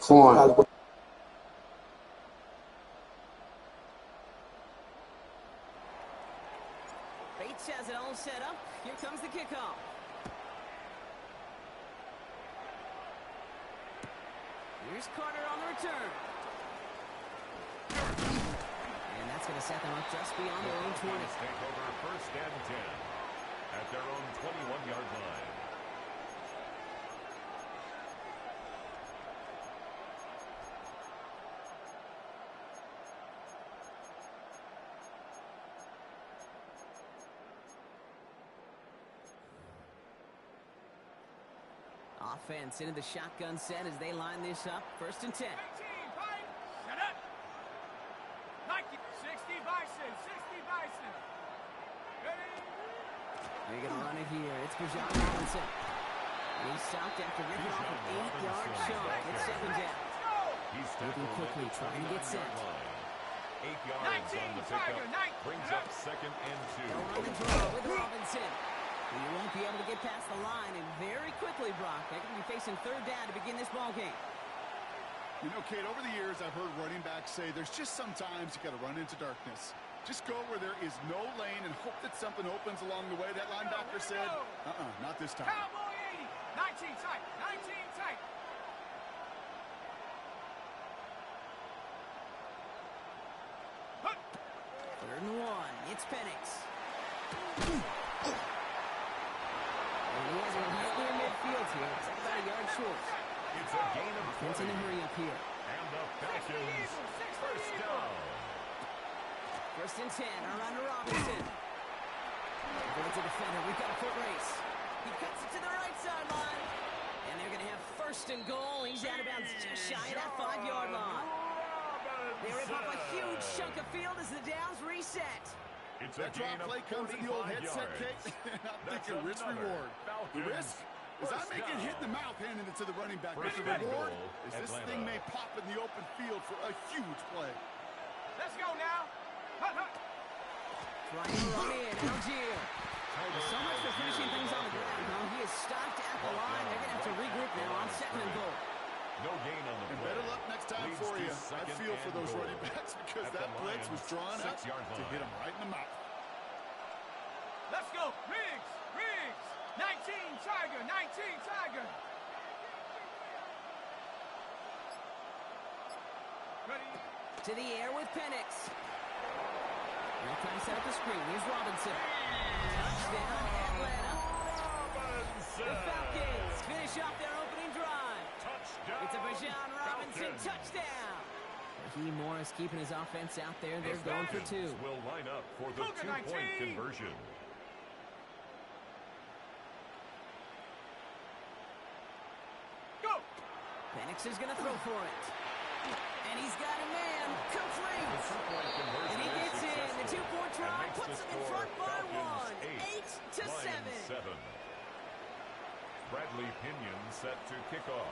Corner. Bates has it all set up. Here comes the kickoff. Here's Carter on the return. And that's going to set them up just beyond their own 20. Take over first and 10 at their own 21-yard line. Offense into the shotgun set as they line this up. First and 10. 18, Biden. Set up. Nike. 60 Bison. 60 Bison. Ready. They're going to run it here. It's Bajan Robinson. And he's stopped after ripping off an 8-yard shot. It's second down. He's moving quickly, trying to get set. 8 yards on the pickup. Brings up second and 2. They'll run the draw with Robinson. He won't be able to get past the line, and very quickly, Brock, they're going to be facing third down to begin this ball game. You know, Kate, over the years, I've heard running backs say there's just sometimes you got to run into darkness. Just go where there is no lane and hope that something opens along the way. That linebacker said, not this time. Cowboy 80. 19 tight. 19 tight. Third and 1. It's Penix. And he has it right near midfield here. It's about a yard short. It's a gain of 20. In a hurry up here. And the Falcons first down. First and 10. Around to Robinson. Avoids a defender. We've got a foot race. He cuts it to the right sideline. And they're going to have first and goal. He's out of bounds just shy of that 5-yard line. They rip off a huge chunk of field as the downs reset. It's that drop play comes in the old headset case. I'm thinking risk reward. The risk is I may get hit in the mouth handing it to the running back. But the reward is this thing may pop in the open field for a huge play. Let's go now. Trying to run in. Algier. So much for finishing things on the ground. Huh? He is stopped at the line. They're going to have to regroup now on second and goal. No gain on the play. And better luck next time for you. I feel for those running backs because that blitz was drawn up to hit him right in the mouth. Let's go. Riggs. Riggs. 19 Tiger. 19 Tiger. Ready. To the air with Penix. Now trying to set up the screen. Here's Robinson. Touchdown, Atlanta. Robinson. The Falcons finish off their opening drive. Touchdown. It's a Bajan Robinson touchdown. Raheem Morris keeping his offense out there. They're going for 2. Will line up for the 2-point conversion. Go. Penix is going to throw for it. And he's got a man. Complete. And he gets in. The 2-point try puts them in front by 1. 8-7. Bradley Pinion set to kick off.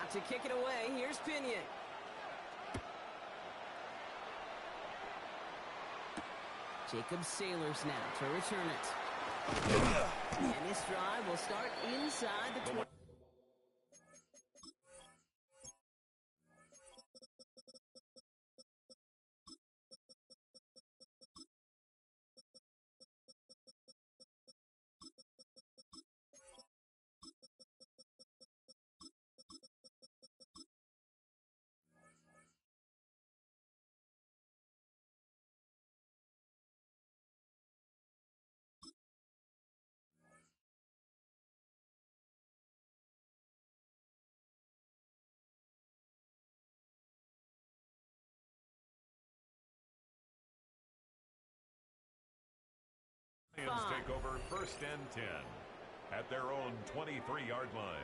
Out to kick it away. Here's Pinion. Jacob Sailors now to return it. And this drive will start inside the 20. Lions take over first and 10 at their own 23-yard line.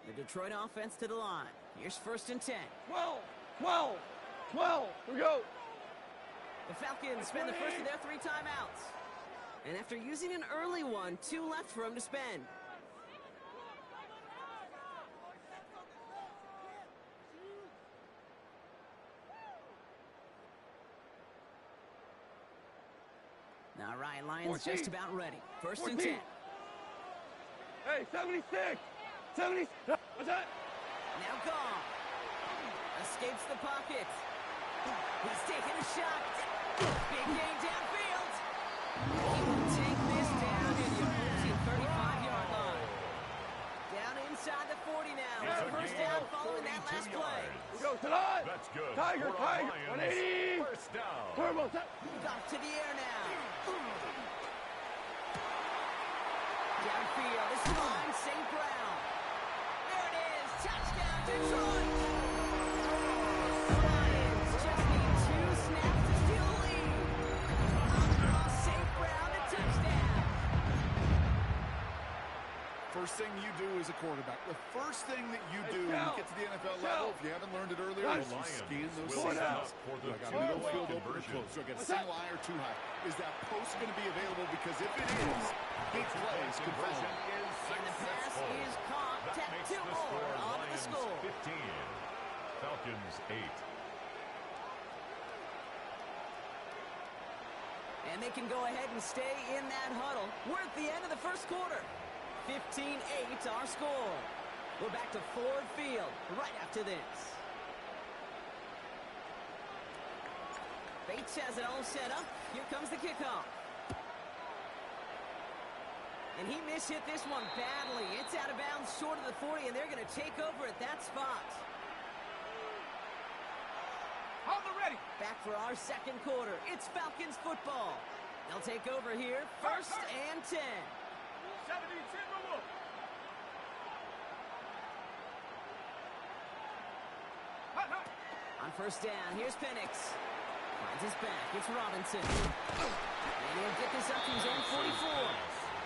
The Detroit offense to the line. Here's first and 10. 12. 12. 12. Here we go. The Falcons spend the first of their 3 timeouts. And after using an early one, 2 left for them to spend. right, Lions 14. just about ready. First 14. and 10. Hey, 76. 70. What's that? Now gone. Escapes the pocket. He's taking a shot. Big gain downfield. He will take this down to the opposing 35-yard line. Down inside the 40 now. It's a first down following that last play. We go, Salon. That's good. Tiger, For our Tiger. Lions. 180. First down. Turbo. Off to the air now. Downfield. This line, St. Brown. There it is. Touchdown, Detroit. Lions just need 2 snaps to steal a lead. Across St. Brown to touchdown. First thing you do as a quarterback, the first thing that you do when you get to the NFL level, if you haven't learned it earlier, is you scan those will set signals. up for the Do I got middle two-point field open or conversion. close? Do I got a single high or 2 high? Is that post going to be available? Because if it is, big plays could follow. And the pass is caught. That Tech makes 2 the more score onto the Lions score. 15, Falcons 8. And they can go ahead and stay in that huddle. We're at the end of the first quarter. 15-8 our score. We're back to Ford Field right after this. Bates has it all set up. Here comes the kickoff. And he mishit this one badly. It's out of bounds short of the 40, and they're going to take over at that spot. Hold the ready. Back for our second quarter. It's Falcons football. They'll take over here. First and 10. 70, 10, move. On first down, here's Penix. Finds his back. It's Robinson. And he'll get this up to his own 44.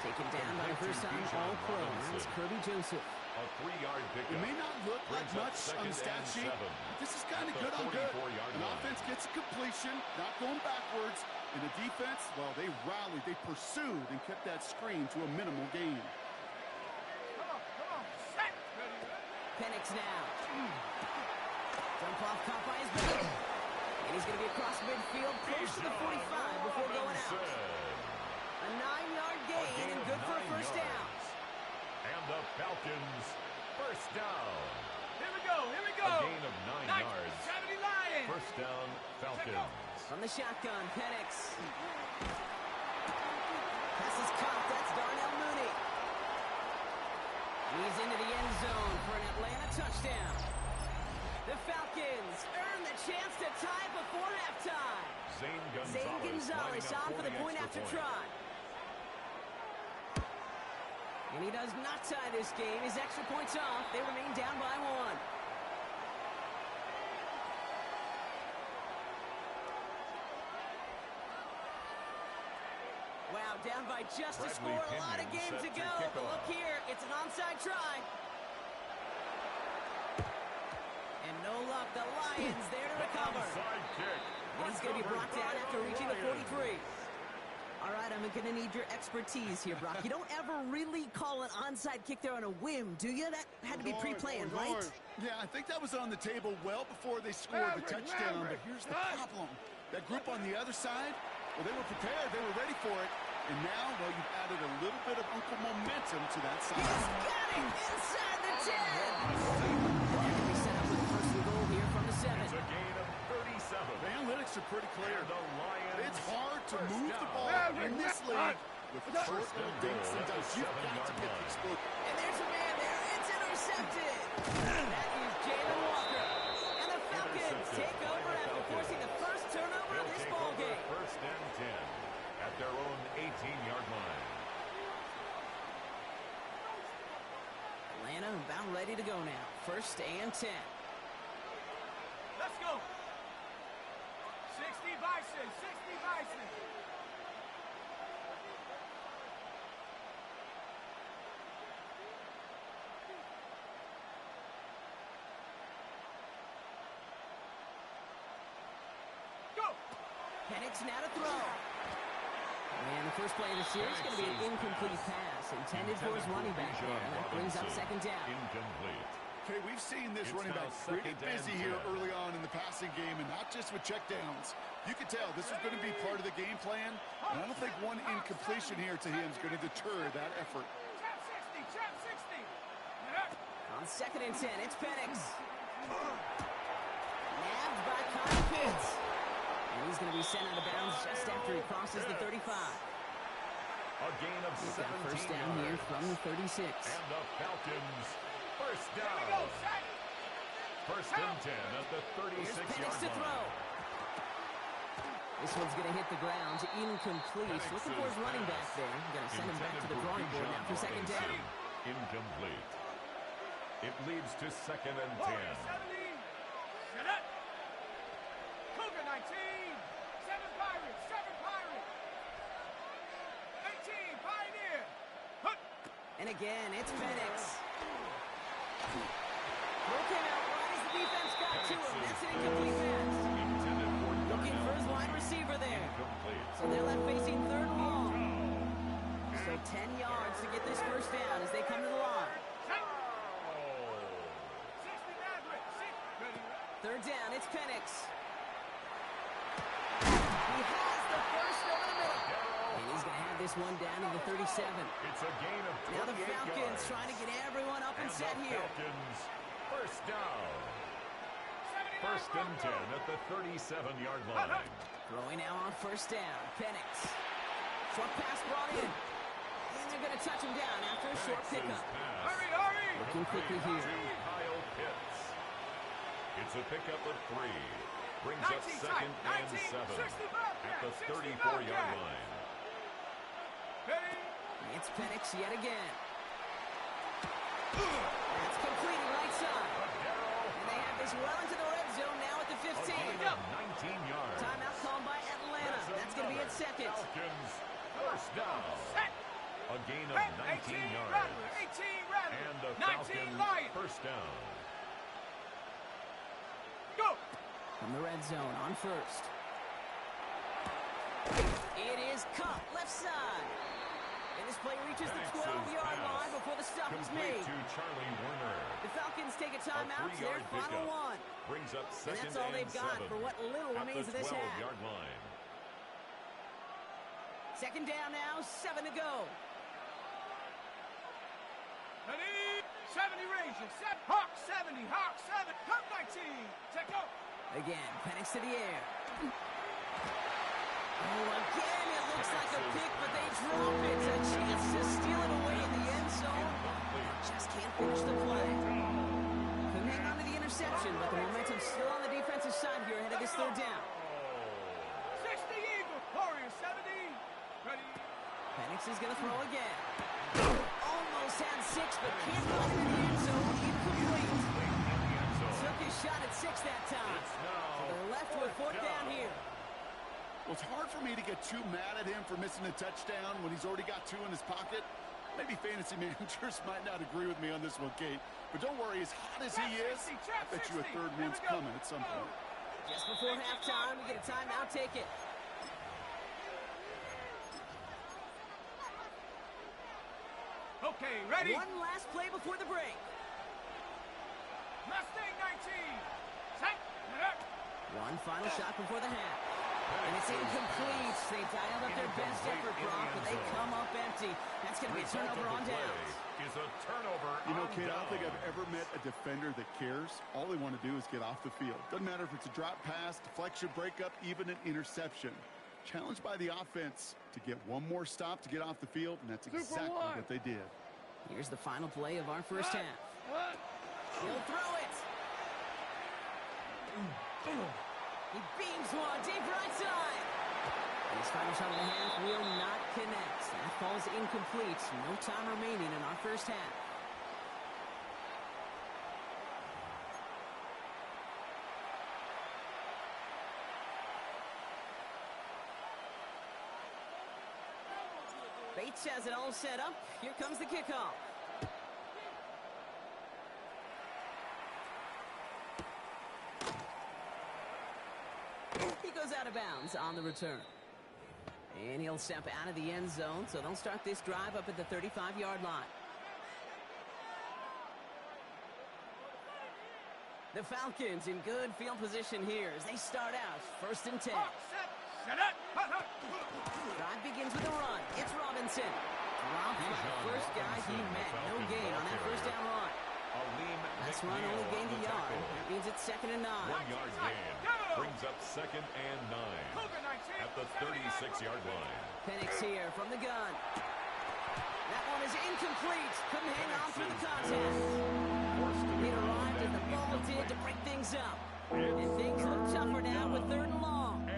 Taken down by the first time All-Pro. It's Kirby Joseph. A 3-yard pickup. It may not look like much on the stat sheet, but this is kind of good on good. An offense gets a completion, not going backwards. And the defense, well, they rallied, they pursued, and kept that screen to a minimal gain. Come on, set. Penix now. Dump off caught by his back. And he's going to be across midfield, close to the 45 before going out. A 9-yard gain and good for a first down. And the Falcons first down. Here we go. A gain of 9 yards. 70 Lions. First down, Falcons. From the shotgun, Penix. Pass is caught. That's Darnell Mooney. He's into the end zone for an Atlanta touchdown. The Falcons earn the chance to tie before halftime. Zane Gonzalez on for the point after try. And he does not tie this game. His extra points off. They remain down by 1. Wow, down by just a score. A lot of game to go. But look here, it's an onside try. And no luck. The Lions there to recover. And he's going to be brought down after reaching the 43. All right, I'm going to need your expertise here, Brock. You don't ever really call an onside kick there on a whim, do you? That had to be pre-planned, right? Yeah, I think that was on the table well before they scored the touchdown. But here's the problem. That group on the other side, well, they were prepared. They were ready for it. And now, well, you've added a little bit of Uncle momentum to that side. He's got it inside the 10. They're going to be set up with the first and goal here from the 7. It's a gain of 37. The analytics are pretty clear. And the Lions It's hard to move the ball in this league with short little dinks and dunks. You've got to get the explosive. And there's a man there. It's intercepted. That is Jalen Walker. And the Falcons take over after forcing the first turnover of this ball game. First and 10 at their own 18-yard line. Atlanta about ready to go now. First and 10. Let's go. 60 Bison. 60 Bison. Go. Penix now to throw. And the first play of the series is going to be an incomplete pass intended for his running back there. That brings up second down. Incomplete. Okay, we've seen this It's running now back pretty second and busy here 10. early on in the passing game, and not just with checkdowns. You can tell this is going to be part of the game plan, and I don't think one incompletion here to him is going to deter that effort. Chap 60, chap 60. On 2nd and 10, it's Penix. Nabbed by Kyle Pitts. And he's going to be sent out of bounds just after he crosses the 35. A gain of He's got 17 first down here yards. from the 36. And the Falcons first Here we go, down. set. First and 10 at the Here's 36-yard Penix to throw. line. This one's going to hit the ground, incomplete. Penix Looking for his is running back pass. there. Going to send him back to the Intended for drawing board now for Bijan 2nd down. Robinson. Incomplete. It leads to 2nd and 10. Warrior 70. Set up. Cougar 19. 7 Pirates, 7 Pirates. 18 Pioneer. Hook. And again, it's Penix. Throw came out right as the defense got to him. That's an incomplete pass. Intended for Looking for his Darnell. wide receiver there. Incomplete. So they're left facing 3rd and long. So 10 yards to get this first down as they come to the line. Set. 60 Maverick. 6. Ready. 3rd down, it's Penix. He has the first over the middle. And he's going to have this one down to the 37. It's a gain of 28 Now the Falcons yards. trying to get everyone up and And set the here. Falcons first down. 79 First and 10 Bronco. at the 37-yard line. Throwing now on first down. Penix. Short pass brought in. And they're going to touch him down after a short Penix's pickup. pass. Hurry, hurry. Looking quickly here. To Kyle Pitts. It's a pickup of 3. Brings up 19 second tight, and 19, 7 60 at the Bobcat, 60 34-yard Bobcat. line. Ready. It's Penix yet again. That's completed right side. And they have this well into the red zone now at the A 15. gain of 19 yards. Timeout called by Atlanta. That's going to be at second. Falcons first down. Set. A gain of 19 18 yards. Rattler. 18 Rattler. And the 19 Falcons Lion. first down. Go. From the red zone on first. It is Cup left side. And this play reaches the Penix's 12-yard pass. line before the stop is Complete made. to Charlie Werner. The Falcons take a A timeout to 3-yard their final pickup. one. Brings up And second that's all and they've got 7 for what little at remains the of this half. 12-yard line. 2nd down now, 7 to go. Ready. 70 Rangers. Set. Hawk 70. Hawk 7. Cup 19. Check out. Again, Penix to the air. Oh, again, it looks like a pick, but they drop it. A chance to steal it away in the end zone. Just can't finish the play. Couldn't hang on to the interception, but the momentum's still on the defensive side here ahead of this 3rd down. 60 Eagle. Warrior 70. Ready. Penix is going to throw again. Almost had 6, but can't find it in the end zone. Incomplete. Took his shot at 6 that time. So they're left with 4th down here. Well, it's hard for me to get too mad at him for missing a touchdown when he's already got 2 in his pocket. Maybe fantasy managers might not agree with me on this one, Kate. But don't worry, as hot as he is, I bet you a 3rd one's coming at some point. Just before halftime, we get a timeout. Take it. Okay, ready. One last play before the break. Mustang 19. Set. Set. One final shot before the half. And it's incomplete. They dialed up their best effort, Brock, but they come up empty. That's going to be a turnover on downs. Is a turnover You know, on Kate, I don't think downs. I've ever met a defender that cares. All they want to do is get off the field. Doesn't matter if it's a drop pass, deflection, breakup, even an interception. Challenged by the offense to get one more stop to get off the field, and that's exactly what they did. Here's the final play of our first half. He'll throw it. He beams one deep right side. And his final shot of the half will not connect. That falls incomplete. No time remaining in our first half. Bates has it all set up. Here comes the kickoff. He goes out of bounds on the return. And he'll step out of the end zone, so they'll start this drive up at the 35-yard line. The Falcons in good field position here as they start out 1st and 10. Set. Shut up. Drive begins with a run. It's Robinson. Dropped by the first guy he met. No gain on that first down run. Last run only gained a yard. That means it's 2nd and 9. 1 yard gain brings up 2nd and 9 at the 36-yard line. Penix here from the gun. That one is incomplete. Couldn't hang on through the contest. It arrived as the ball did to break things up. And things look tougher now with 3rd and long.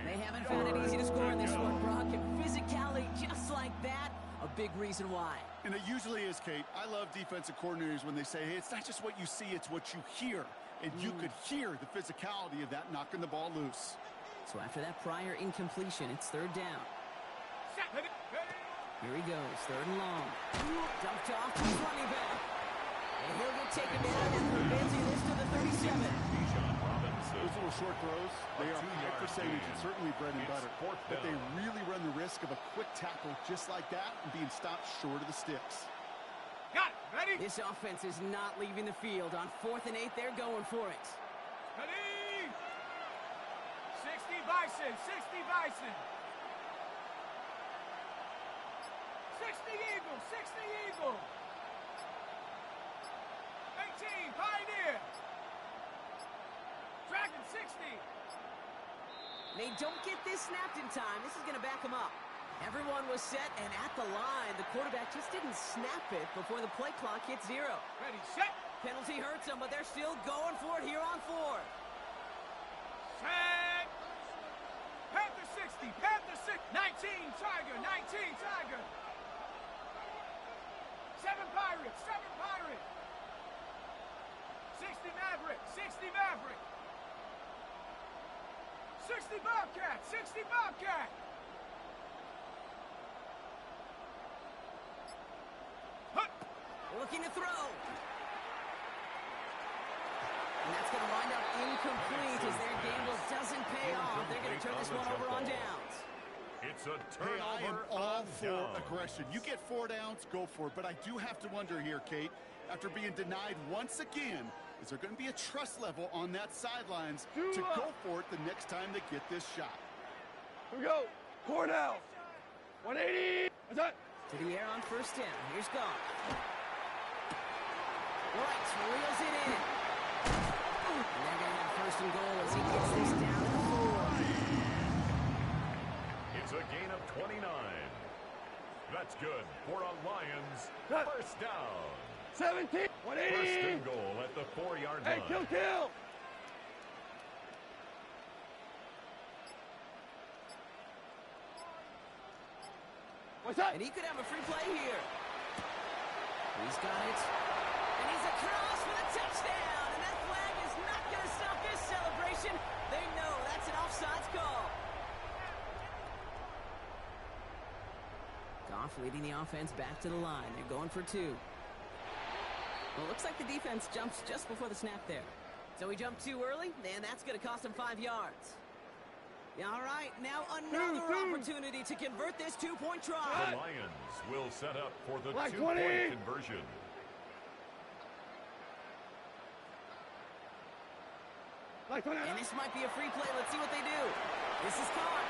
They haven't found it easy to score in this one, Brock. And physicality just like that, a big reason why. And it usually is, Kate. I love defensive coordinators when they say, hey, it's not just what you see, it's what you hear. And you could hear the physicality of that knocking the ball loose. So after that prior incompletion, it's 3rd down. Here he goes, 3rd and long. Dumped off to his running back. And he'll get taken down and advancing this to the 37. Those little short throws, they are high percentage and certainly bread and butter. But they really run the risk of a quick tackle just like that and being stopped short of the sticks. Got it. Ready? This offense is not leaving the field. On 4th and 8, they're going for it. Ready? 60 Bison. 60 Bison. 60 Eagle. 60 Eagle. 18 Pioneer. Dragon 60. They don't get this snapped in time. This is going to back them up. Everyone was set and at the line. The quarterback just didn't snap it before the play clock hit 0. Ready, set. Penalty hurts them, but they're still going for it here on 4th. Set. Panther 60. Panther 6. 19 Tiger. 19 Tiger. 7 Pirates. 7 Pirates. 60 Maverick. 60 Maverick. 60 Bobcat. 60 Bobcat. Looking to throw. And that's going to wind up incomplete as their gamble doesn't pay off. They're going to turn this one over on downs. It's a Hey, I am turnover all on for downs. aggression. You get 4 downs, go for it. But I do have to wonder here, Kate, after being denied once again, is there going to be a trust level on that sidelines to go for it the next time they get this shot? Here we go. 4 down. 180. That's it. To the air on 1st down. Here's Goff. Right, reels it in. And they're going to have 1st and goal as he gets this down to 4. It's a gain of 29. That's good for a Lions 1st down. 17. 180. 1st and goal at the 4-yard line. Hey, kill. What's that? And he could have a free play here. He's got it. And he's across for the touchdown. And that flag is not going to stop this celebration. They know that's an offsides call. Goff leading the offense back to the line. They're going for 2. Well, it looks like the defense jumps just before the snap there. So he jumped too early, and that's going to cost him 5 yards. All right, now another opportunity to convert this 2-point try. The Lions will set up for the Like 2-point 20. conversion. And this might be a free play. Let's see what they do. This is caught.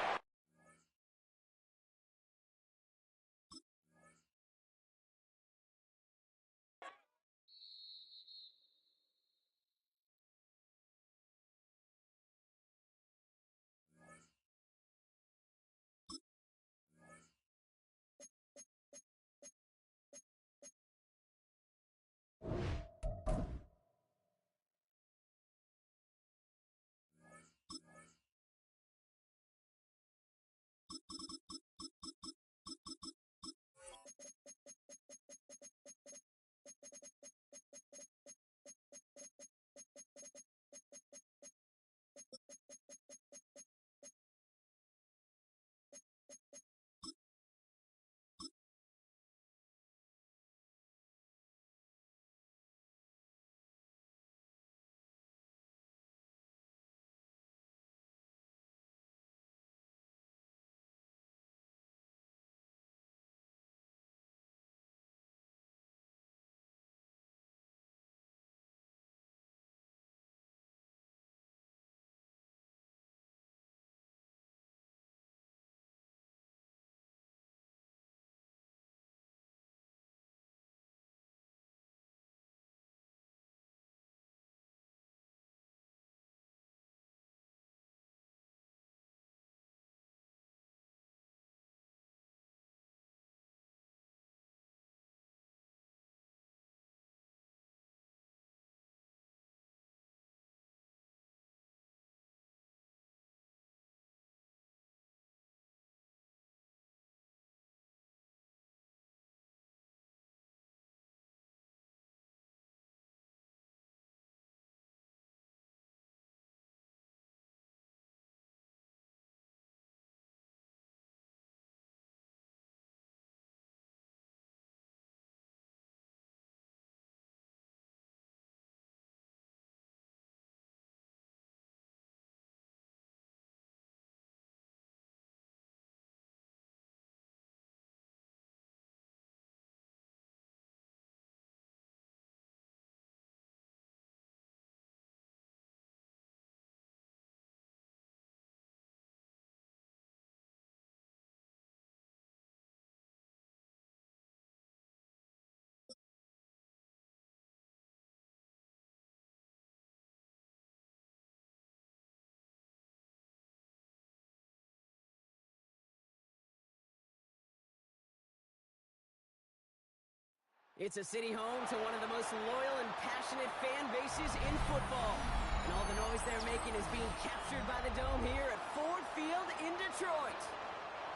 It's a city home to one of the most loyal and passionate fan bases in football. And all the noise they're making is being captured by the Dome here at Ford Field in Detroit.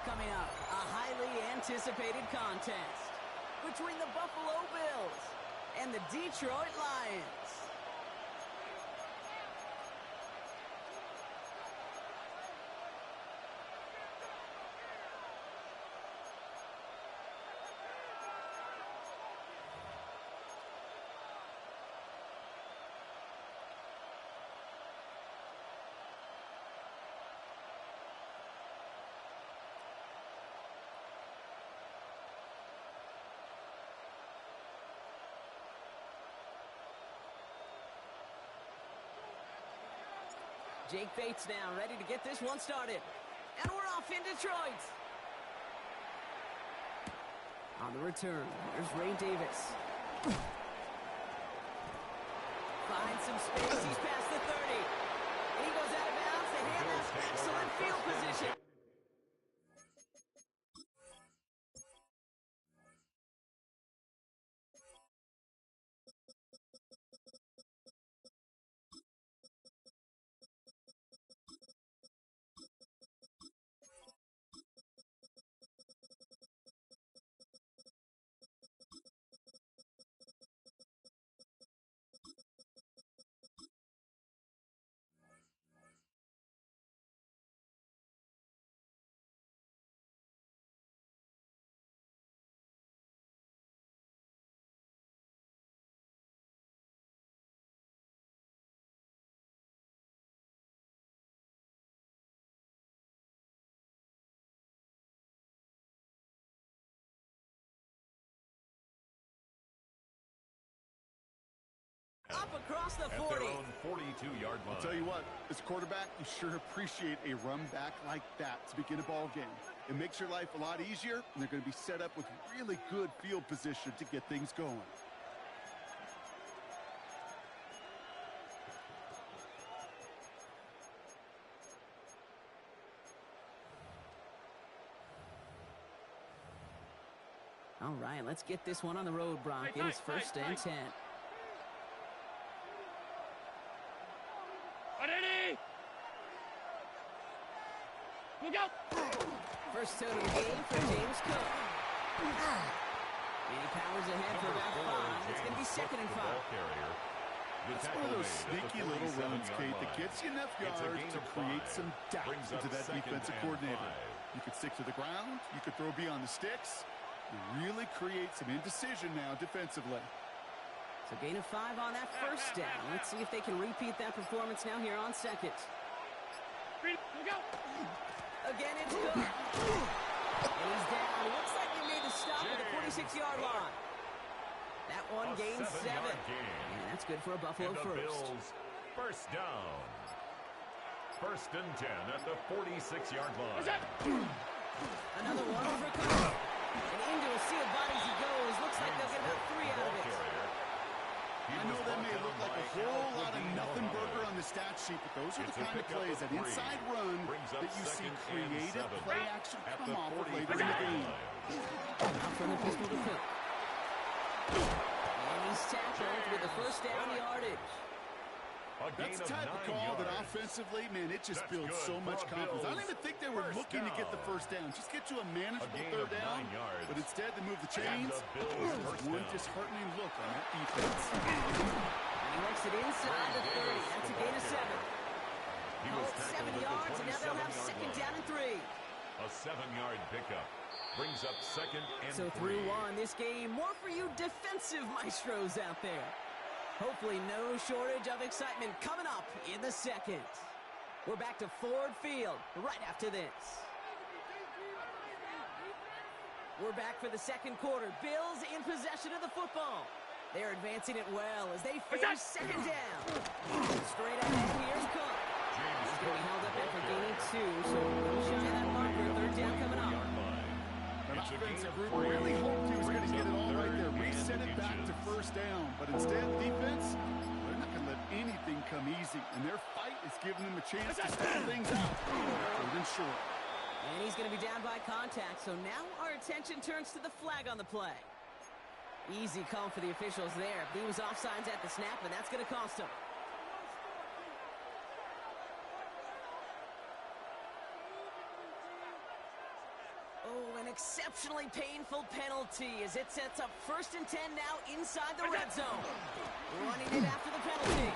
Coming up, a highly anticipated contest between the Buffalo Bills and the Detroit Lions. Jake Bates now ready to get this one started. And we're off in Detroit. On the return, there's Ray Davis. Finds some space, he's past the 30. And he goes out of bounds. They have that excellent field position. Up across the 40. At their own 42-yard line. I'll tell you what, as a quarterback, you sure appreciate a run back like that to begin a ball game. It makes your life a lot easier, and they're going to be set up with really good field position to get things going. All right, let's get this one on the road, Brock. It is first and 10. Look out! First toe of the game for James Cook. And he powers ahead for about 5. It's going to be second and 5. It's one of those sneaky little runs, Kate, that gets you enough yards to create some doubt into that defensive coordinator. You could stick to the ground. You could throw beyond the sticks. You really create some indecision now defensively. So gain of 5 on that first down. Let's see if they can repeat that performance now here on second. Look out! Again, it's Cook. And he's down. Looks like they made the stop at the 46-yard line. That one gains 7. And that's good for a Buffalo first. Bills, first down. First and 10 at the 46-yard line. Another one for Cook. And into a sea of bodies he goes. Looks like they'll get about 3 out of it. I know that may look like a whole lot of nothing burger on the stat sheet, but those are the kind of plays, that inside run, that you see creative play action come off of later in the game. Out from the pistol to Cook. And he's tackled with the first down yardage. That's the type of call that offensively, man, it just builds so much confidence. I don't even think they were looking to get the first down. Just get to a manageable third down. But instead, they move the chains. One disheartening look on that defense. And he works it inside the 30. That's a gain of 7. Oh, 7 yards, and now they'll have second down and 3. A 7-yard pickup brings up second and 3. So through 1, this game, more for you defensive maestros out there. Hopefully no shortage of excitement coming up in the second. We're back to Ford Field right after this. We're back for the second quarter. Bills in possession of the football. They're advancing it well as they face second down. Straight ahead, here's Cook. He's going to be held up after gaining 2, so we'll show you that marker. Third down coming up. That offensive group really hoped he was going to get it all right there. Reset it back to first down. But instead, defense, they're not going to let anything come easy. And their fight is giving them a chance to start things out. Third and short. And he's going to be down by contact. So now our attention turns to the flag on the play. Easy call for the officials there. He was offsides at the snap, and that's going to cost him. Oh, an exceptionally painful penalty as it sets up 1st and 10 now inside the red zone. Running it after the penalty.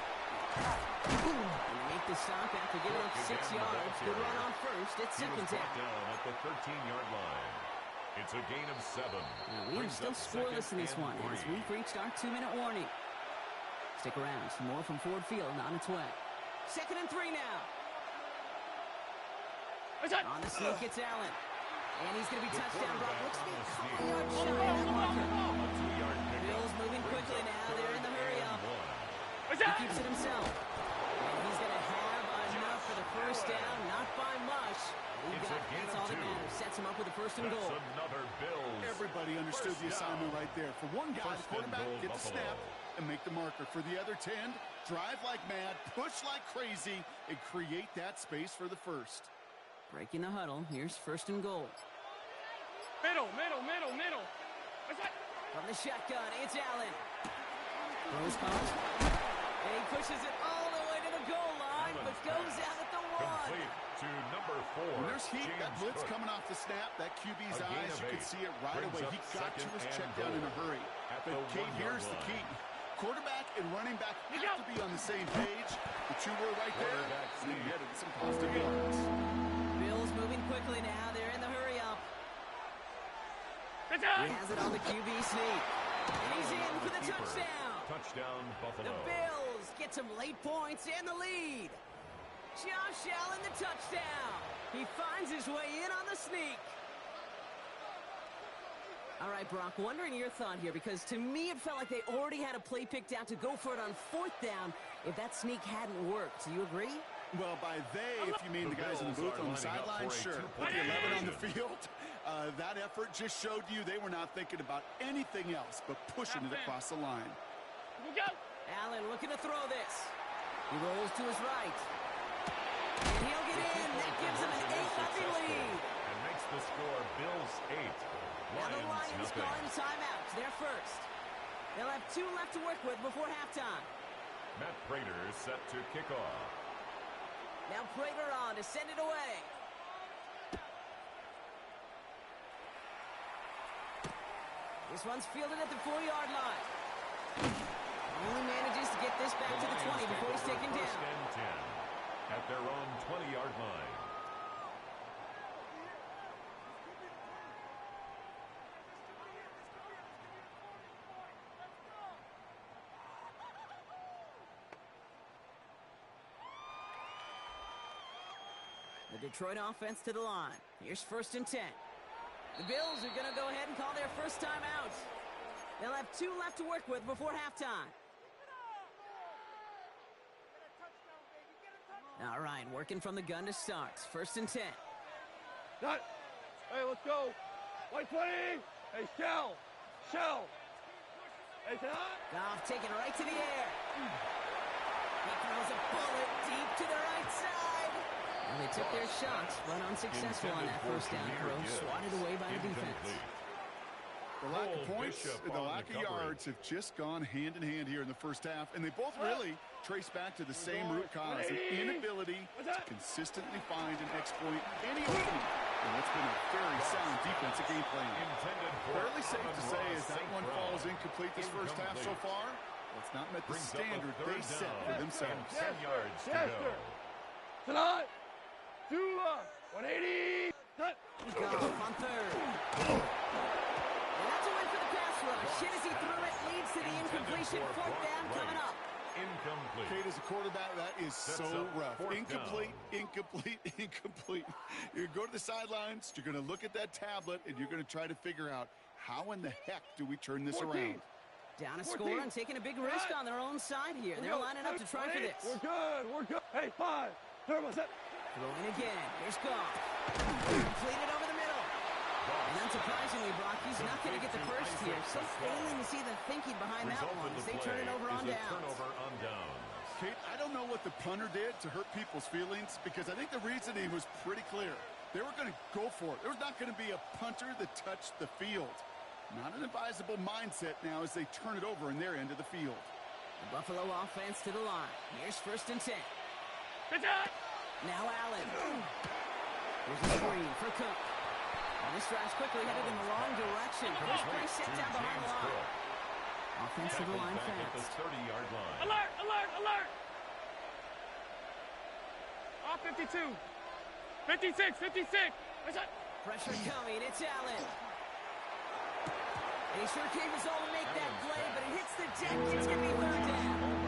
And they make the stop after giving up 6 yards. Good run on first. It's 2nd and 10. Down at the 13-yard line. It's a gain of 7. We are still scoreless in this one as we've reached our 2-minute warning. Stick around. Some more from Ford Field on its way. 2nd and 3 now. On the sneak, it's Allen. And he's going to be touchdown. Brock looks to be a couple yards shy of that marker. Bills moving quickly now. They're in the hurry up. He keeps it himself. And he's going to have enough for the 1st down. Not by much. That's all that matters. Sets him up with a 1st and goal. Another Bills. Everybody understood the assignment right there. For one guy, the quarterback, get the snap and make the marker. For the other 10, drive like mad, push like crazy, and create that space for the 1st. Breaking the huddle. Here's 1st and goal. Middle. From the shotgun, it's Allen. Throws comes. And he pushes it all the way to the goal line, but goes out at the 1. Complete to number 4. When there's heat, James that blitz Cook. coming off the snap, that QB's A gain eyes, of you could 8. see it right Brings away. up He got to 2nd his and check down in a goal hurry. at But the Kate, 1-yard here's the key. line. Quarterback and running back have to be on the same page. The 2 were right there. And he getting some positive yards. Bills moving quickly now. They're in the hurry up. He has it on the QB sneak. And he's in for the touchdown. Touchdown, Buffalo. The Bills get some late points and the lead. Josh Allen, the touchdown. He finds his way in on the sneak. All right, Brock, wondering your thought here, because to me it felt like they already had a play picked out to go for it on 4th down if that sneak hadn't worked. Do you agree? Well, by they, if you mean the guys in the booth on the sideline, sure. With the 11 on the field, that effort just showed you they were not thinking about anything else but pushing it across the line. Allen looking to throw this. He rolls to his right. And he'll get in. That gives him an 8-0 lead. And makes the score Bills 8. Now the Lions nothing. calling timeouts. They're first. They'll have 2 left to work with before halftime. Matt Prater is set to kick off. Now Prater on to send it away. This one's fielded at the 4-yard line. Only manages to get this back to the 20 before he's taken down. 1st and 10 at their own 20-yard line. The Detroit offense to the line. Here's 1st and 10. The Bills are going to go ahead and call their 1st time out. They'll have 2 left to work with before halftime. All right, working from the gun to start. 1st and 10. Hey, let's go. 120. Hey, shell. Hey, Goff taken right to the air. He throws a bullet deep to the right side. Well, they took their shots, but unsuccessful on that 1st down throw. Swatted away by the defense. The lack of points and the lack of yards have just gone hand in hand here in the 1st half, and they both really trace back to the same root cause, an inability to consistently find and exploit any opening. And what's been a very sound defensive game plan. Fairly safe to say as that one falls incomplete this 1st half so far, it's not met the standard they set for themselves. 10 yards to go. Tonight, 180. Goff on 3rd. And that's a win for the pass rush. Hit as he threw it, leads to the incompletion. 4th down coming up. Incomplete. Kate, as a quarterback, that is so rough. Incomplete. You're going to go to the sidelines, you're going to look at that tablet, and you're going to try to figure out how in the heck do we turn this around. Down a score and taking a big risk on their own side here. They're lining up to try for this. We're good. Hey, 5. Turbo set. Throwing again. Here's Goff. Completed over the middle. And unsurprisingly, Brock, he's not going to get the first here. So failing to see the thinking behind that one as they turn it over on downs. Kate, I don't know what the punter did to hurt people's feelings, because I think the reasoning was pretty clear. They were going to go for it. There was not going to be a punter that touched the field. Not an advisable mindset now as they turn it over in their end of the field. The Buffalo offense to the line. Here's 1st and 10. Good job. Now Allen. Here's a screen for Cook. And this drive's quickly headed in the wrong direction. First play set down behind the line. Offense to the line At the fast. 30-yard line. Alert, alert, alert. All 52. 56, 56. What's that? Pressure coming. It's Allen. And he sure gave his all to make that play, but it hits the deck. It's going to be 3rd down.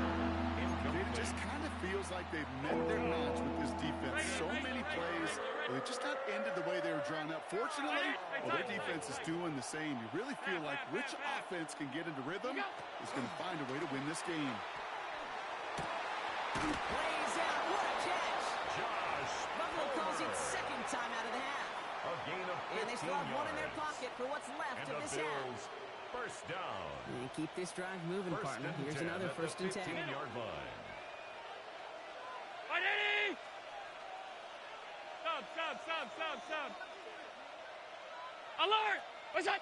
It just kind of feels like they've met their match with this defense. So many plays, but they just not ended the way they were drawn up. Fortunately, their defense is doing the same. You really feel like which offense can get into rhythm is going to find a way to win this game. Plays out. What a catch. Josh Buffalo calls it Palmer. 2nd time out of the half. A gain of 15 And they still have one in their yards. pocket for what's left And of the this half. Bills, first down. And keep this drive moving, First partner. and Here's 10 another at the 1st and 10. 15-yard line. 180. Sub. Alert. What's that?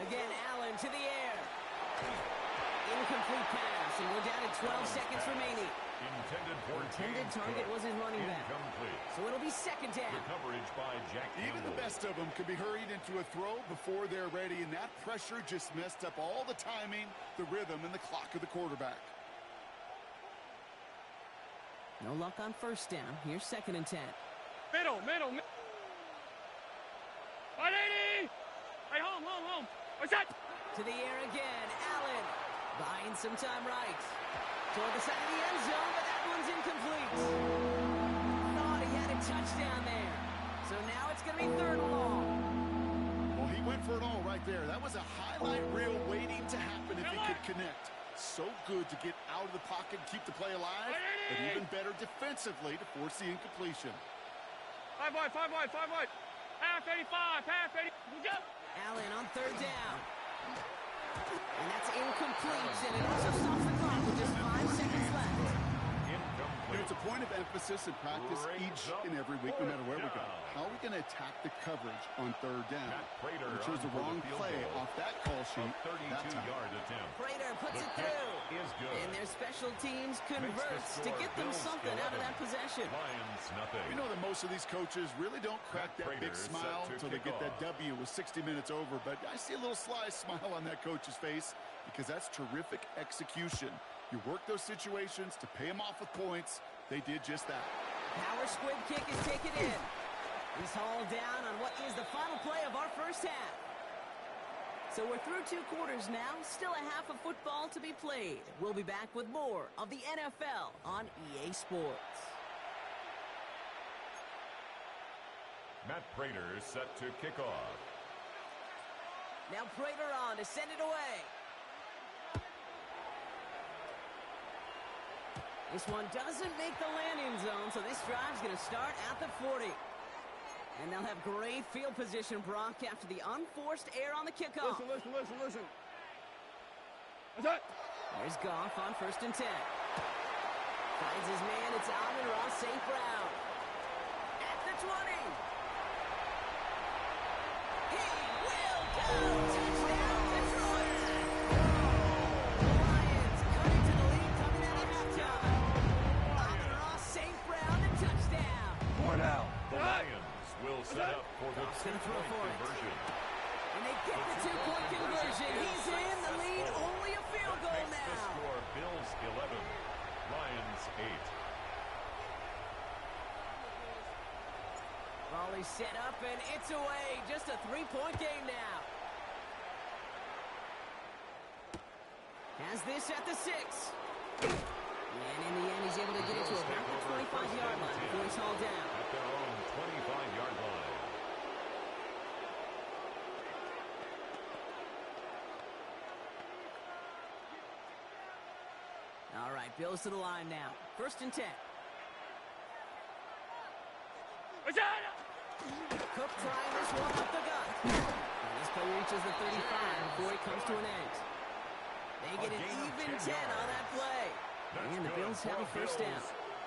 Again, Allen to the air. Incomplete pass, and we're down to 12 seconds remaining. Intended for Intended James target Cook. was his running back. Incomplete. So it'll be 2nd down. The coverage by Jack Even the Campbell. best of them could be hurried into a throw before they're ready, and that pressure just messed up all the timing, the rhythm, and the clock of the quarterback. No luck on 1st down. Here's 2nd and 10. Middle. 180. Hey, home. What's that? To the air again. Allen buying some time right. Toward the side of the end zone, but that one's incomplete. Thought he had a touchdown there. So now it's going to be 3rd and long. Well, he went for it all right there. That was a highlight reel waiting to happen if he could connect. So good to get out of the pocket and keep the play alive, but even better defensively to force the incompletion. 5 wide. Half 85. Good job. Allen on 3rd down. And that's incomplete, and it also stops the clock with just 5 seconds left. You know, it's a point of emphasis in practice each and every week, no matter where we go. How are we going to attack the coverage on 3rd down? We chose the wrong play off that call sheet that time. 32-yard attempt. Prater puts it through. Is good. And their special teams converts to get them something out of that possession. Lions nothing. You know that most of these coaches really don't crack that big Prater is smile set to until they kick get that off. W with 60 minutes over, but I see a little sly smile on that coach's face because that's terrific execution. You work those situations to pay them off with points. They did just that. Power squib kick is taken in. He's hauled down on what is the final play of our 1st half. So we're through 2 quarters now. Still a half of football to be played. We'll be back with more of the NFL on EA Sports. Matt Prater is set to kick off. Now Prater on to send it away. This one doesn't make the landing zone, so this drive's going to start at the 40. And they'll have great field position, Brock, after the unforced error on the kickoff. Listen. What's that? There's Goff on 1st and 10. Finds his man. It's Amon-Ra St. Brown. At the 20. He will go. Touchdown, Detroit. The Lions cut into the lead coming out of halftime. Amon-Ra St. Brown, the touchdown. The Lions will set up for the Goff's gonna throw for it. conversion. And they get the 2-point conversion. He's in the lead. Only a field goal Makes the now. score Bills 11, Lions 8. Volley set up, and it's away. Just a 3-point game now. Has this at the 6. And in the end, he's able to get it to about the 25-yard line before he's hauled down. At their own 25-yard line. All right, Bills to the line now. 1st and 10. What's that? Cook trying this one up the gut. And this play reaches the 35 before it comes to an end. They get an even 10 on that play. And the Bills have a 1st down.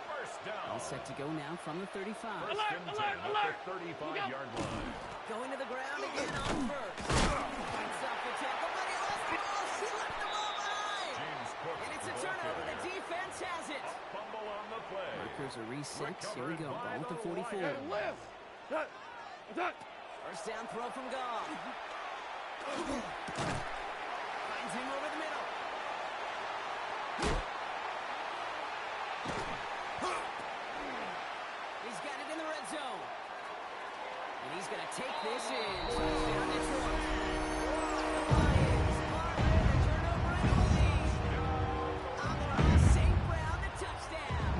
First down. All set to go now from the 35. First and 10 at the 35-yard line. going to the ground again on first. Fights off the tackle, but he lost the ball. He left the ball behind. James Cook And it's a broke turnover. it. The defense has it. Fumble on the play. Markers are reset. Here we go. Ball at the 44. Lift. First down throw from Goff. Finds him over the middle. He's got it in the red zone. And he's going to take this in. Touchdown, Detroit. The Lions are in a turnover and a lead. Amara St. Brown, the touchdown.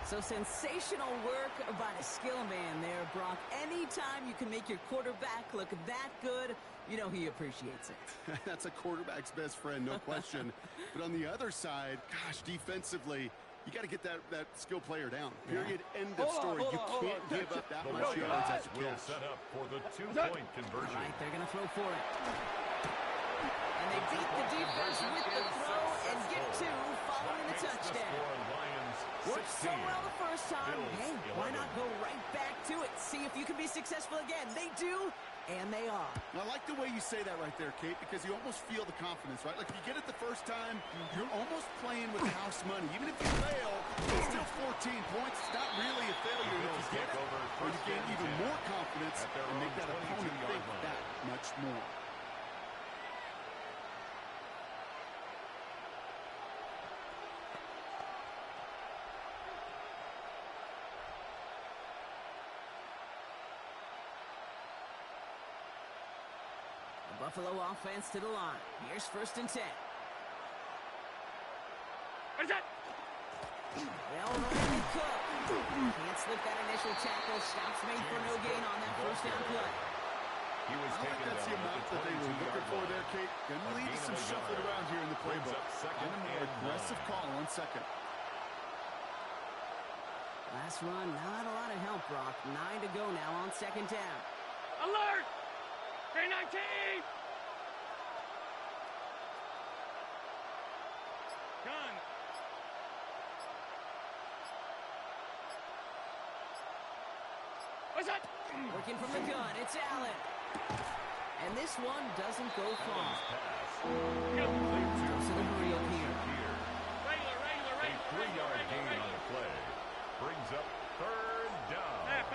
So sensational work by the skill man there, Brock. Anytime you can make your quarterback look that good, you know he appreciates it. That's a quarterback's best friend, no question. But on the other side, gosh, defensively, you got to get that skill player down. Period. End of story. You can't give up that The much yards as Lions you will can. set up for the two-point conversion. All right, they're going to throw for it. And they beat the defense with the throw and get two following the touchdown. Worked so well the first time. Hey, why not go right back to it? See if you can be successful again. They do, and they are. I like the way you say that right there, Kate, because you almost feel the confidence, right? Like if you get it the first time, you're almost playing with house money. Even if you fail, it's still 14 points. It's not really a failure. If you get it, or you gain even more confidence and make that opponent think that much more. Buffalo offense to the line. Here's first and 10. What is that? Well, running Cook. Can't slip that initial tackle. Stops made for no gain on that first down play. He was I think taken that's the down amount at that they were looking 22-yard for line. there, Kate. Going to leave some shuffled around here in the playbook. Second And a more and aggressive 9. call on second. Last run, not a lot of help, Brock. 9 to go now on second down. Alert! K-19! Gun. What's that? Working from the gun, it's Allen. And this one doesn't go far. Go. Goes to the Mario here. Regular. A 3-yard gain on the play brings up third down. Half.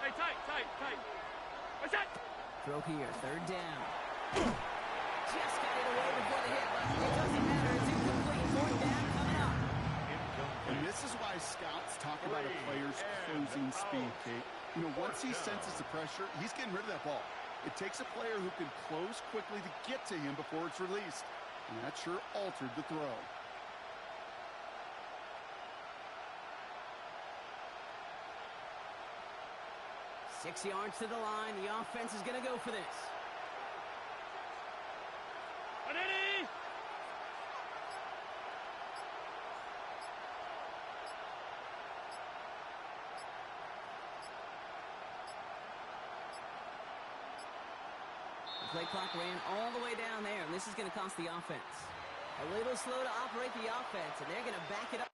Hey, tight. What's that? Throw here, third down. Just got it away before the hit, but it doesn't matter. It's incomplete. Fourth down coming up. And this is why scouts talk about a player's closing speed, Kate. You know, once he senses the pressure, he's getting rid of that ball. It takes a player who can close quickly to get to him before it's released. And that sure altered the throw. Six yards to the line. The offense is going to go for this. Ready? The play clock ran all the way down there, and this is going to cost the offense. A little slow to operate the offense, and they're going to back it up.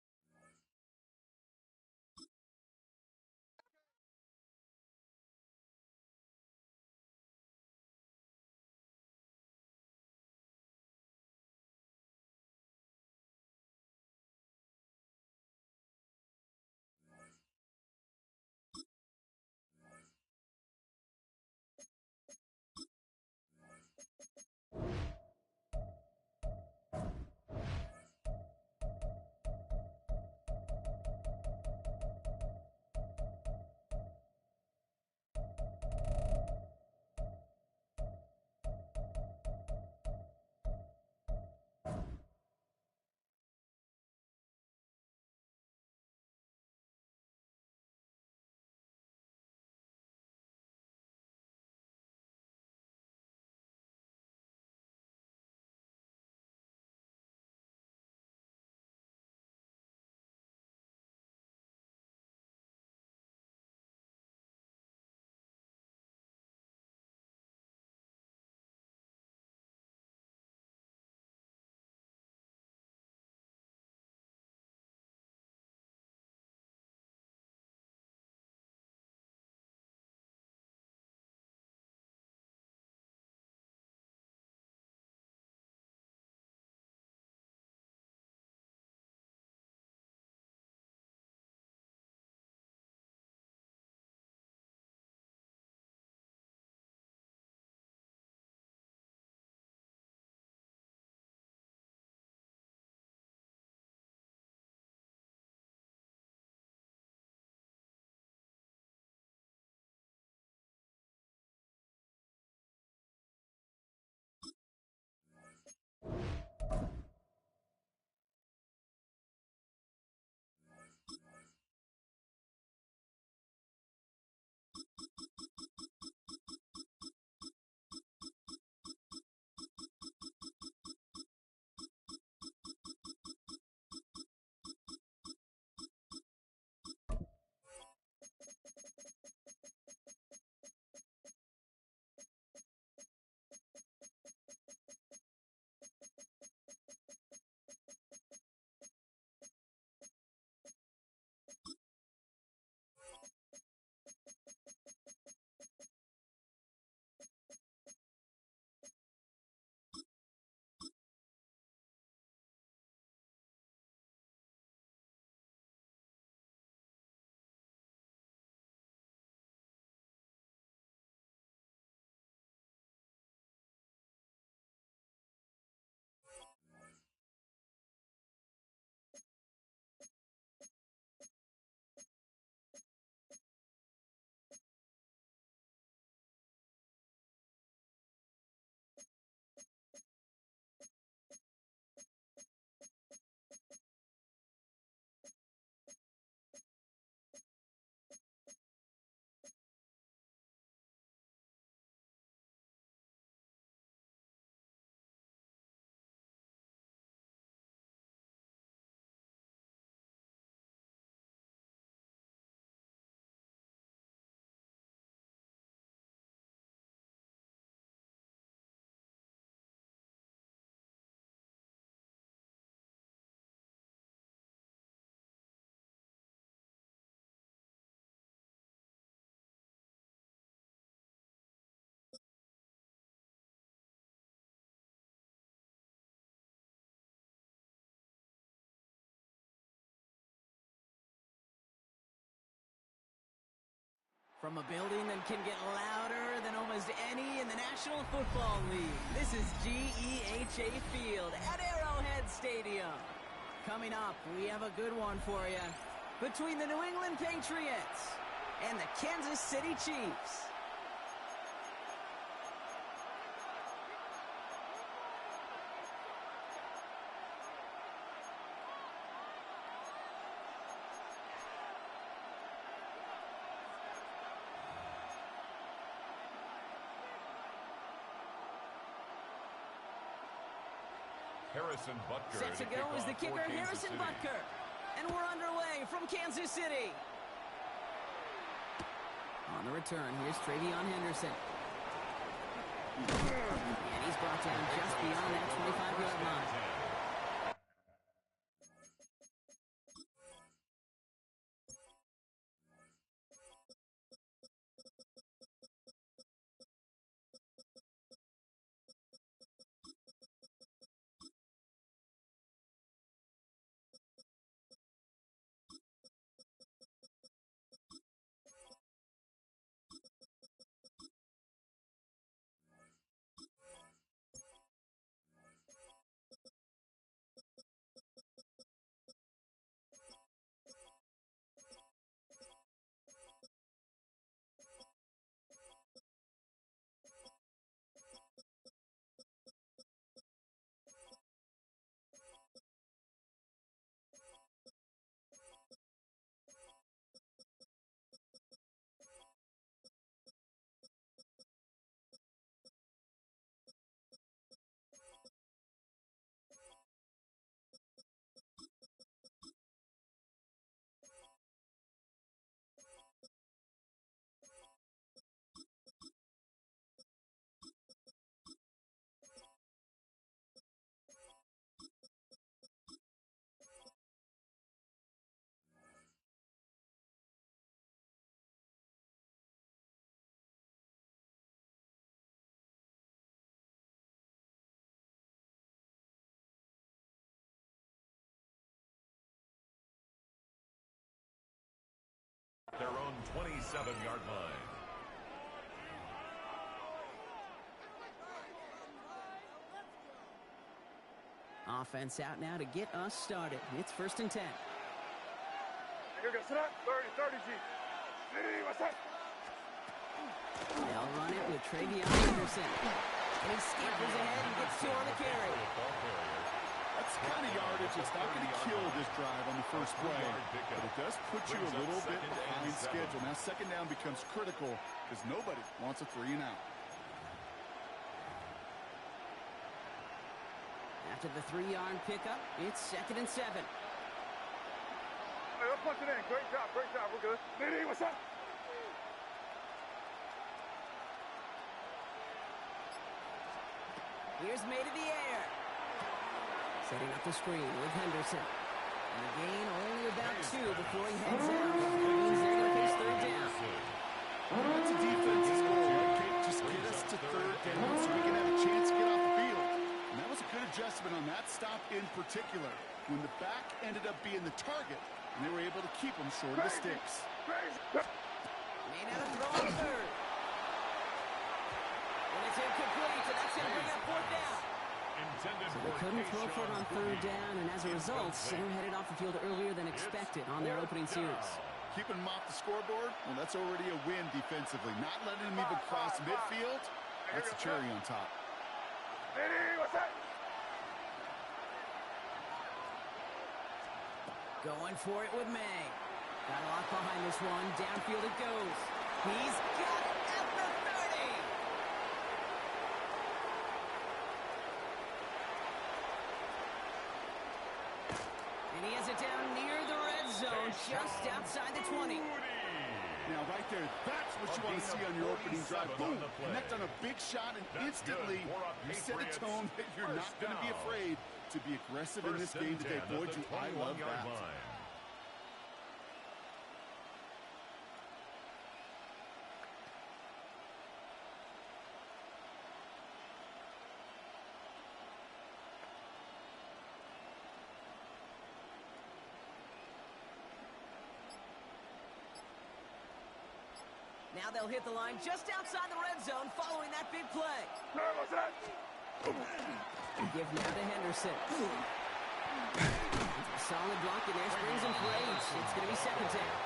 From a building that can get louder than almost any in the National Football League, this is GEHA Field at Arrowhead Stadium. Coming up, we have a good one for you. Between the New England Patriots and the Kansas City Chiefs. Harrison Butker. Set to go is the kicker, Harrison Butker. And we're underway from Kansas City. On the return, here's Travion Henderson. And he's brought down just beyond that 25-yard line. Their own 27-yard line. Offense out now to get us started. It's 1st and 10. Here goes 30, 30, G. Hey, what's that? They'll run it with Travion Henderson. And he scampers ahead and gets 2 on the carry. That's the kind of yardage that's not going to kill this drive on the first play, but it does put you a little bit behind schedule. Now, second down becomes critical because nobody wants a 3 and out. After the 3-yard pickup, it's 2nd and 7. Hey, let's punch it in. Great job, we're good. Nitty, what's up? Here's made in the air. Setting up the screen with Henderson. And the gain only about 2 before he heads out. That means they're going to face 3rd down. That's a defense's goal, right? Just get us to 3rd down so we can have a chance to get off the field. And that was a good adjustment on that stop in particular, when the back ended up being the target, and they were able to keep him short of the sticks. May not have thrown 3rd. And it's incomplete, and that's going to bring up 4th down. So they couldn't throw for it on 3rd down, and as a result, they're headed off the field earlier than expected on their opening series. Keeping them off the scoreboard, well, that's already a win defensively. Not letting them even cross midfield, that's the cherry on top. Nitty, what's that? Going for it with May. Got a lot behind this one. Downfield it goes. He's got it at the 30. And he has it down near the red zone, just outside the 20. Now, right there, that's what you want to see on your opening drive. Boom! Connect on a big shot, and instantly you set a tone that you're not going to be afraid to be aggressive in this game today. Boy, do I love that. Now they'll hit the line just outside the red zone following that big play. Give now to Henderson. Solid block in there, springs and parades. It's going to be second down.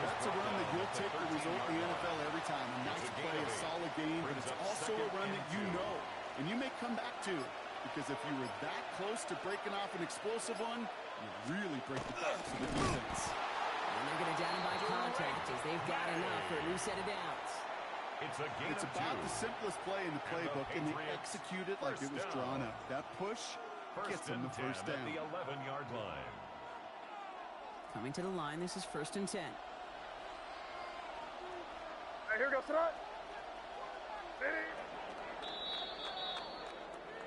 That's a run that you'll take the result in the NFL every time. A nice play, a solid game, but it's also a run that you know, and you may come back to it. Because if you were that close to breaking off an explosive one, you really break the backs of the defense. And they're going to down by contact as they've got enough for a new set of downs. It's about the simplest play in the playbook, and they execute it like it was drawn up. That push gets them the first down. At the 11-yard line. Coming to the line, this is 1st and 10. Here we go, Sarah.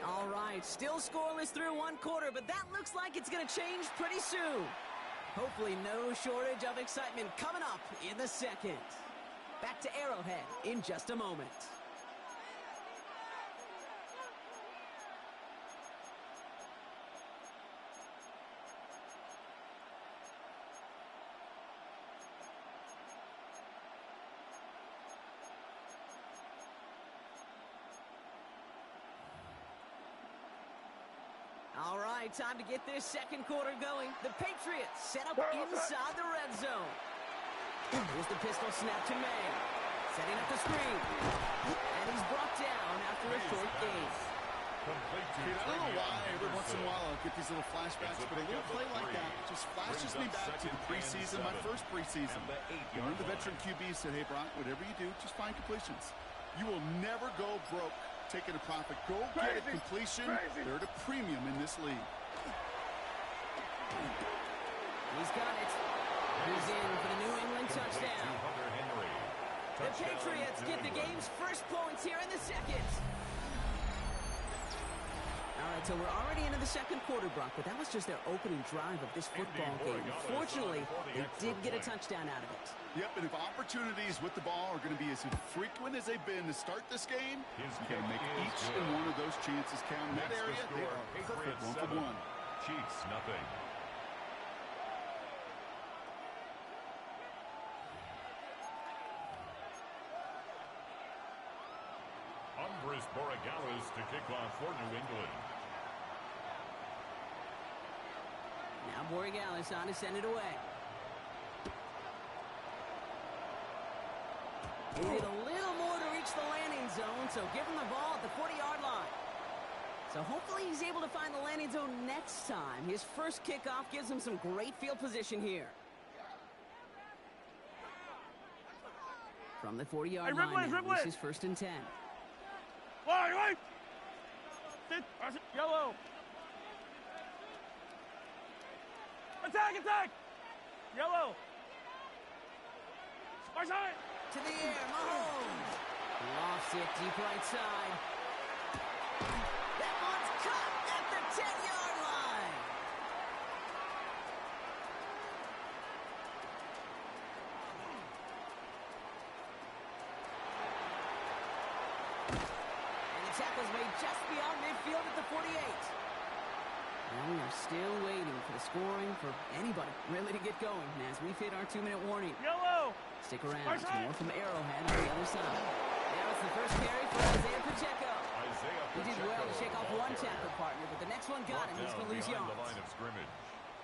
All right, still scoreless through one quarter, but that looks like it's going to change pretty soon. Hopefully no shortage of excitement coming up in the second. Back to Arrowhead in just a moment. All right, time to get this second quarter going. The Patriots set up inside the red zone. Here's the pistol snap to May. Setting up the screen. And he's brought down after a short gain. I don't know why every once in a while I'll get these little flashbacks, but a little play like that just flashes me back to the preseason, my first preseason. One of the veteran QBs said, hey, Brock, whatever you do, just find completions. You will never go broke taking a profit. Go get a completion. They're at a premium in this league. He's got it. He's in for the New England touchdown. The Patriots get the game's first points here in the second. All right, so we're already into the second quarter, Brock, but that was just their opening drive of this football game. Fortunately, they did get a touchdown out of it. Yep, and if opportunities with the ball are going to be as infrequent as they've been to start this game, you got to make each and one of those chances count. In that area, they are perfect 1-for-1. Chiefs, nothing. Andres Borregales to kick off for New England. Now Borregales on to send it away. He need a little more to reach the landing zone, so give him the ball at the 40-yard line. So hopefully he's able to find the landing zone next time. His first kickoff gives him some great field position here. From the 40-yard line now, this is 1st and 10. Wait! Yellow! Attack! Yellow! Side! To the air, Mahomes. Lofts it deep right side. That one's caught at the 10-yard line. And the tackle's made just beyond midfield at the 48. And we are still waiting for the scoring for anybody really to get going as we've hit our 2-minute warning. Yellow! Stick around. More from Arrowhead on the other side. Now it's the first carry for Isaiah Pacheco. He did well to shake off one tackle partner, but the next one got him. He's going to lose yards.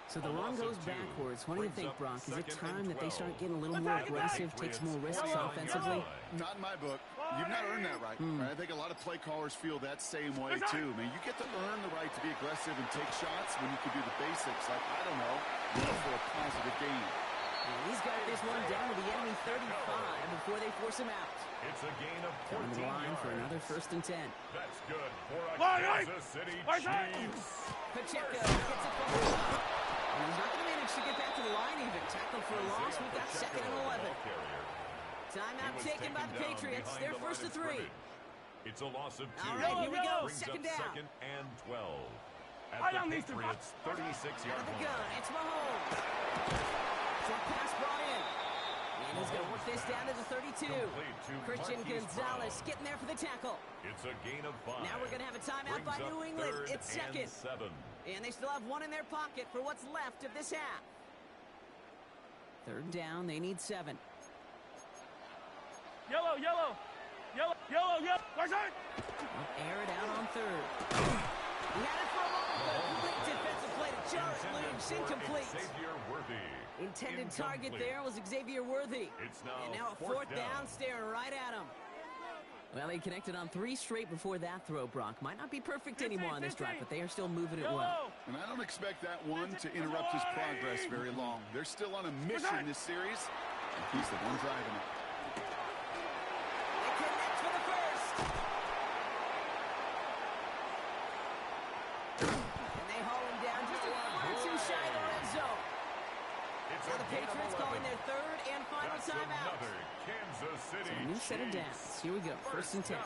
So the run goes backwards. What do you think, Brock? Is it time that they start getting a little more aggressive, take some more risks offensively? Not in my book. You've not earned that right. I think a lot of play callers feel that same way, too. I mean, you get to earn the right to be aggressive and take shots when you can do the basics, like, I don't know, look for a positive game. And he's got this one down to the enemy 35 before they force him out. It's a gain of 14 Coming to the line for another 1st and 10. That's good for a Kansas City Chiefs. Pacheco gets it from the top. And he's not going to manage to get back to the line even. Tackled for a loss. We've got 2nd and 11. Timeout taken by the Patriots. They're 1st to 3. It's a loss of 2. All right, here we go. Brings Second up down. 2nd and 12. At the Patriots' 36-yard Out of the line. gun. It's Mahomes. Short pass brought in. And he's going to work this down to the 32. Christian Gonzalez getting there for the tackle. It's a gain of 5. Now we're going to have a timeout by New England. It's 2nd. And they still have one in their pocket for what's left of this half. 3rd down. They need 7. Yellow, yellow. Yellow, yellow, yellow. Right side. Air it out on third. He had it for a moment, but a complete defensive play to Jarrett Lynch. Incomplete. Xavier Worthy. Intended target there was Xavier Worthy. It's now and now a fourth down staring right at him. Well, they connected on 3 straight before that throw, Brock. Might not be perfect anymore on this drive, but they are still moving it well. And I don't expect that one to interrupt his progress very long. They're still on a mission this series, and he's the one driving it. They connect for the first. And they haul him down just a foot or two shy of the red zone. Now the Patriots calling their third and final timeout. Kansas City. So a new set of downs. Here we go. First and 10.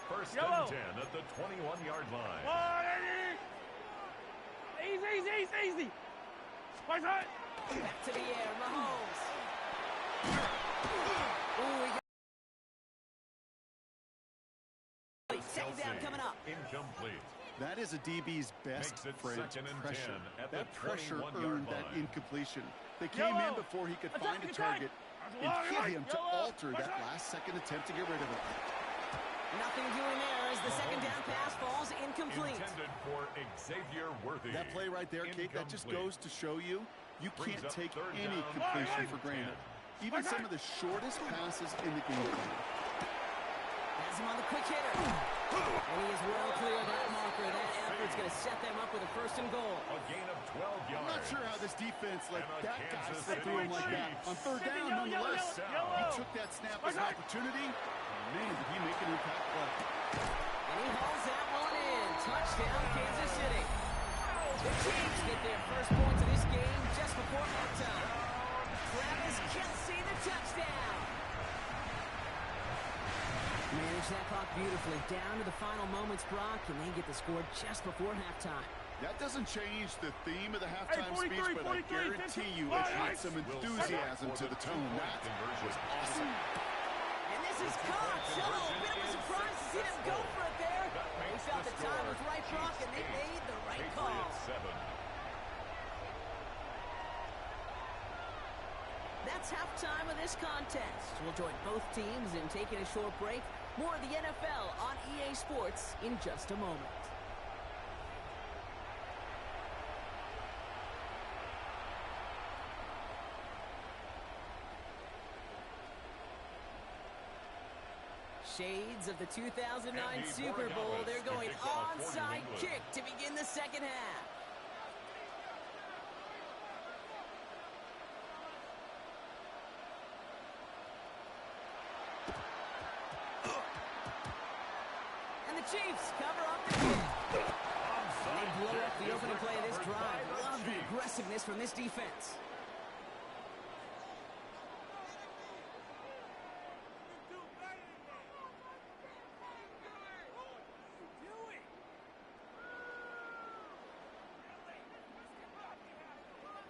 First and 10 at the 21-yard line. Easy. Right side. Back to the air. Mahomes. Ooh, he got second down coming up. Incomplete. That is a DB's best friend, pressure. That pressure earned that incompletion. They came in before he could find a target and hit him to alter that last-second attempt to get rid of it. Nothing doing there as the second down pass falls incomplete. Intended for Xavier Worthy. That play right there, Kate, that just goes to show you can't take any completion for granted. Even some of the shortest passes in the game. Has him on the quick hitter. And he is well clear of that marker. That effort's going to set them up with a first and goal. A gain of 12 yards. I'm not sure how this defense let that guy Kansas slip through him like that. On third down, nonetheless. He took that snap as an opportunity. Man, did he make an impact play. And he hauls that one in. Touchdown, Kansas City. The Chiefs get their first points of this game just before halftime. Travis Kelce, the touchdown. Manage that clock beautifully. Down to the final moments, Brock, and they get the score just before halftime. That doesn't change the theme of the halftime speech, but I guarantee you it adds some enthusiasm to the tone. That was awesome. And this is caught. So a bit of a surprise to see them go for it there. They felt the time was right, Brock, and they made the right call. That's halftime of this contest. We'll join both teams in taking a short break. More of the NFL on EA Sports in just a moment. Shades of the 2009 Super Bowl. They're going onside kick to begin the second half. And the Chiefs cover up the kick. And they blow up the opening play of this drive. Love the aggressiveness from this defense.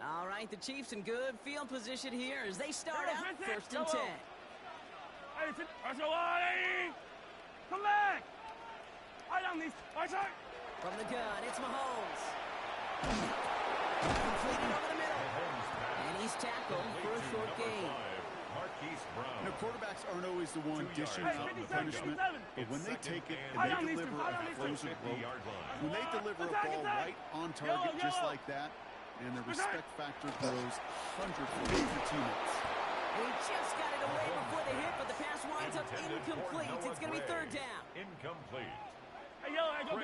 All right, the Chiefs in good field position here as they start out first and 10. Come back! From the gun, it's Mahomes. Completed over the middle. And he's tackled for a short gain. You know, quarterbacks aren't always the one dishing out the punishment, but when they take it and they deliver a closer rope, when they deliver a ball right on target just like that, and the respect factor grows hundredfold for teammates. He just got it away before the hit, but the pass winds up incomplete. It's going to be third down. Incomplete. Hey, yellow, go,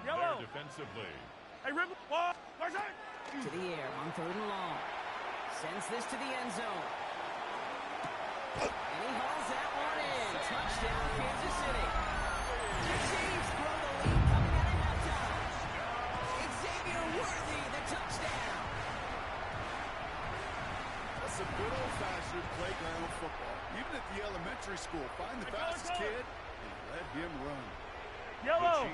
Yellow. Defensively. Hey, Rip, To the air on third and long. Sends this to the end zone. And he hauls that one in. Touchdown, Kansas City. The Chiefs grow the lead coming out of halftime. Xavier Worthy, the touchdown. That's some good old-fashioned playground football. Even at the elementary school, find the fastest kid and let him run. Yellow.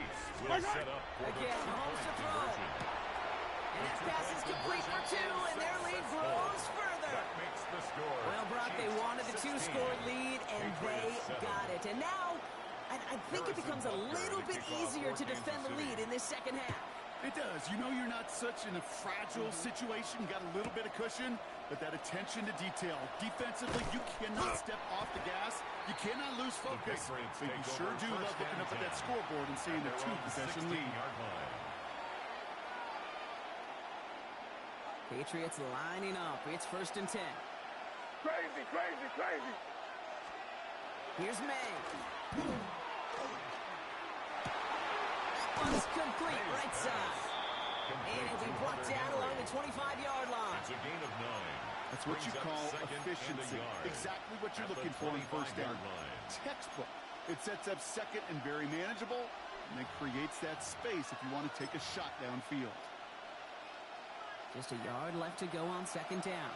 Set up for Again, Mahomes to throw. And that pass is complete for 2, and their lead grows further. That makes the score. Well, Brock, they wanted the 2-score lead, and they got it. And now, I think it becomes a little bit easier to defend the lead in this second half. It does. You know you're not such in a fragile situation. You got a little bit of cushion, but that attention to detail. Defensively, you cannot step off the gas. You cannot lose focus. But you sure do love looking up at that scoreboard and seeing a two-possession lead. Patriots lining up. It's 1st and 10. Crazy, crazy, crazy. Here's May. One's complete, right side. And it'll be brought down along the 25-yard line. It's a gain of 9. That's what you call efficiency. Exactly what you're looking for in first down. Textbook. It sets up second and very manageable, and it creates that space if you want to take a shot downfield. Just a yard left to go on 2nd down.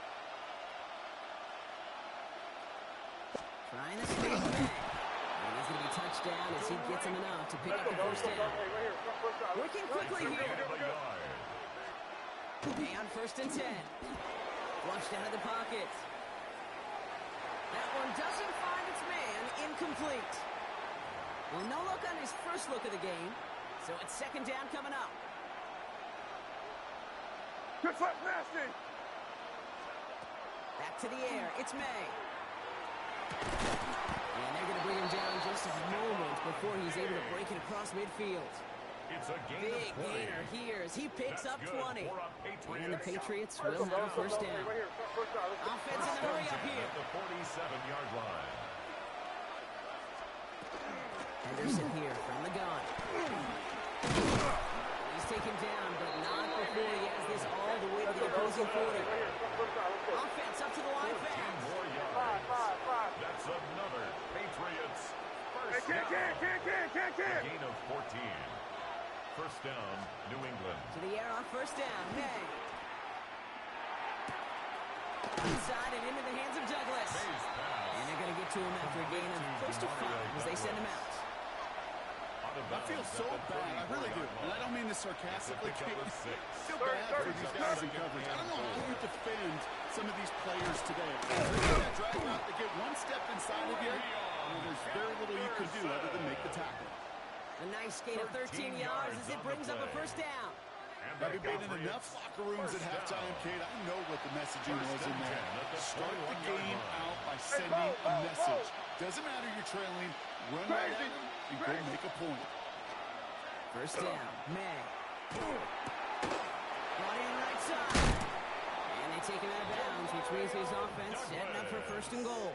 Trying to sneak May. And he's going to be touched down as he gets him enough to pick up the 1st down. Working quickly here. May on 1st and 10. Flushed out of the pocket. That one doesn't find its man. Incomplete. Well, no look on his first look of the game. So it's 2nd down coming up. Good foot, nasty. Back to the air. It's May. And they're going to bring him down just a moment before he's able to break it across midfield. It's a gain Big of 20. gainer here as he picks That's up good 20. for a And the Patriots will have a 1st down. Offense in a hurry up here. At the 47-yard line. Henderson here from the gun. He's taken down, but not before he has this all the way to the opposing 40. Offense up to the line 14 fast. more yards. That's another Patriots first down. A gain of 14. First down, New England. To the air on 1st down. May. Inside and into the hands of Douglas. May's pass. And they're going to get to him after a gain of close to 5 as they send him out. I feel so bad. I really do. And I don't mean this sarcastically. I feel bad for these guys in coverage. I don't know how you defend some of these players today. That drag out, they get one step inside of you, and there's very little you can do other than make the tackle. A nice gain of 13 yards as it brings up a 1st down. Having been in enough locker rooms at halftime, Kate, I know what the messaging was in there. Start the game out by sending a message. Doesn't matter you're trailing, run right at them and go make a point. 1st down, May. Brought in right side. And they take him out of bounds, which means his offense setting up for 1st and goal.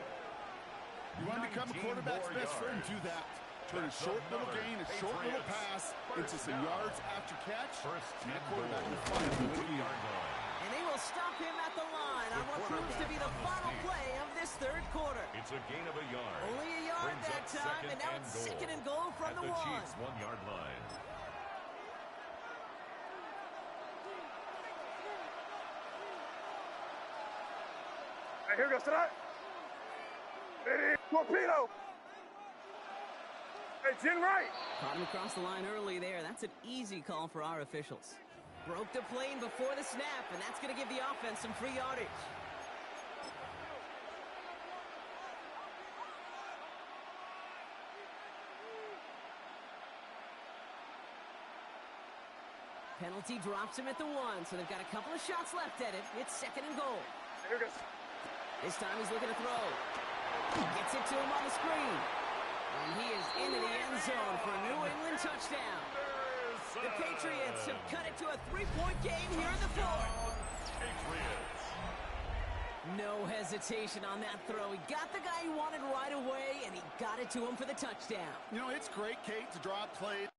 You want to become a quarterback's best friend, do that. Turn a short little gain, a short little pass into some yards after catch, and that quarterback will find the 2-yard line. And they will stop him at the line on what proves to be the final play of this 3rd quarter. It's a gain of a yard. Only a yard Brings that up time, and now it's 2nd and goal from at the 1. Chiefs' 1-yard line. Hey, here goes to that. Torpedo. Hey, Jen Wright. Caught him across the line early there. That's an easy call for our officials. Broke the plane before the snap, and that's going to give the offense some free yardage. Penalty drops him at the 1, so they've got a couple of shots left at it. It's 2nd and goal. Here goes. This time he's looking to throw. Gets it to him on the screen. And he is into the end zone for a New England touchdown. The Patriots have cut it to a 3-point game here in the 4th. Patriots. No hesitation on that throw. He got the guy he wanted right away, and he got it to him for the touchdown. You know, it's great, Kate, to draw plays.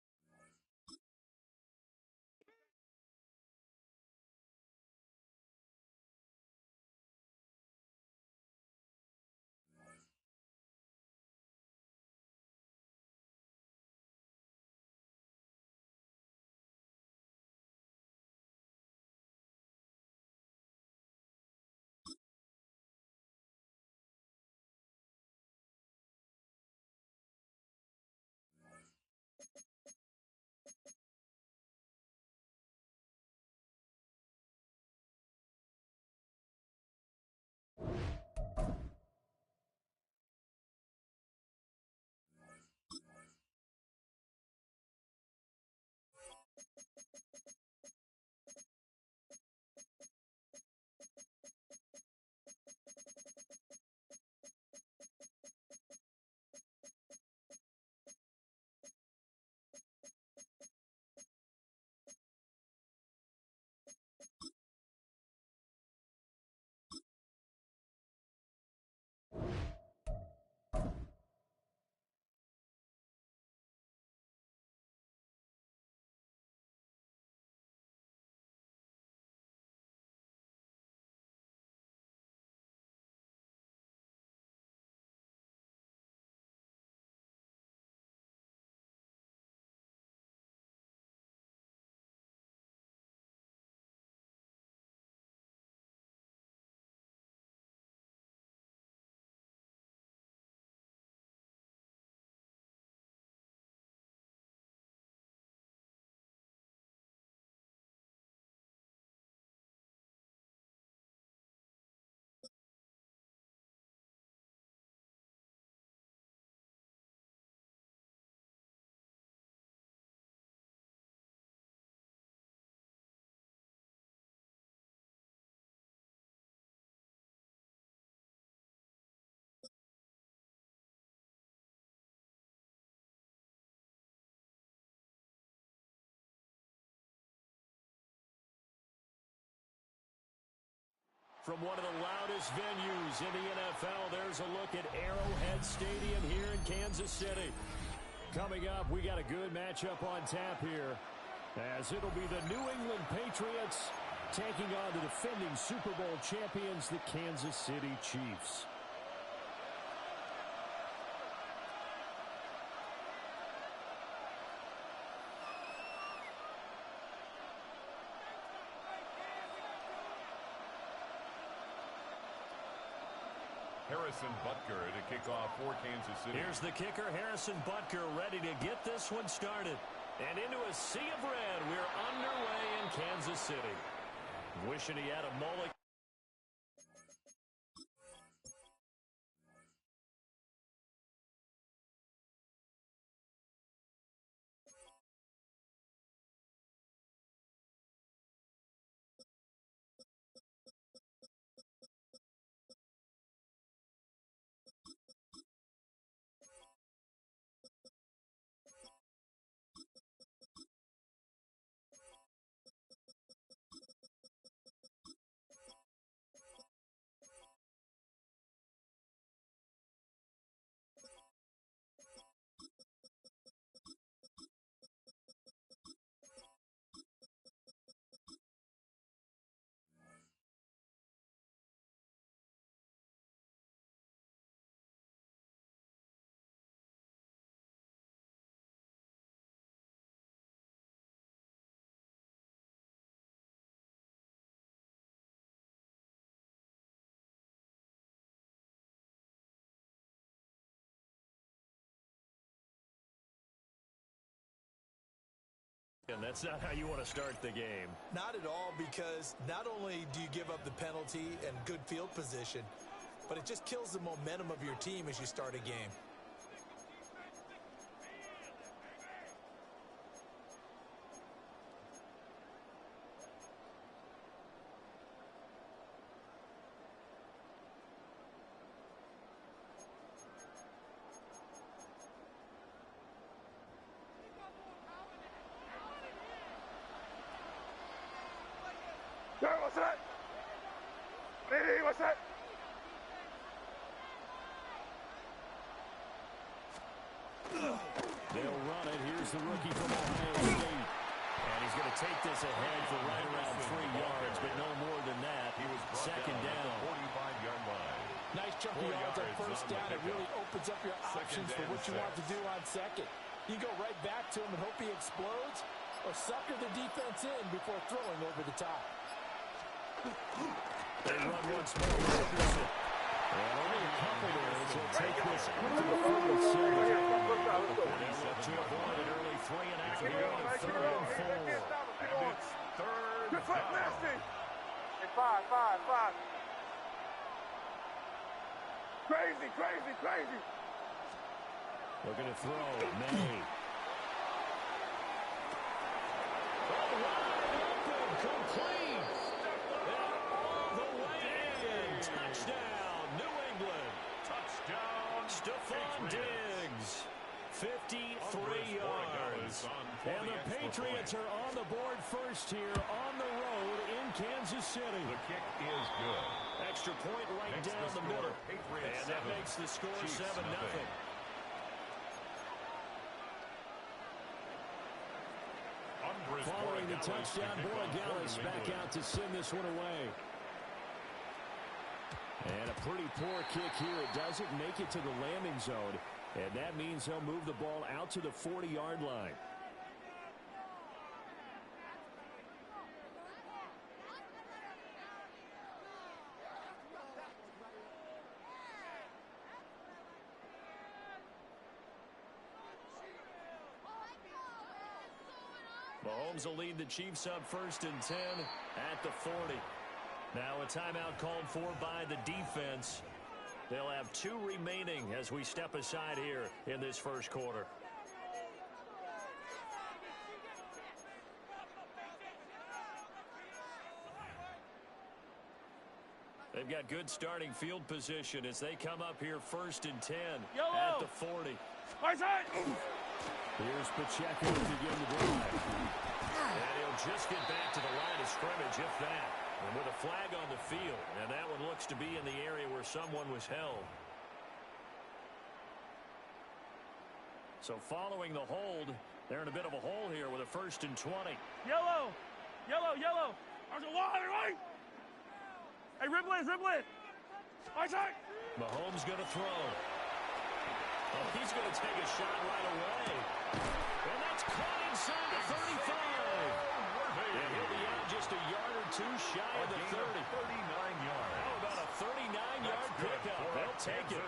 From one of the loudest venues in the NFL, there's a look at Arrowhead Stadium here in Kansas City. Coming up, we got a good matchup on tap here, as it'll be the New England Patriots taking on the defending Super Bowl champions, the Kansas City Chiefs. Harrison Butker to kick off for Kansas City. Here's the kicker, Harrison Butker, ready to get this one started. And into a sea of red, we're underway in Kansas City. Wishing he had a mullet. And that's not how you want to start the game. Not at all, because not only do you give up the penalty and good field position, but it just kills the momentum of your team as you start a game. What's that? Hey, what's that? They'll run it. Here's the rookie from Ohio State. And he's going to take this ahead for right around 3 yards, but no more than that. He was second down. 45-yard line. Nice chunk of yards on first down. It really opens up your options for what you want to do on second. You go right back to him and hope he explodes, or sucker the defense in before throwing over the top. They run once more. And only a couple there as they'll take this up to the 47. They'll look to avoid an early 3 and out here on 3rd and 4. And it's third down. Hey, five. Crazy. Looking to throw. May. Complete. All the way in. Touchdown, New England. Touchdown, Stephon Diggs. 53 yards. And the Patriots are on the board first here on the road in Kansas City. The kick is good. Extra point right Makes down the the middle. Patriots And that 7, makes the score Chiefs 7-0. Following the touchdown, Borregales back out to send this one away. And a pretty poor kick here. It doesn't make it to the landing zone. And that means they'll move the ball out to the 40-yard line. Mahomes will lead the Chiefs up 1st and 10 at the 40. Now a timeout called for by the defense. They'll have 2 remaining as we step aside here in this first quarter. They've got good starting field position as they come up here 1st and 10 at the 40. Here's Pacheco to begin the drive. And he'll just get back to the line of scrimmage, if that. And with a flag on the field, and that one looks to be in the area where someone was held. So following the hold, they're in a bit of a hole here with a 1st and 20. Yellow! Yellow, yellow! There's a wall, right? Hey, ribble it, ribble it! Right side! Mahomes going to throw. Oh, he's going to take a shot right away. And that's caught inside the 35. And he'll be out just a yard or two shy of the 30. 39 yards. How about a 39-yard pickup? They'll take it.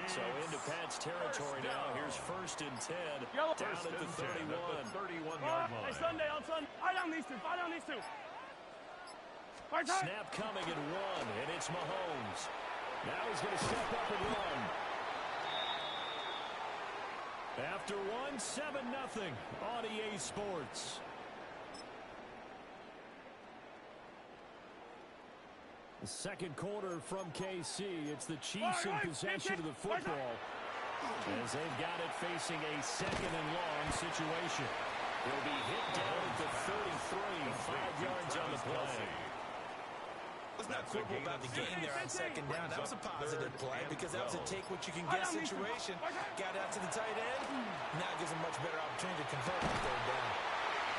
So into Pat's territory now. Here's 1st and 10. Yellow. Down at the 31. 31-yard line. Hey, Sunday on Sunday. Fight down these two. Fight down these two. Right side. Snap coming at 1, and it's Mahomes. Now he's going to step up and run. After 1, 7-0 on EA Sports. The second quarter from KC. It's the Chiefs in possession of the football as they've got it facing a 2nd and long situation. They'll be hit down at the 33, 5 yards on the play. Let's not quibble about the game there on 2nd down. That was a positive play because that was a take-what-you-can-get situation. Got out to the tight end. Now gives him much better opportunity to convert on 3rd down.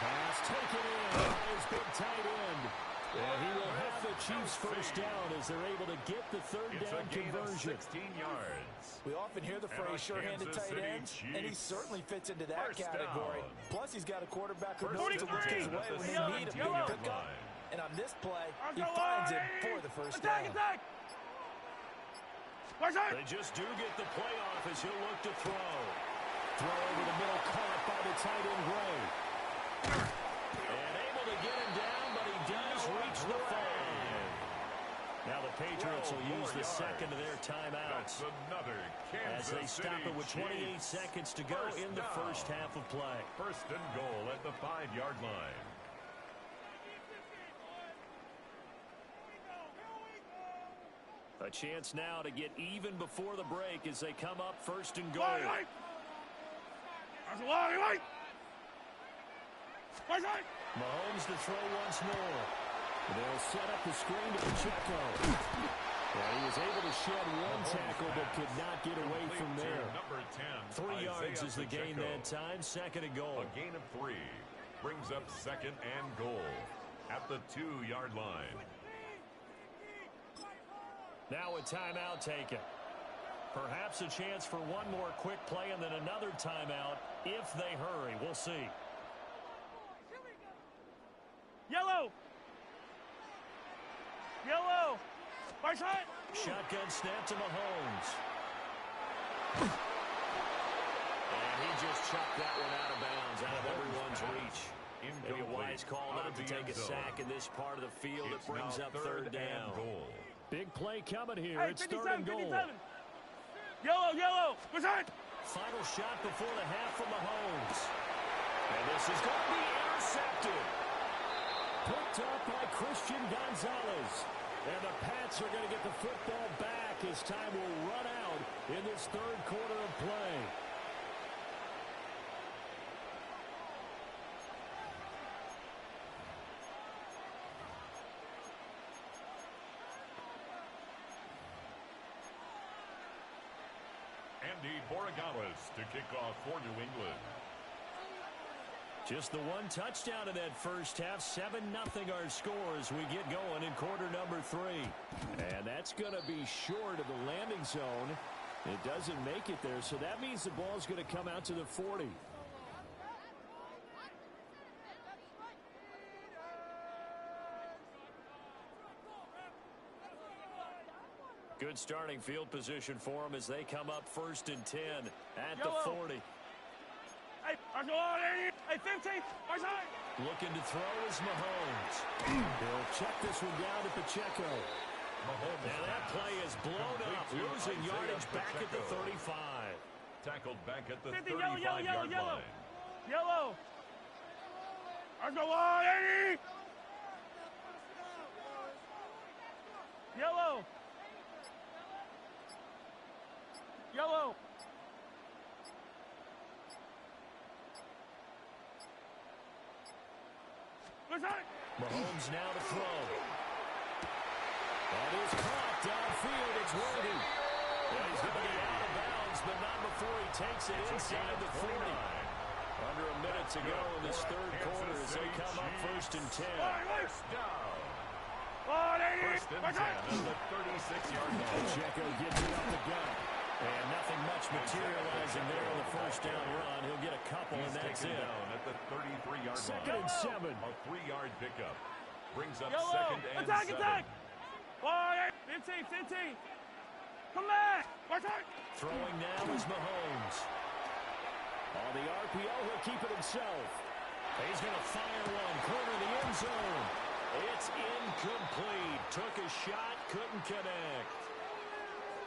Pass taken in by his big tight end. And he will have the Chiefs 1st down as they're able to get the 3rd down conversion. 16 yards. We often hear the phrase sure-handed tight ends, and he certainly fits into that category. Plus, he's got a quarterback who knows to look his way when they need a big pickup. And on this play, he finds him for the 1st down. Attack! They just do get the play off as he'll look to throw. Throw over the middle, caught by the tight end Gray. And able to get him down, but he does reach the 5. Now the Patriots will use the second of their timeouts as they stop it with 28 seconds to go in the 1st half of play. 1st and goal at the 5-yard line. A chance now to get even before the break as they come up 1st and goal. Mahomes to throw once more. They'll set up the screen to Pacheco. Well, he was able to shed 1 tackle but could not get away from there. Number 10, 3 yards is the gain that time. 2nd and goal. A gain of 3 brings up 2nd and goal at the 2-yard line. Now a timeout taken. Perhaps a chance for one more quick play and then another timeout if they hurry. We'll see. Yellow! Yellow! Right side! Shotgun snap to Mahomes. And he just chucked that one out of bounds, out of everyone's reach. Maybe a wise call not to take a sack in this part of the field. It brings up 3rd down. Big play coming here. Hey, it's 57, 3rd and goal. 57. Yellow, yellow. Right side. Final shot before the half from Mahomes. And this is going to be intercepted. Picked up by Christian Gonzalez. And the Pats are going to get the football back as time will run out in this 3rd quarter of play. Andy Borregales to kick off for New England. Just the 1 touchdown in that 1st half. 7-0 our score as we get going in quarter number 3. And that's going to be short of the landing zone. It doesn't make it there, so that means the ball's going to come out to the 40. Good starting field position for them as they come up 1st and 10 at the 40. Hey, 15. Right side. Looking to throw is Mahomes. He'll check this one down to Pacheco. Now that play is blown up, losing yardage back at the 35. Tackled back at the 50, 35-yard yellow. line. Yellow. Let's go on, Eddie. Yellow. Yellow. Mahomes now to throw. That is caught downfield. It's Worthy. And he's going to be out of bounds, but not before he takes it inside the 40. Under a minute to go in this third quarter as they come up 1st and 10. First down. First and 10 at the 36-yard line. Pacheco gets it up the gut. And nothing much materializing there on the first down run. He'll get a couple, and that's it. Down at the 33-yard line. 2nd and 7. A 3-yard pickup. Brings up Yellow. 2nd and 7. Attack. 15. Come back. Throwing now is Mahomes. On the RPO, he'll keep it himself. He's going to fire one. Corner of the end zone. It's incomplete. Took a shot, couldn't connect.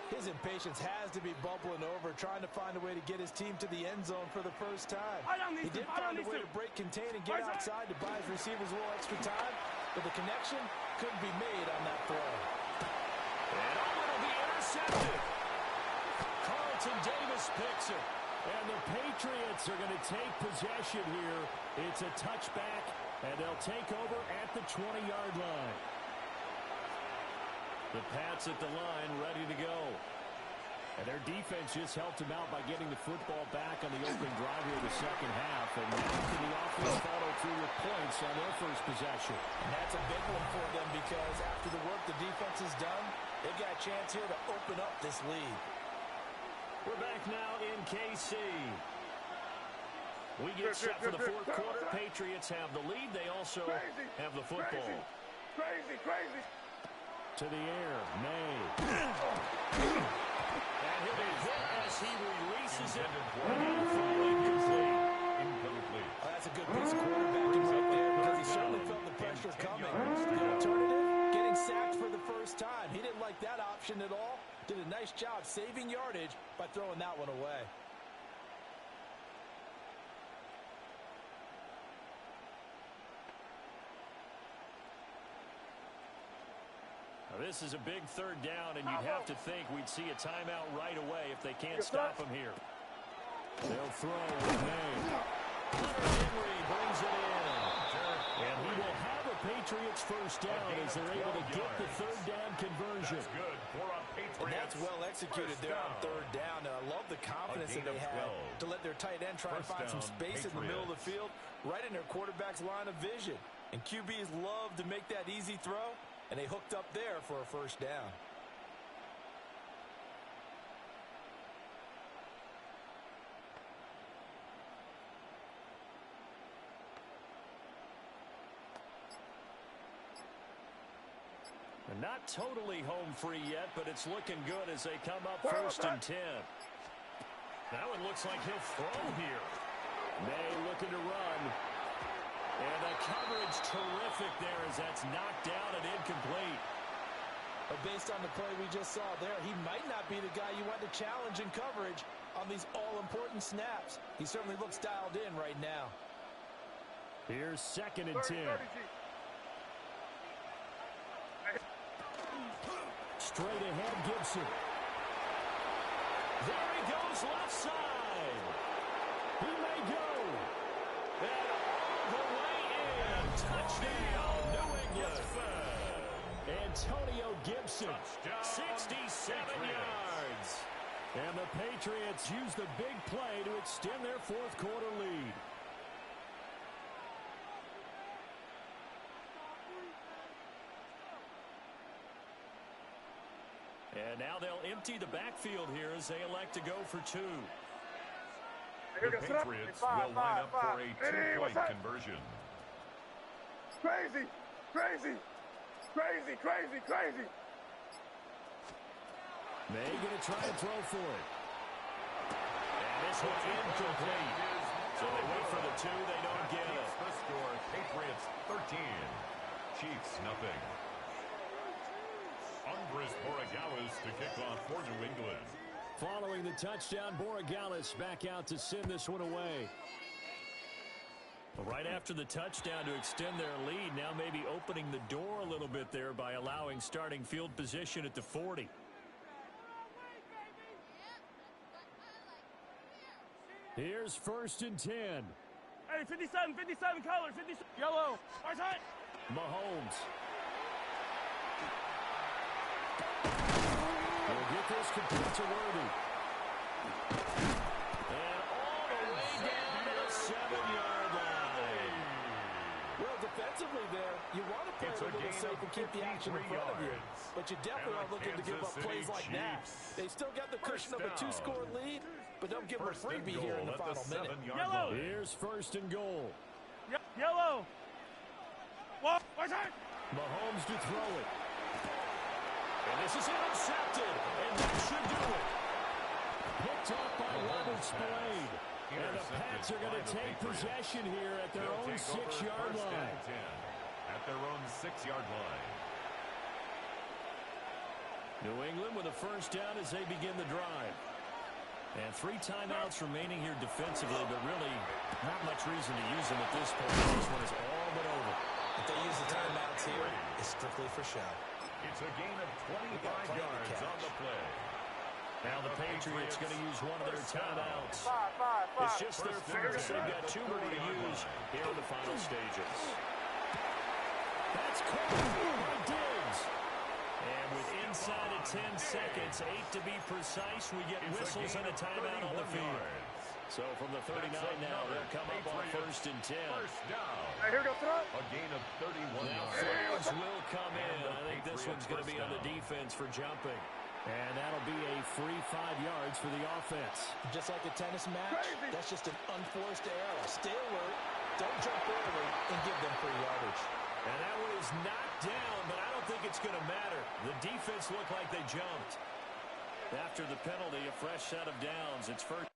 His impatience has to be bubbling over, trying to find a way to get his team to the end zone for the first time. He did find a way to break contain and get outside to buy his receivers a little extra time, but the connection couldn't be made on that throw. And it'll be intercepted. Carlton Davis picks it. And the Patriots are going to take possession here. It's a touchback, and they'll take over at the 20-yard line. The Pats at the line, ready to go. And their defense just helped them out by getting the football back on the opening drive here in the second half. And now can the offense follow through with points on their first possession? And that's a big one for them because after the work the defense has done, they've got a chance here to open up this lead. We're back now in KC. We get set for the fourth quarter. Patriots have the lead. They also have the football. Crazy. To the air, May. And he'll be hit as he releases it. Incomplete. That's a good piece of quarterbacking right there because he certainly felt the pressure coming. The alternative, getting sacked for the first time. He didn't like that option at all. Did a nice job saving yardage by throwing that one away. This is a big third down, and you'd have to think we'd see a timeout right away if they can't stop him here. They'll throw with May. Hunter Henry brings it in. And he will have a Patriots first down as they're able to get the third down conversion. That's good for a Patriots. And that's well executed there on third down. And I love the confidence that they had to let their tight end try and find some space in the middle of the field, right in their quarterback's line of vision. And QBs love to make that easy throw. And they hooked up there for a first down. And not totally home free yet, but it's looking good as they come up 1st and 10. That one looks like he'll throw here. May looking to run. And the coverage terrific there as that's knocked down and incomplete. But based on the play we just saw there, he might not be the guy you want to challenge in coverage on these all-important snaps. He certainly looks dialed in right now. Here's 2nd and 10. Straight ahead, Gibson. There he goes, left side. He may go. And all the way in. Touchdown, New England. Antonio Gibson, 67 yards. And the Patriots use the big play to extend their fourth quarter lead. And now they'll empty the backfield here as they elect to go for two. The Patriots will line up for a two-point conversion. Crazy. May gonna try and throw for it. And this one's incomplete. So they wait for the two, they don't get it. The score, Patriots 13, Chiefs nothing. Andres Borregales to kick off for New England. Following the touchdown, Borregales back out to send this one away. Right after the touchdown to extend their lead, now maybe opening the door a little bit there by allowing starting field position at the 40. Here's 1st and 10. Hey, 57 colors, 57. Yellow. Mahomes. if this could prove to worthy. And all the way down to the 7-yard line. Well, defensively there, you want to play it a little safe and keep the action in front of you. But you definitely aren't looking to give up plays like that. They still got the cushion of a 2-score lead, but don't give them a freebie here in the final minute. Yellow. Here's first and goal. Yellow. What's that? Mahomes to throw it. And this is intercepted, and that should do it. Picked up by Robert Spillane. And the Pats are going to take possession here at their own 6-yard line. At their own 6-yard line. New England with a first down as they begin the drive. And 3 timeouts remaining here defensively, but really not much reason to use them at this point. This one is all but over. If they use the timeouts here, it's strictly for show. It's a gain of 25 yards on the play. Now the Patriots going to use one of their timeouts. It's just their first. They've got 2 more to use here in the final stages. That's caught by Diggs. And with inside of 10 seconds, 8 to be precise, we get whistles and a timeout on the field. So from the 39 now, they'll come up on first and 10. First down. Here we go, throw. A gain of 31 Now yards. flags will come in. I think this one's going to be on the defense for jumping. And that'll be a free 5 yards for the offense. Just like a tennis match, that's just an unforced error. Stay alert, don't jump early, and give them free yardage. And that one is knocked down, but I don't think it's going to matter. The defense looked like they jumped. After the penalty, a fresh set of downs. It's first.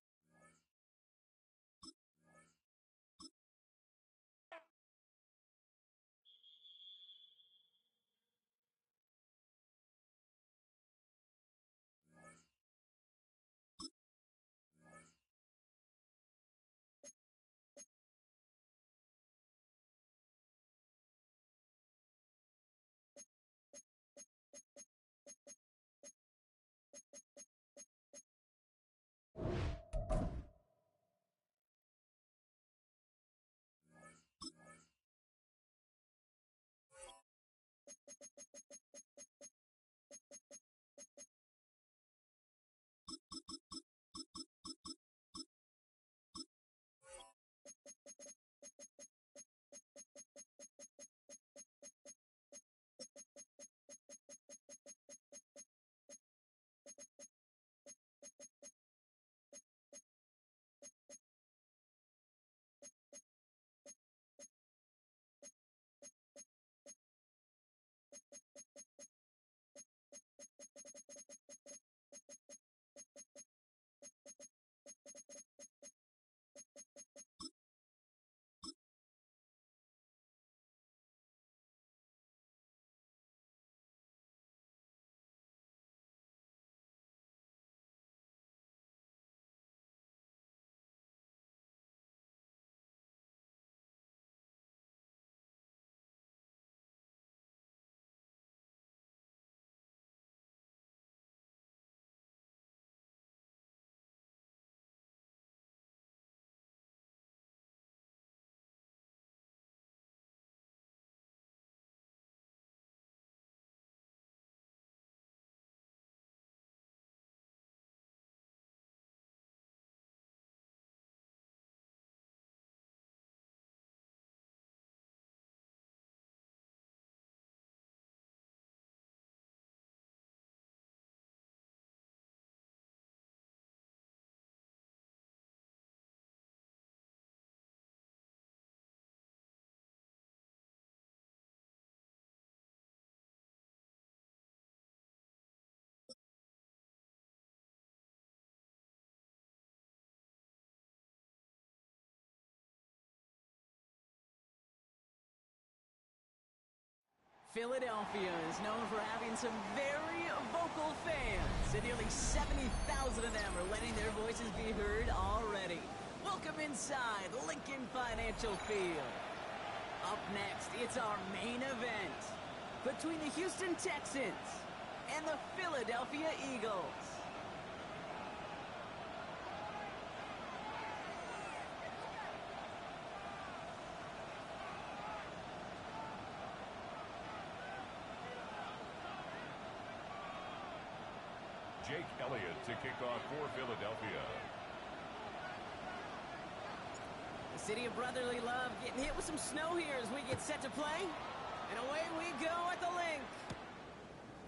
Philadelphia is known for having some very vocal fans, and nearly 70,000 of them are letting their voices be heard already. Welcome inside Lincoln Financial Field. Up next, it's our main event between the Houston Texans and the Philadelphia Eagles. Jake Elliott to kick off for Philadelphia. The city of brotherly love getting hit with some snow here as we get set to play. And away we go at the link.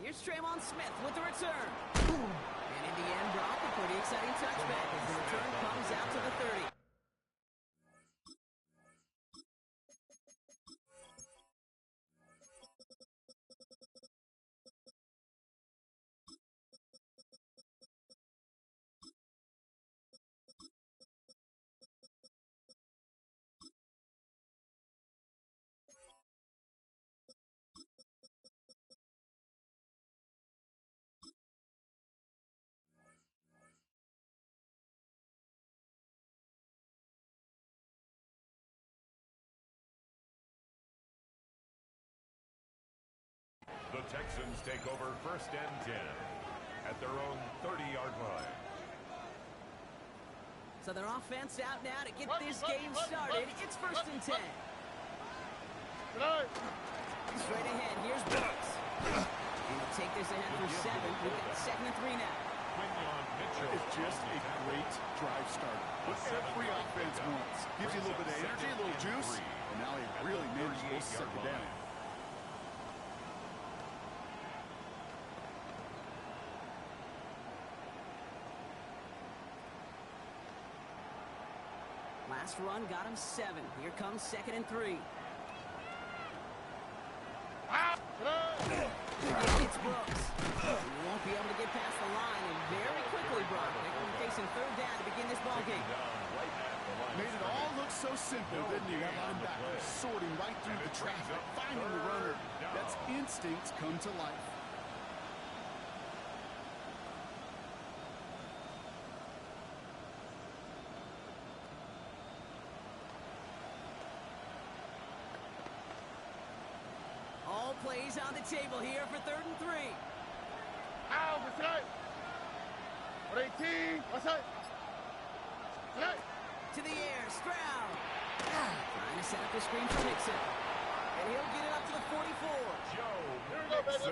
Here's Traymon Smith with the return. And in the end, Brock, a pretty exciting touchback as the return comes out to the 30. The Texans take over 1st and 10 at their own 30-yard line. So their offense out now to get this game started. It's 1st and 10. Straight ahead, here's Brooks. He'll take this ahead for 7. We've got 2nd and 3 now. It's just a great drive starter. What every offense wants. Gives you a little bit of energy, a little juice, and now he really manages to suck it down. Last run got him 7. Here comes 2nd and 3. It's Brooks. He won't be able to get past the line, and very quickly, Brock, they're going to be facing 3rd down to begin this ball game. Made it all look so simple, didn't he? That linebacker sorting right through the traffic, finding the runner. That's instincts come to life. All plays on the table here for 3rd and 3. To the air, Stroud. Trying to set up the screen for Nixon. And he'll get it up to the 44. Joe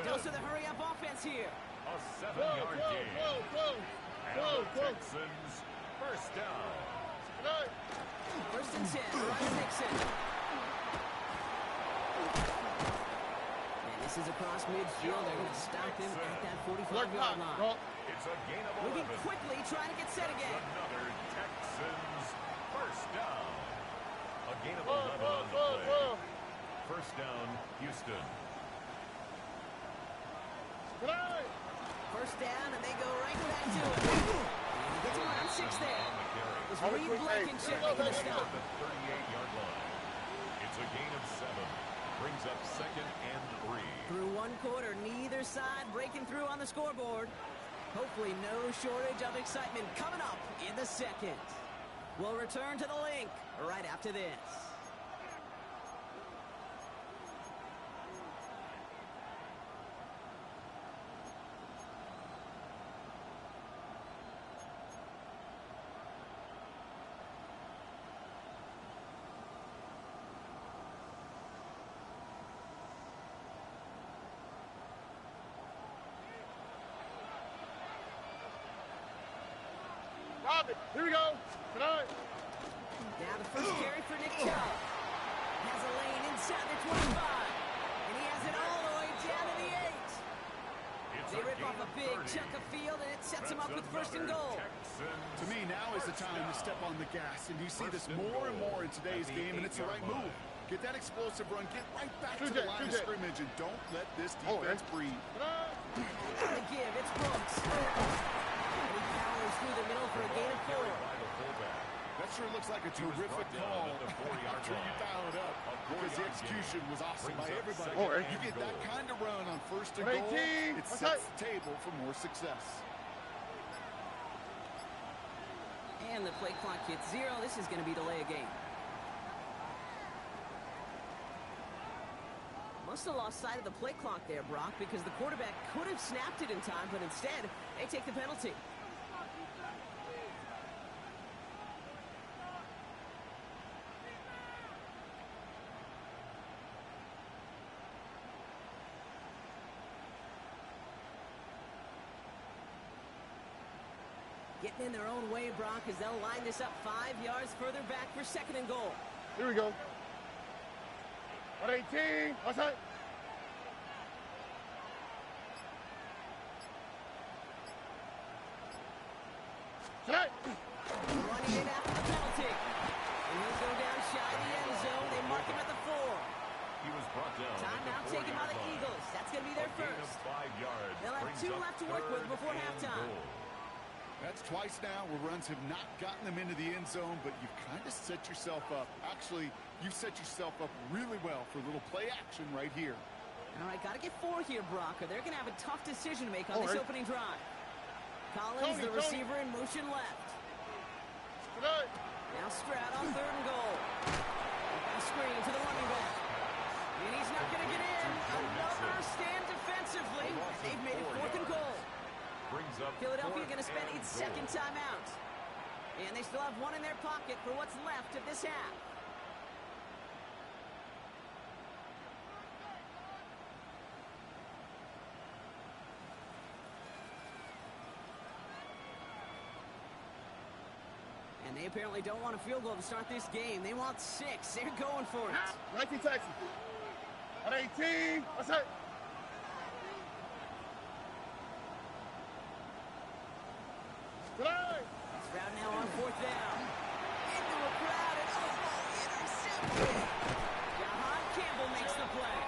Goes to the hurry-up offense here. A 7-yard gain. And the Texans 1st down. 1st and 10, Ryan Nixon. And this is across midfield. They're going to stop him at that 45-yard line. It's a gain of 11. Moving quickly, trying to get set again. Another Texans 1st down. A gain of 11 on the play. 1st down, Houston. 1st down, and they go right back to it. And he gets around 6 there. It was Reed Blankenship making the stop. The 38-yard line. It's a gain of 7. Brings up 2nd and 3. Through one quarter, neither side breaking through on the scoreboard. Hopefully no shortage of excitement coming up in the 2nd. We'll return to the link right after this. Here we go. Now the first carry for Nick Chubb. Has a lane inside the 25. And he has it all the way down to the 8. They rip off a big chunk of field, and it sets him up with 1st and goal. To me, now is the time to step on the gas, and you see this more and more in today's game, and it's the right move. Get that explosive run, get right back to the line of scrimmage, and don't let this defense breathe. The give, it's Brooks. And he powers through the middle for a gain of 4. That sure looks like a terrific call after you dial it up, because the execution was awesome by everybody. You get that kind of run on 1st and goal, it sets the table for more success. And the play clock hits 0. This is going to be delay a game. Must have lost sight of the play clock there, Brock, because the quarterback could have snapped it in time, but instead, they take the penalty. Getting in their own way, Brock, as they'll line this up 5 yards further back for 2nd and goal. Here we go. 118. Outside. Tonight. Running in after the penalty. And he'll go down shy of the end zone. They mark him at the 4. He was brought down. Timeout taken by the Eagles. That's going to be their first. 5 yards. They'll have 2 left to work with before halftime. That's twice now where runs have not gotten them into the end zone, but you've kind of set yourself up. Actually, you've set yourself up really well for a little play action right here. All right, got to get 4 here, Brock, or they're going to have a tough decision to make on this opening drive. Collins, the receiver, in motion left. Tonight. Now Stroud on 3rd and goal. A screen to the running back. And he's not going to get in. Another stand defensively. They've made it 4th and goal. Philadelphia going to spend its 2nd timeout. And they still have 1 in their pocket for what's left of this half. And they apparently don't want a field goal to start this game. They want 6. They're going for it. 19 Texas. 118. Outside. Tonight. Stroud now on 4th down. Into a crowd and intercepted. Jahan Campbell makes the play.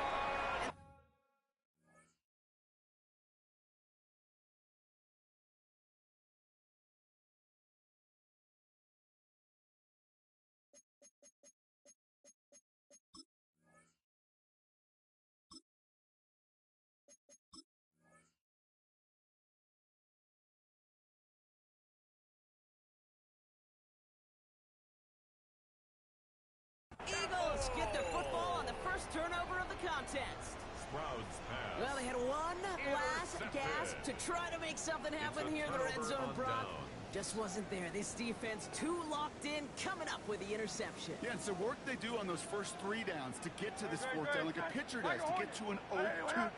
Eagles get the football on the first turnover of the contest. Sprout's pass. Well, they had one last gasp to try to make something happen here in the red zone, Brock. Just wasn't there. This defense too locked in, coming up with the interception. Yeah, and so work they do on those first 3 downs to get to this 4th down, like a pitcher does, to get to an 0-2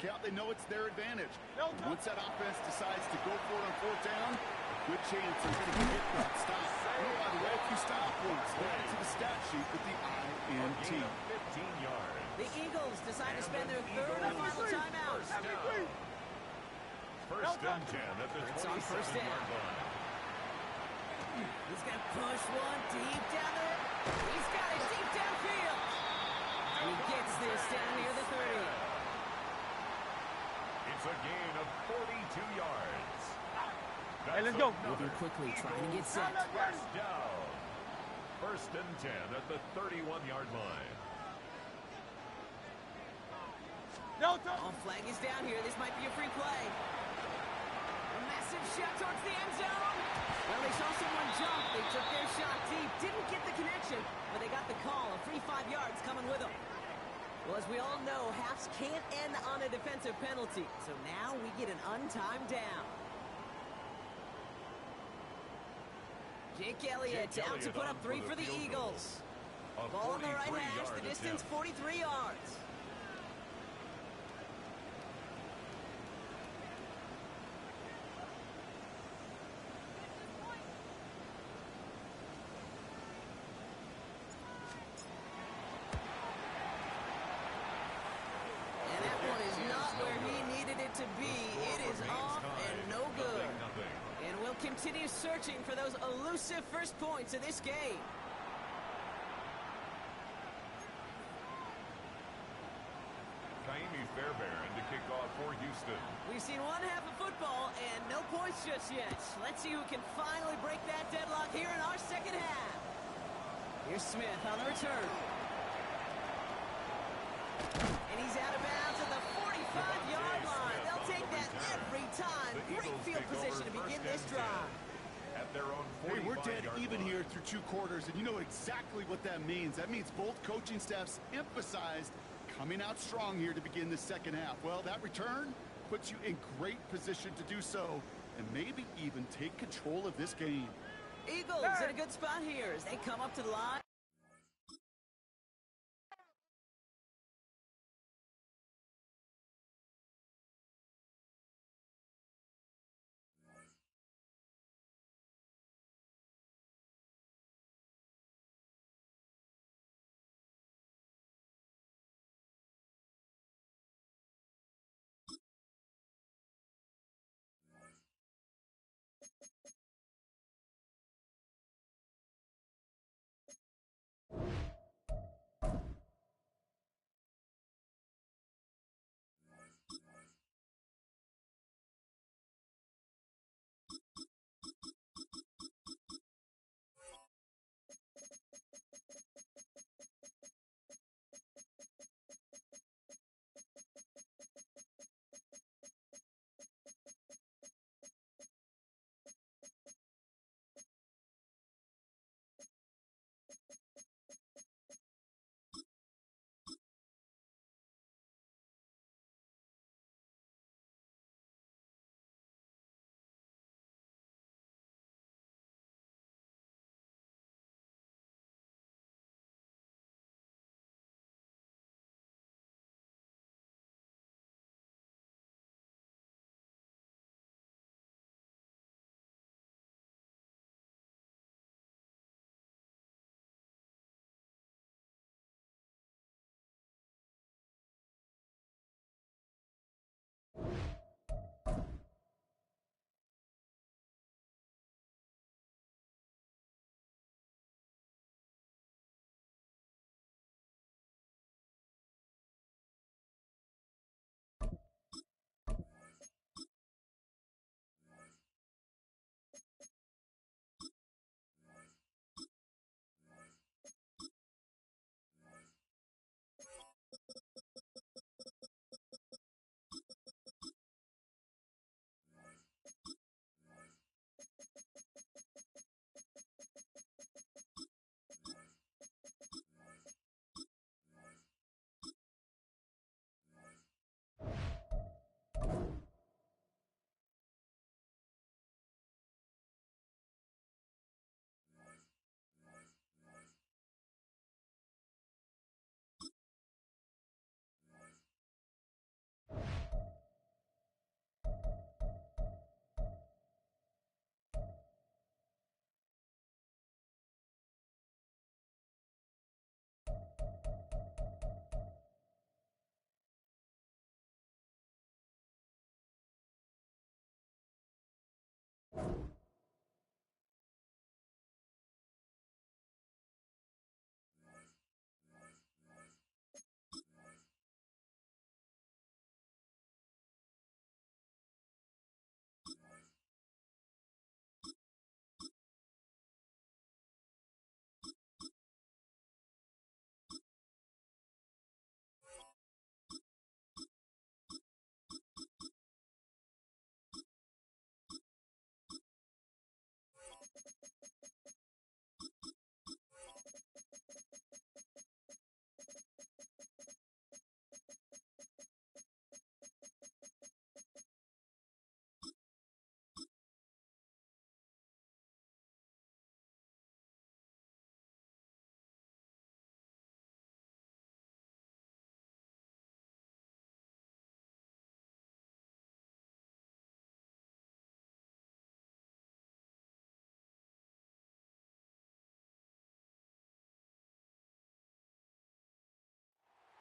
count. They know it's their advantage. Once that offense decides to go for it on 4th down, a good chance they're going to get hit that stop. Oh, by the way, a few stop points. Add to the stat sheet with the INT. 15 yards. The Eagles decide to spend their 3rd and final timeout. First and 10 at the 27-yard line. He's going to push one deep down there. He's got it deep downfield. And he gets this down near the 30. It's a gain of 42 yards. Hey, let's go. Moving quickly, trying to get set. First down. First and 10 at the 31-yard line. All flag is down here. This might be a free play. A massive shot towards the end zone. Well, they saw someone jump. They took their shot deep. Didn't get the connection, but they got the call. A free 5 yards coming with them. Well, as we all know, halves can't end on a defensive penalty. So now we get an untimed down. Jake Elliott down to put up 3 for the Eagles. Ball on the right hash. The distance 43 yards. To be. It is off and no good. And we'll continue searching for those elusive first points of this game. Kaimi Fairbairn to kick off for Houston. We've seen one half of football and no points just yet. Let's see who can finally break that deadlock here in our second half. Here's Smith on the return. And he's out of bounds at the 45-yard line. They'll take that every time. Great field position to begin this drive. At their own 45-yard Hey, we're dead even line. here through 2 quarters, and you know exactly what that means. That means both coaching staffs emphasized coming out strong here to begin the second half. Well, that return puts you in great position to do so and maybe even take control of this game. Eagles in a good spot here as they come up to the line.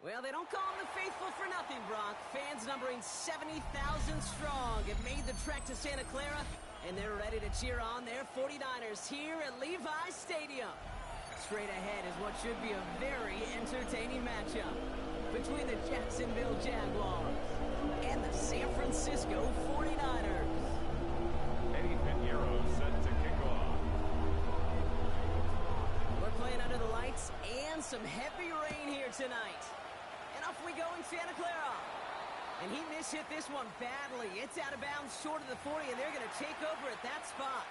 Well, they don't call them the faithful for nothing, Brock. Fans numbering 70,000 strong have made the trek to Santa Clara, and they're ready to cheer on their 49ers here at Levi's Stadium. Straight ahead is what should be a very entertaining matchup between the Jacksonville Jaguars and the San Francisco 49ers. Eddie Pinheiro set to kick off. We're playing under the lights and some heavy rain here tonight. And off we go in Santa Clara. And he mishit this one badly. It's out of bounds short of the 40, and they're going to take over at that spot.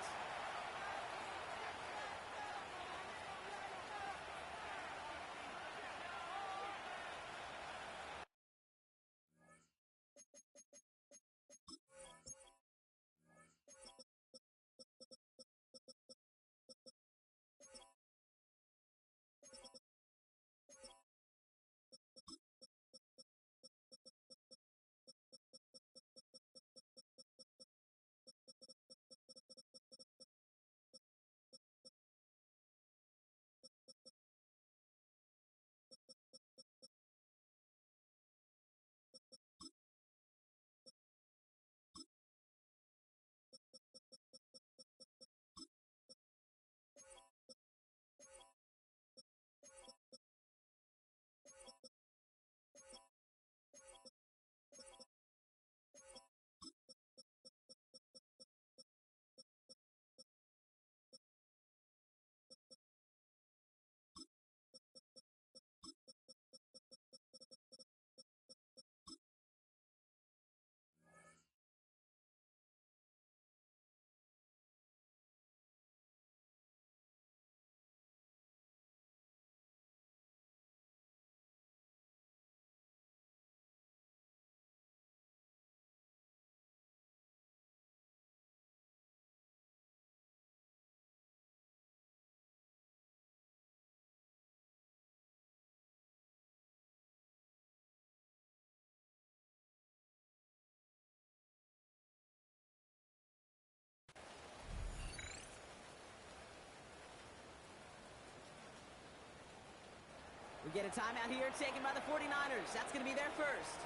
We get a timeout here taken by the 49ers. That's going to be their first.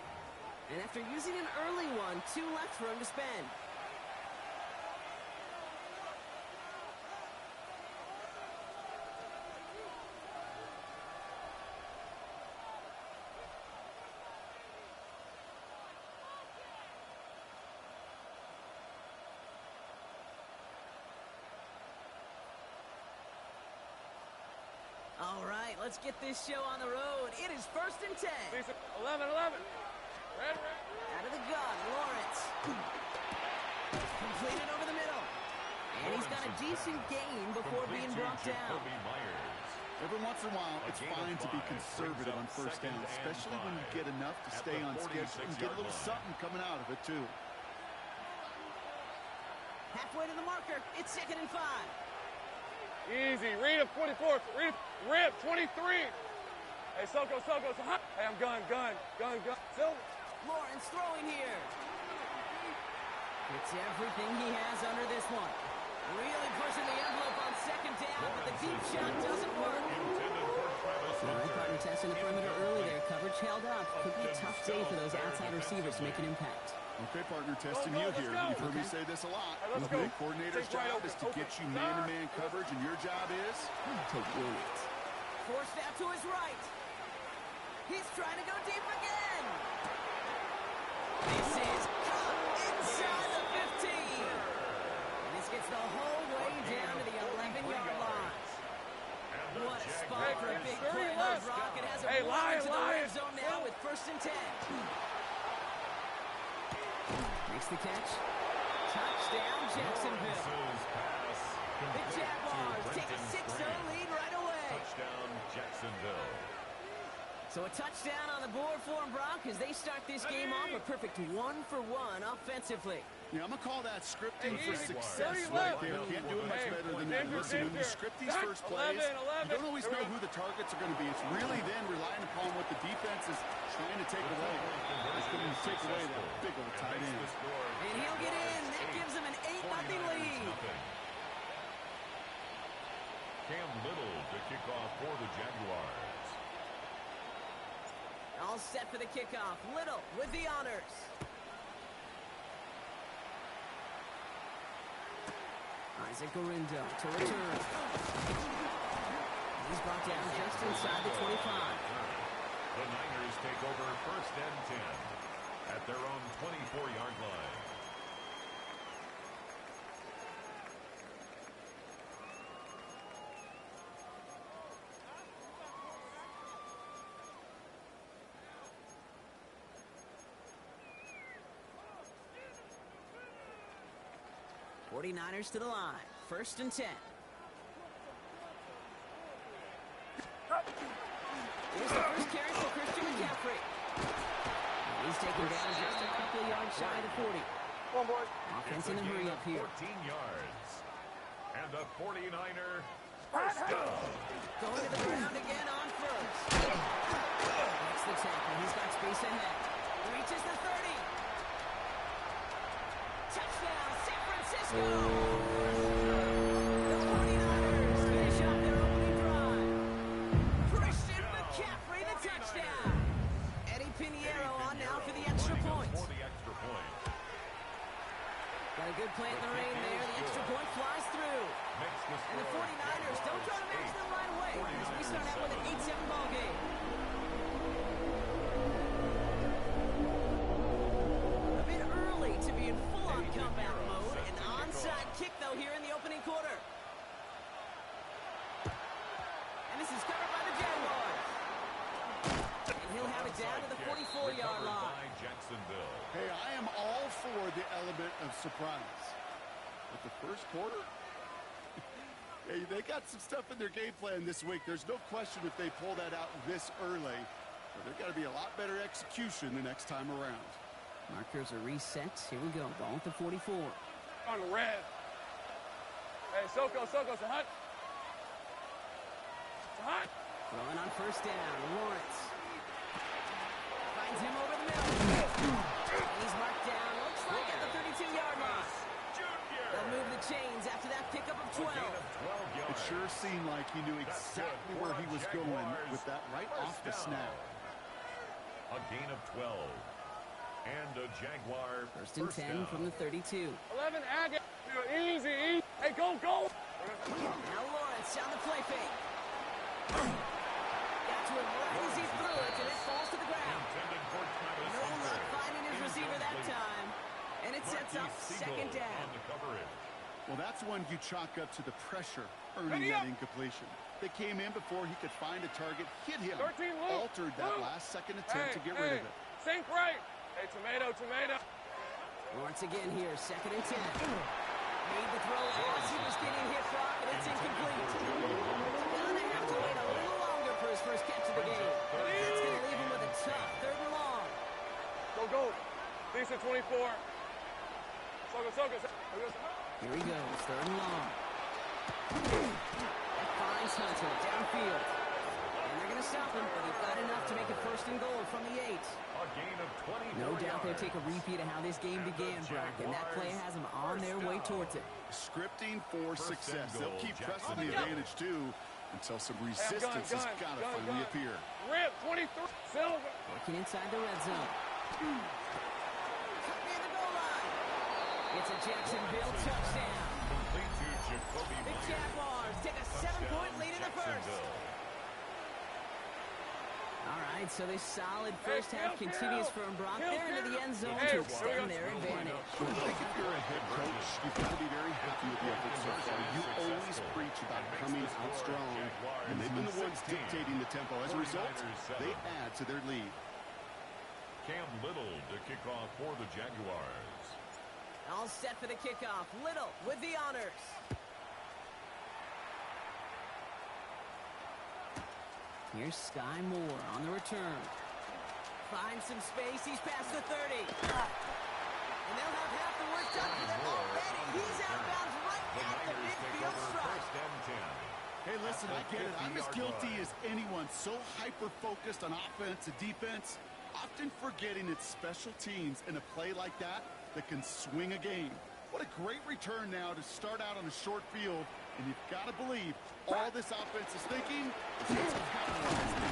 And after using an early one, 2 left for him to spend. All right, let's get this show on the road. It is 1st and 10. 11. Red. Out of the gun, Lawrence. Completed over the middle. And he's got a decent gain before being brought down. Every once in a while, it's fine to be conservative on first down, especially when you get enough to stay on schedule and get a little something coming out of it, too. Halfway to the marker. It's 2nd and 5. Easy. Read him, 24. Rip, 23. Hey, Soko. Hey, I'm gun. Silver. Lawrence throwing here. It's everything he has under this one. Really pushing the envelope on 2nd down, but the deep shot doesn't work. All right, partner, testing the perimeter early there. Coverage held up. Could be a tough day for those outside receivers to make an impact. Okay, partner, testing you here. You've heard me say this a lot. The big coordinator's job is to get you man-to-man coverage, and your job is to win it. Forced out to his right. He's trying to go deep again. This is caught inside the 15. And this gets the whole way down to the 11-yard line. What a spot for a big play by Brock. It has a run into the red zone now with 1st and 10. Makes the catch. Touchdown, Jacksonville. The Jaguars take a 6-0 lead right away. Touchdown, Jacksonville. So a touchdown on the board for them, Brock, as they start this game off a perfect 1-for-1 offensively. Yeah, I'm going to call that scripting for success right there. Can't do it much better than that. Listen, when you script these first plays, you don't always know who the targets are going to be. It's really then relying upon what the defense is trying to take away. It's going to take away that big old tight end. And he'll get in. That gives him an 8-0 lead. Cam Little to kick off for the Jaguars. All set for the kickoff. Little with the honors. Isaac Gorindo to return. He's brought down just inside the 25. The Niners take over 1st and 10 at their own 24-yard line. Niners to the line. 1st and 10. Here's the first carry for Christian McCaffrey. He's taken down just a couple of yards shy of the 40. Come on, boys. Offense in a hurry up here. 14 yards. And the 49er first down. Going to the ground again on first. That's the tackle. He's got space ahead. Reaches the 30. Touchdown, San Francisco! The 49ers finish off their opening drive. Christian McCaffrey, the touchdown. Eddie Pinheiro on now for the extra point. Got a good play in the rain there. The extra point flies through. And the 49ers don't try to match them right away as we start out with an 8-7 ball game. A bit early to be in full-on comeback mode. An onside kick, though, here in the opening quarter. And this is covered by the Jaguars. And he'll have it down to the 44-yard line. Hey, I am all for the element of surprise. But the first quarter? Hey, they got some stuff in their game plan this week. There's no question if they pull that out this early. But there's got to be a lot better execution the next time around. Markers are reset. Here we go. Ball at the 44. On the red. Hey, Soko, it's a hunt. It's a hunt. Throwing on first down. Lawrence. Finds him over the middle. He's marked down. Looks like at the 32-yard line. They'll move the chains after that pickup of 12. It sure seemed like he knew exactly where he was going with that right off the snap. A gain of 12. And a Jaguar 1st and 10 down. from the 32. 11, Agate. Easy. Hey, go. Now Lawrence on the play fake. Got to him right as he threw it, and it falls to the ground. No luck finding his receiver that time. And it sets up 2nd down. Well, that's one you chalk up to the pressure earning that incompletion. They came in before he could find a target, hit him, 13, altered that last-second attempt to get rid of it. Sink right. Hey, tomato. Lawrence again here, 2nd and 10. Made the throw as he was getting hit from, and it's incomplete. Gonna have to wait a little longer for his first catch of the game. That's gonna leave him with a tough 3rd and long. Go. Decent 24. Soko. Here he goes, 3rd and long. That finds Hunter downfield. And they're going to stop him, but he's got enough to make it 1st and goal from the 8. A gain of 24 No doubt they'll yards. take a repeat of how this game began, Brock, and that play has them on their way towards it. Scripting for First success. and They'll goal, keep pressing the Jacksonville. advantage, too, until some resistance has got to finally appear. Rip, 23. Silver. Working inside the red zone. Cut near the goal line. It's a Jacksonville touchdown. Complete to Jacoby The Myers. Jaguars take a 7-point lead in the first. Jacksonville. All right, so this solid first half continues from Brock. They're into the end zone Hey, to extend their advantage. I think if you're a head coach, you've got to be very happy with the effort so far. You always preach about coming out strong, and they've been the ones dictating the tempo. As a result, they add to their lead. Cam Little to kick off for the Jaguars. All set for the kickoff. Little with the honors. Here's Sky Moore on the return. Finds some space. He's past the 30. And they'll have half the work done for them already. He's outbounds right at the midfield stripe. Hey, listen, I get it. I'm as guilty as anyone. So hyper-focused on offense and defense, often forgetting it's special teams in a play like that can swing a game. What a great return now to start out on a short field, and you've got to believe all this offense is thinking is let's capitalize on it.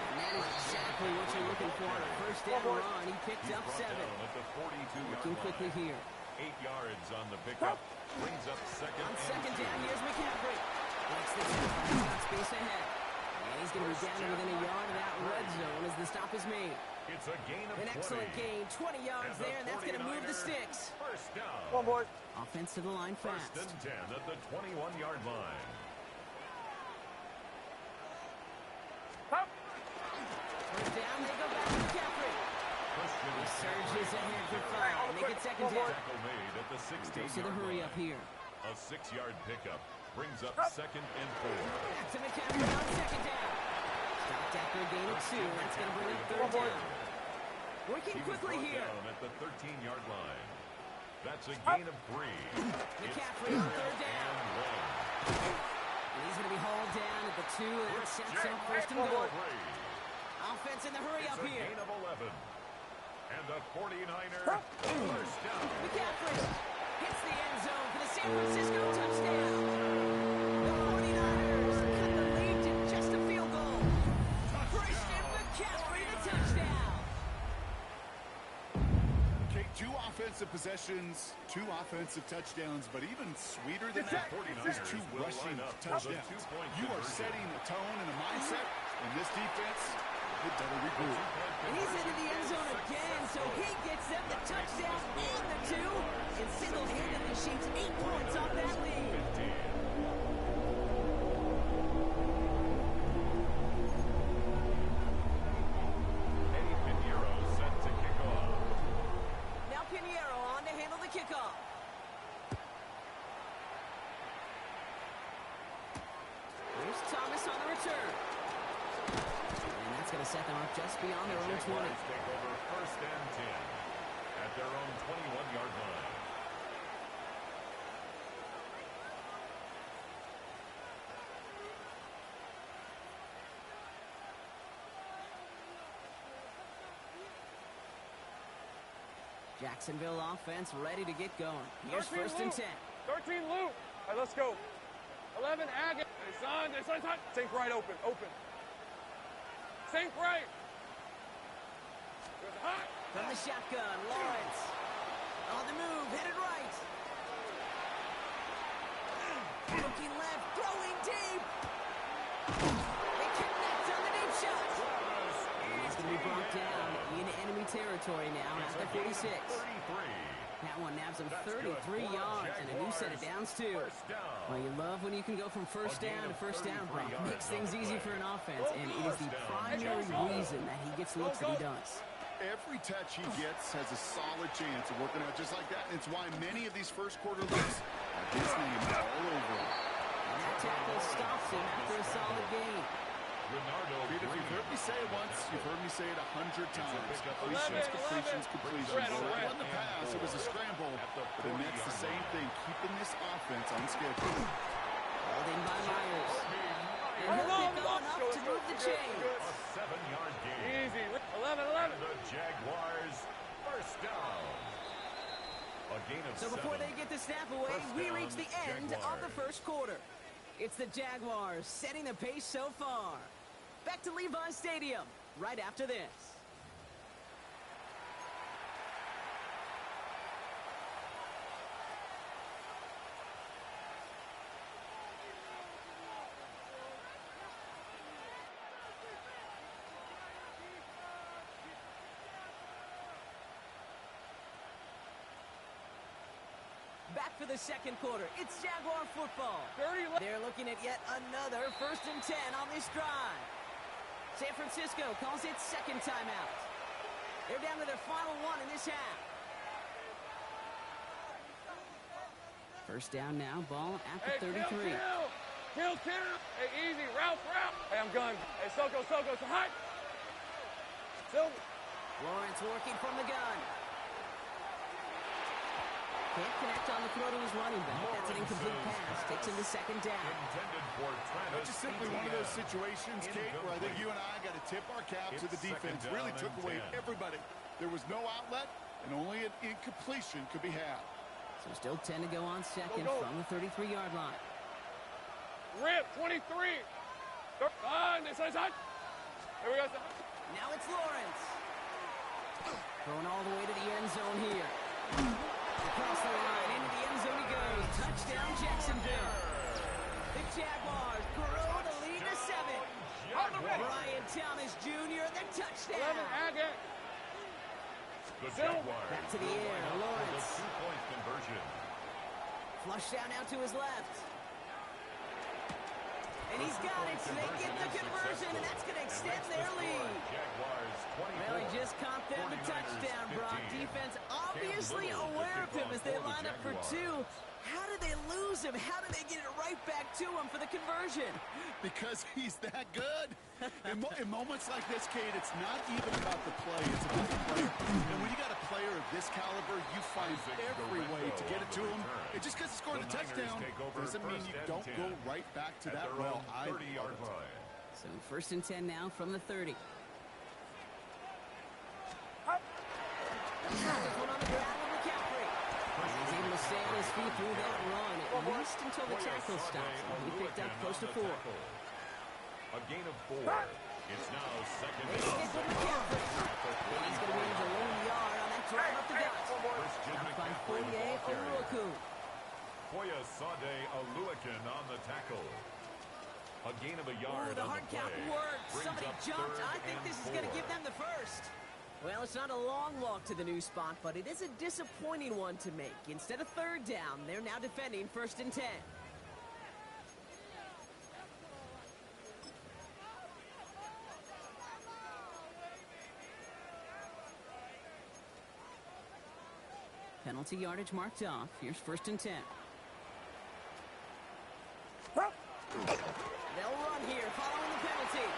And And that is exactly what you're looking for on a first down run. He picked up 7. At the 42-yard Looking quickly here. 8 yards on the pickup. Brings up second On and second 2. down, here's McCaffrey. Breaks the tackle. He's got space ahead. And he's going to be down to within a yard of that red zone as the stop is made. It's a gain of An 20. excellent gain. 20 yards there, and that's going to move the sticks. First down. Come on, boys. Offense to the line fast. First and 10 at the 21-yard line. Hop. First down, they go back to McCaffrey. He surges ahead for 5. Make it second down. Tackle made at the 16-yard Goes to the hurry up here. A 6-yard pickup brings up second and 4. Back to McCaffrey on second down. Stopped after a gain of 2. That's going to bring up third down. Working quickly here. Down at the 13-yard line. That's a gain of 3. McCaffrey on third down. And he's going to be hauled down at the 2, and that sets up first and goal. Offense in the hurry up It's a here. gain of 11. And the 49er first down. McCaffrey hits the end zone for the San Francisco touchdown. The 49ers cut the lead to just a field goal. Christian McCaffrey, the touchdown. Okay, 2 offensive possessions, 2 offensive touchdowns, but even sweeter than that is 2 rushing touchdowns. You are setting a tone and a mindset, and this defense, it better regroup. And he's into the end zone again, so he gets them the touchdown and the 2, and single-handedly shapes 8 points off that lead. Eddie Pinheiro set to kick off. Now Pinheiro on to handle the kickoff. Here's Thomas on the return. And that's going to set them up just beyond their own 20. Jaguars take over first and 10 at their own 21-yard line. Jacksonville offense ready to get going. Here's first and 10. 13 loop. All right, let's go. 11 Agate. Hey, son. Sink right open. Sink right. Good hot. From the shotgun, Lawrence. On the move, headed right. Looking left, throwing deep. They connect on the deep shot. He's going to be brought down in enemy territory now at the 46. 33. That one nabs him 33 yards and a new set of downs, too. Well, you love when you can go from first down to first down, Brock. Makes things easy for an offense, and it is the primary reason that he gets looks that he does. Every touch he gets has a solid chance of working out just like that, and it's why many of these first quarter looks have his name all over them. And that tackle stops him after a solid gain. Peter, you've heard me say it once, you've heard me say it 100 times. Completions. So it wasn't a pass, it was a scramble, but then that's the same thing, keeping this offense on schedule. Holding by Myers. And he'll pick on up to move the chains. A 7-yard gain. Easy. 11. The Jaguars first down. A gain of So before 7. they get the snap away, First we down, reach the end of the first quarter. It's the Jaguars setting the pace so far. Back to Levi Stadium right after this. Back for the second quarter. It's Jaguar football. 30 left. They're looking at yet another first and 10 on this drive. San Francisco calls it second timeout. They're down to their final one in this half. First down now, ball at the 33. Kill. Hey, easy. Route. Hey, I'm gun. Hey, Soko, so hot. Silver. Lawrence working from the gun. Can't connect on the throw to his running back. That's an incomplete pass. Takes him to second down. Intended for Travis. That's just simply one of those situations, Kate, where I think you and I got to tip our cap to the defense. Really took away everybody. There was no outlet, and only an incompletion could be had. So still 10 to go on second from the 33-yard line. Rip, 23. They say hot. Here we go, son. Now it's Lawrence. Going all the way to the end zone here. Across the line, into the end zone he goes. Touchdown, Jacksonville. The Jaguars grow the lead to 7. Brian Thomas Jr., the touchdown. 11, and it. The Jaguars Back to the air, Lawrence. with a 2-point conversion. Flush down out to his left. And he's got it. So they get the conversion, and that's going to extend their lead. Jaguars 24. Well, he just caught them a touchdown, Brock. Defense obviously aware of him as they line up for 2. How did they lose him? How did they get it right back to him for the conversion? Because he's that good. In moments like this, Kate, it's not even about the play. It's about the player. And when you got a player of this caliber, you find every way to get it to him. And just because he scored the touchdown doesn't mean you don't go right back to that well. I love it. So 1st and 10 now from the 30. This one on the ground with McCaffrey. He's able to stay on his feet through that run, at least until the tackle stops. He picked up close to 4. A gain of 4. It's now 2nd They stick with McCaffrey. He's going to manage a lone yard on that drive up the gut. Out by Foye Oluokun. Foye Sade Oluokun on the tackle. A gain of a yard The on hard the count play. worked. Brings Somebody up jumped. 3rd I think and this is going to 4. give them the first. Well, it's not a long walk to the new spot, but it is a disappointing one to make. Instead of 3rd down, they're now defending 1st and 10. Penalty yardage marked off. Here's 1st and 10. They'll run here following the penalty.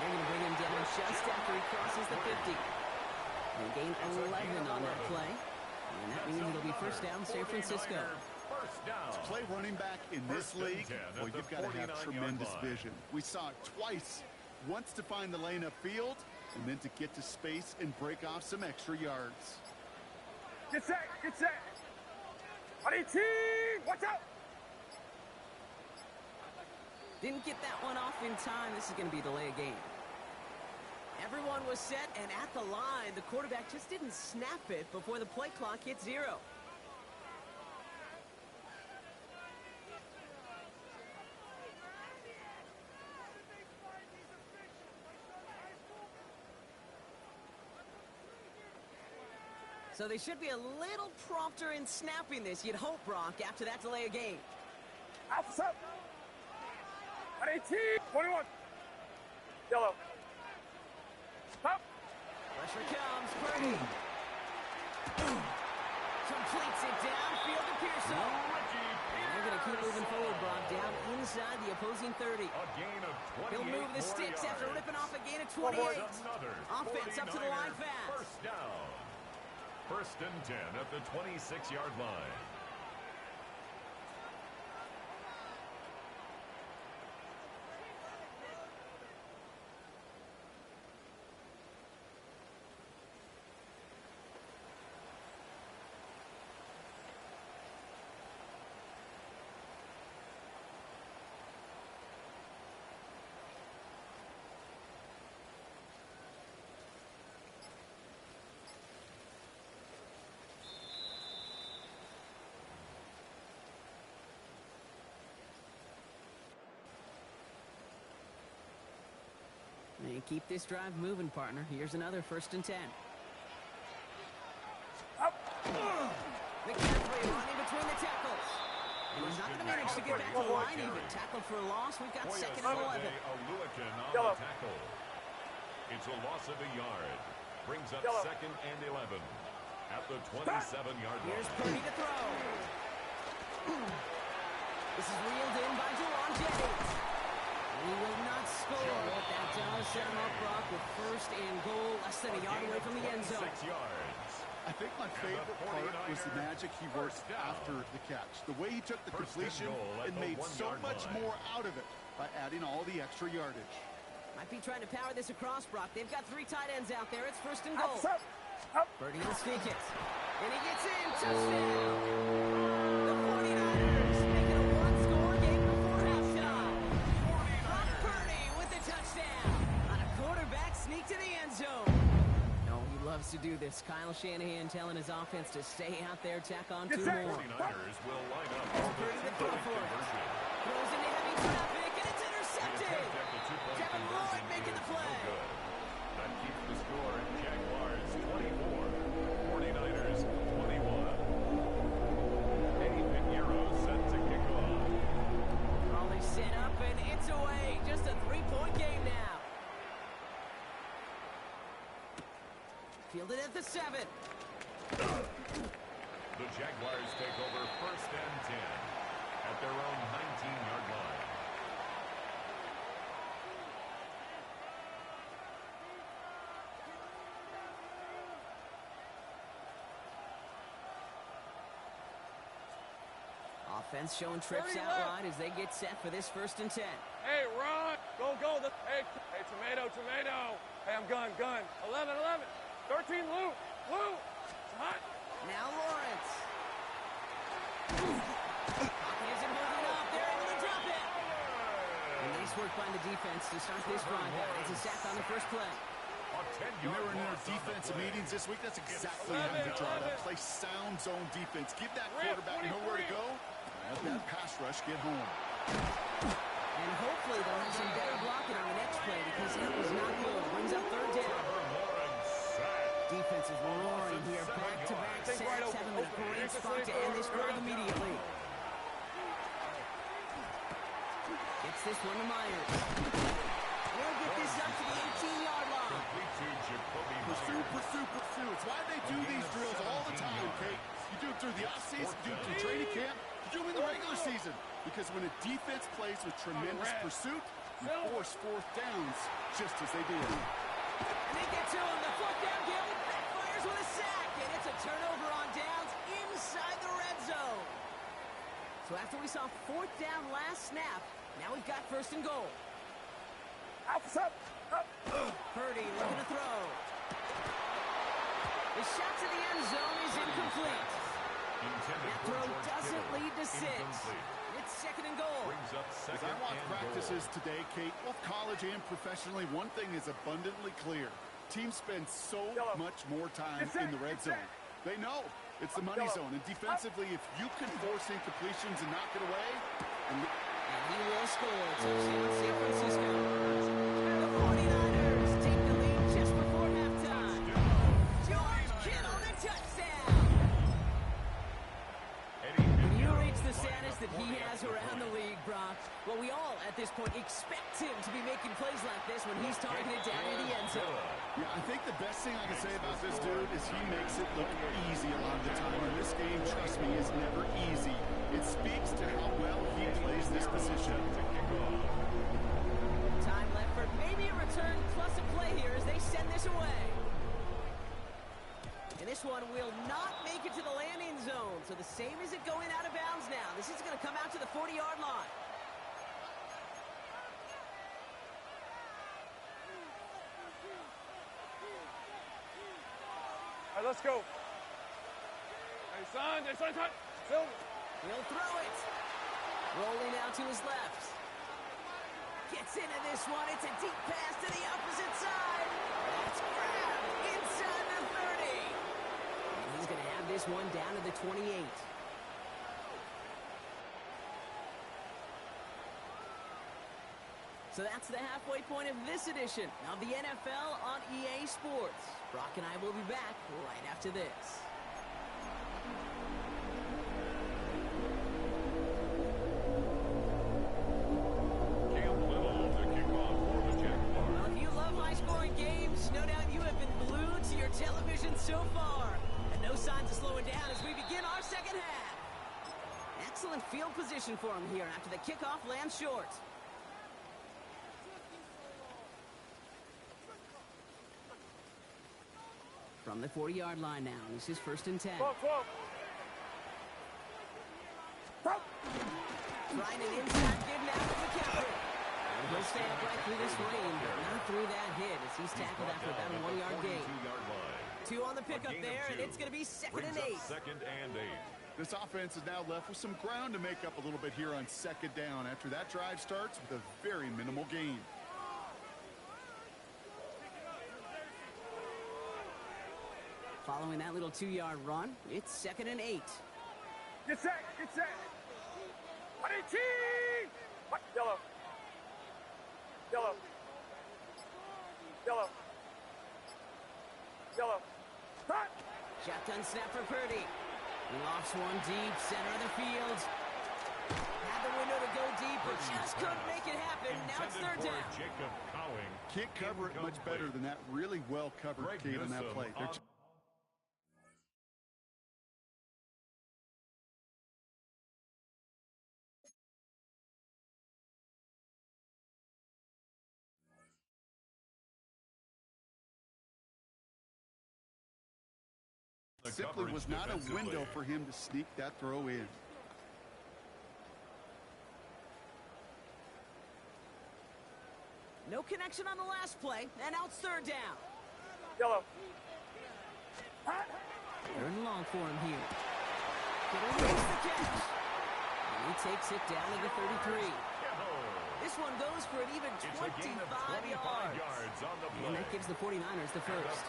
They're going to bring him down just after he crosses the 50. They gain 11 on that play. And that means it'll be 1st down, San Francisco. First down. To play running back in this league, well, you've got to have tremendous vision. We saw it twice. Once to find the lane upfield, and then to get to space and break off some extra yards. Get set, get set. Buddy team, watch out. Didn't get that one off in time. This is going to be a delay of game. Everyone was set, and at the line, the quarterback just didn't snap it before the play clock hit 0. So they should be a little prompter in snapping this, you'd hope, Brock, after that delay of game. Alpha up. 18, 21. Yellow. Up. Pressure comes, Purdy. Completes it downfield to Pearson. They're going to keep moving forward, Brock, down inside the opposing 30. A gain of 28 He'll move the sticks after ripping off a gain of 28. Offense up to the line fast. First down. 1st and 10 at the 26-yard line. They keep this drive moving, partner. Here's another 1st and 10. McCaffrey running between the tackles. And he's not going to manage to get back to the line even. Tackled for a loss. We've got 2nd and 11. Oluokun on the tackle. It's a loss of a yard. Brings up 2nd and 11 at the 27-yard line. Here's Purdy to throw. This is reeled in by Jawan Jennings. He will not score, but that does set him up, Brock, with 1st and goal, less than a yard away from the end zone. 6 yards. I think my favorite part was the magic he worked after the catch. The way he took the completion and made so much more out of it by adding all the extra yardage. Might be trying to power this across, Brock. They've got 3 tight ends out there. It's 1st and goal. Purdy will sneak it. And he gets in. Touchdown! The 49ers making a one-score game before halftime. Brock Purdy with the touchdown on a quarter to do this. Kyle Shanahan telling his offense to stay out there, tack on 2 more. 49ers will line up for the two-point conversion. Throws into heavy traffic, and it's intercepted. Kevin Lloyd making the play. That keeps the score at Jaguars 24, 49ers 21. Eddie Pinheiro set to kick off. All they set up, and it's away. Just a 3-point game now. Fielded at the 7. The Jaguars take over 1st and 10 at their own 19-yard line. Offense showing trips out wide as they get set for this 1st and 10. Hey, run. Go. Hey, tomato. Hey, I'm gun. 11. 13, Lou. It's hot. Now Lawrence. Pocket isn't moving up. They're able to drop it. And nice work by the defense to start this drive out. It's a sack on the first play. When they were in their defensive meetings this week, that's exactly how you draw that. Play sound zone defense. Give that quarterback nowhere to go. Let that pass rush get home. And hopefully they'll have some better blocking on the next play because that was not good. Brings up 3rd down. Defense is roaring here. Back-to-back sacks. Have him in a great spot to end this drive immediately. Gets this one to Myers. We'll get this up to the 18-yard line. Pursue. It's why they do these drills all the time, Kate. You do it through the offseason, you do it through training camp, you do them in the regular season. Because when a defense plays with tremendous pursuit, you force 4th downs just as they did. And they get to him. The 4th down gamble backfires with a sack. And it's a turnover on downs inside the red zone. So after we saw 4th down last snap, now we've got 1st and goal. Purdy looking to throw. The shot to the end zone is incomplete. That throw doesn't lead to 6. It's 2nd and goal. As I watch practices today, Kate, both college and professionally, one thing is abundantly clear. Teams spend so much more time in the red zone. They know it's the money zone. And defensively, if you can force incompletions and knock it away. And he will score. Touchdown San Francisco. The 49ers take the lead just before halftime. George Kittle, the touchdown. When you reach the status that he has around the league, Brock, well, we all at this point expect him to be making plays like this when he's targeted down in the end zone. Yeah, I think the best thing I can say about this dude is he makes it look easy a lot of the time. And this game, trust me, is never easy. It speaks to how well he plays this position. Time left for maybe a return plus a play here as they send this away. And this one will not make it to the landing zone. So the same as it going out of bounds now. This is going to come out to the 40-yard line. All right, let's go. Hey, son. Phil. He'll throw it. Rolling out to his left. Gets into this one. It's a deep pass to the opposite side. It's grabbed inside the 30. And he's going to have this one down to the 28. So that's the halfway point of this edition of the NFL on EA Sports. Brock and I will be back right after this. Well, if you love high-scoring games, no doubt you have been glued to your television so far. And no signs of slowing down as we begin our second half. Excellent field position for him here after the kickoff lands short. From the 40-yard line now. This is 1st and 10. Trying an inside give now to McCaffrey. And he'll stay up right through this lane, but not through that hit as he's tackled after about a 1-yard gain. 2 on the pickup there, and it's going to be 2nd and 8. This offense is now left with some ground to make up a little bit here on 2nd down after that drive starts with a very minimal gain. Following that little 2-yard run, it's 2nd and 8. Get set, get set. Yellow. Yellow. Yellow. Yellow. Hot. Shotgun snap for Purdy. He lofts one deep, center of the field. Had the window to go deep, but just couldn't make it happen. Now it's 3rd down. Jacob Cowing. Can't cover it much better than that. Really well covered, Kate, on that play. Simply was not a window for him to sneak that throw in. No connection on the last play, and now it's 3rd down. Yellow. 3rd and long for him here. Gonna race the catch. And he takes it down to the 33. This one goes for an even 25 yards on the play. And that gives the 49ers the first.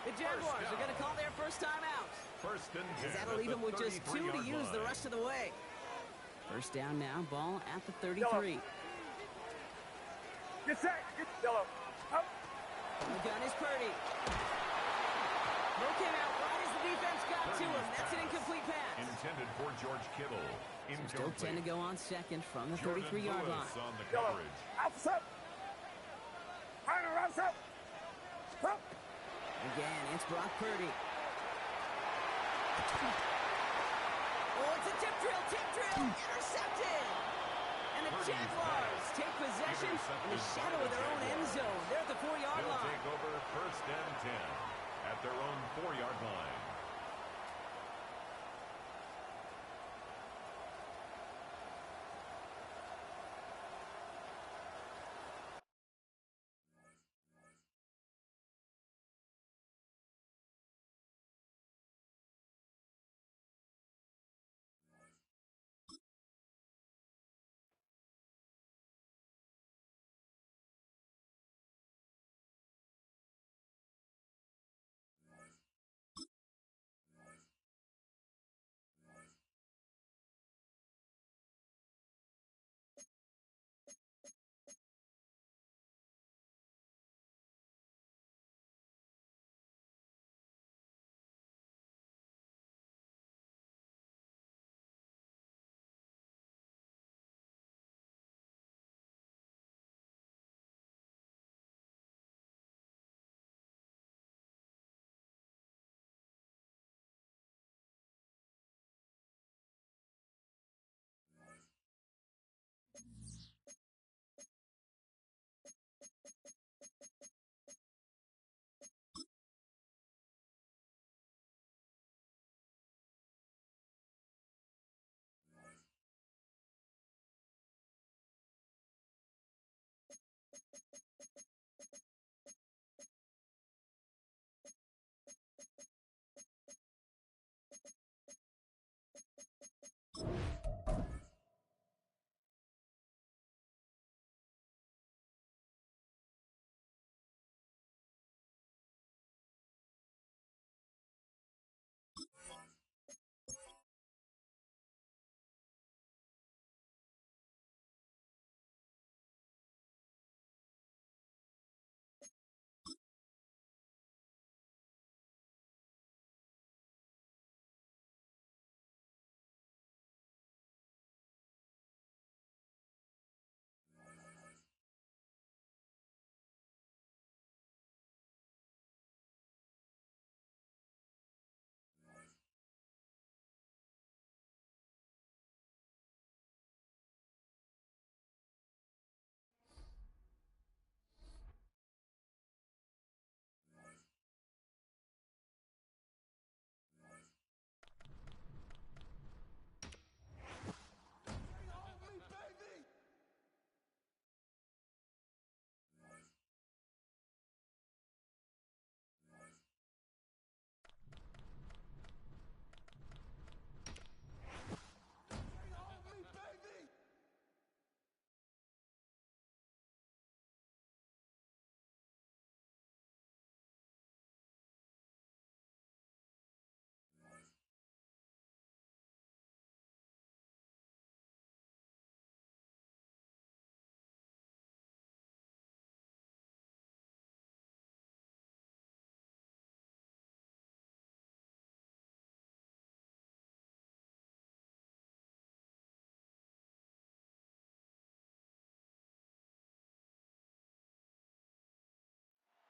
The Jaguars are going to call their first time out. First and 10. That'll leave them with just 2 to use the rest of the way. First down now, ball at the 33. Get set. Get yellow. Up. The gun is Purdy. Broke him out right as the defense got to him. That's an incomplete pass. Intended for George Kittle. Still 10 to go on second from the 33-yard line. On the coverage. Outside. Outside. Up. Again, it's Brock Purdy. Oh, it's a tip drill, intercepted! And the Jaguars take possession in the shadow of their own end zone. They're at the 4-yard line. They'll take over 1st and 10 at their own 4-yard line.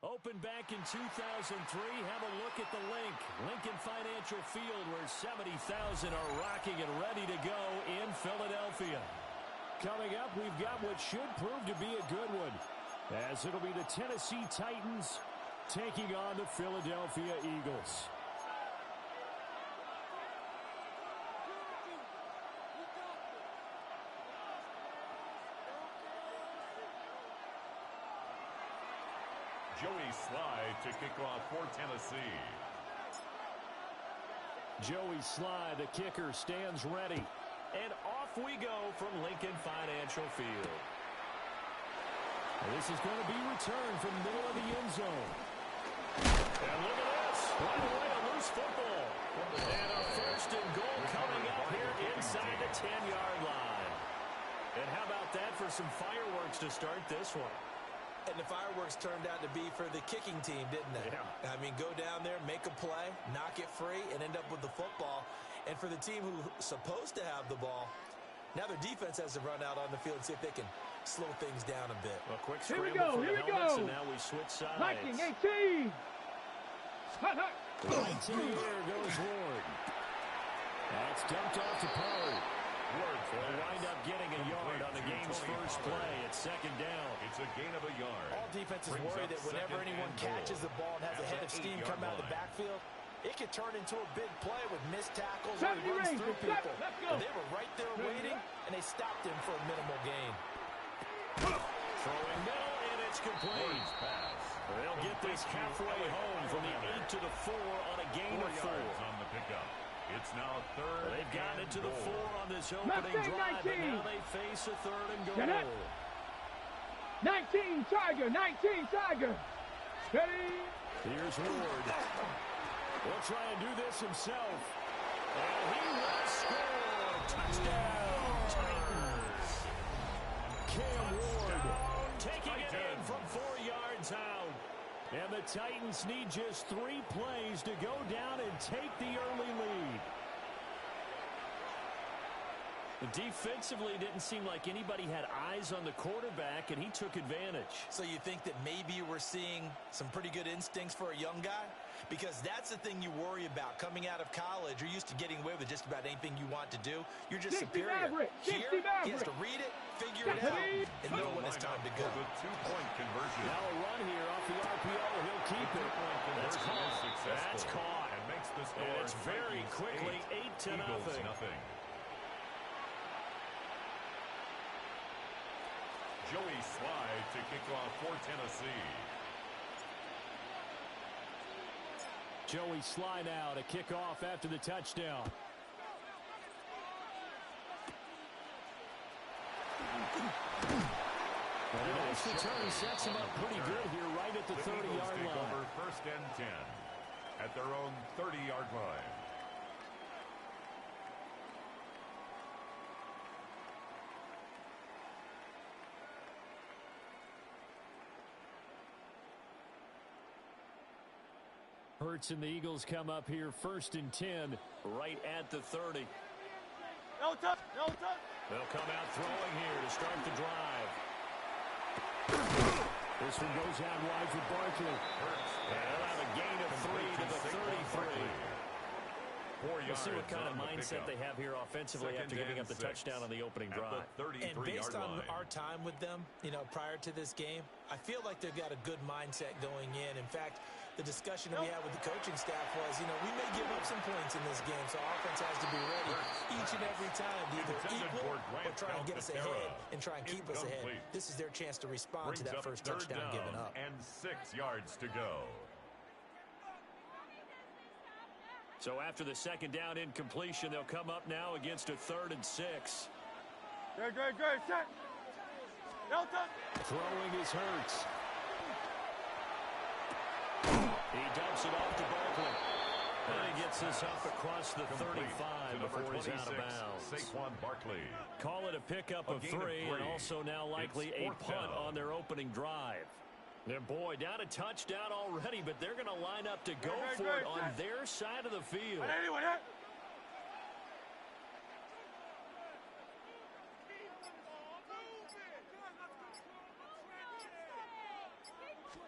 Opened back in 2003, have a look at the link. Lincoln Financial Field, where 70,000 are rocking and ready to go in Philadelphia. Coming up, we've got what should prove to be a good one, as it'll be the Tennessee Titans taking on the Philadelphia Eagles. Joey Slye to kick off for Tennessee. Joey Slye, the kicker, stands ready. And off we go from Lincoln Financial Field. This is going to be returned from the middle of the end zone. And look at this. Right away, a loose football. And a first and goal coming up here inside the 10-yard line. And how about that for some fireworks to start this one? And the fireworks turned out to be for the kicking team, didn't they? Yeah. I mean, go down there, make a play, knock it free, and end up with the football. And for the team who's supposed to have the ball, now their defense has to run out on the field and see if they can slow things down a bit. A quick scramble for the helmets, and now we switch sides. 19, 18. Right to the air goes Ward. That's dumped off to Pollard. They'll wind up getting a yard on the game's first play. It's second down. It's a gain of a yard. All defenses worry that whenever anyone catches the ball and has a head of steam come out of the backfield, it could turn into a big play with missed tackles or he runs through people. But they were right there waiting, and they stopped him for a minimal gain. Throwing middle, and it's complete. They'll get this halfway home from the 8 to the 4 on a gain of 4. On the pickup. It's now third. They've gotten it to the 4 on this opening drive, and now they face a third and goal. 19 Tiger, 19 Tiger. Steady. Here's Ward. He'll try and do this himself. And he will score. Touchdown, Titans. Cam Ward taking it in from 4 yards out. And the Titans need just 3 plays to go down and take the early lead. Defensively, didn't seem like anybody had eyes on the quarterback, and he took advantage. So you think that maybe we're seeing some pretty good instincts for a young guy? Because that's the thing you worry about. Coming out of college, you're used to getting away with just about anything you want to do. You're just superior. Here, he has to read it, figure it out, and know when it's time to go. The 2-point conversion. Now a run here off the RPO. He'll keep it. That's caught. That's caught. And makes the score. And it's very quickly 8-0. Joey Slye to kick off for Tennessee. Joey Slye now to kick off after the touchdown. And a nice return sets him up pretty good here right at the 30-yard line. Over first and 10 at their own 30-yard line. Hurts and the Eagles come up here first and 10 right at the 30. No touch, no touch. They'll come out throwing here to start the drive. This one goes out wide for Barkley. And they'll have a gain of 3 to the 33. We'll see what kind of mindset they have here offensively after giving up the touchdown on the opening drive. And based on our time with them, prior to this game, I feel like they've got a good mindset going in. In fact, the discussion we had with the coaching staff was, we may give up some points in this game, so offense has to be ready each and every time to either equal or try and get us ahead and try and keep us ahead. This is their chance to respond to that first touchdown given up. And 6 yards to go. So after the second down incompletion, they'll come up now against a 3rd and 6. Good, set. No touch. Throwing is Hurts. He dumps it off to Barkley. And he gets this up across the 35 before he's out of bounds. Saquon Barkley. Call it a pickup of 3, and also now likely a punt on their opening drive. And boy, down a touchdown already, but they're going to line up to go for it on their side of the field.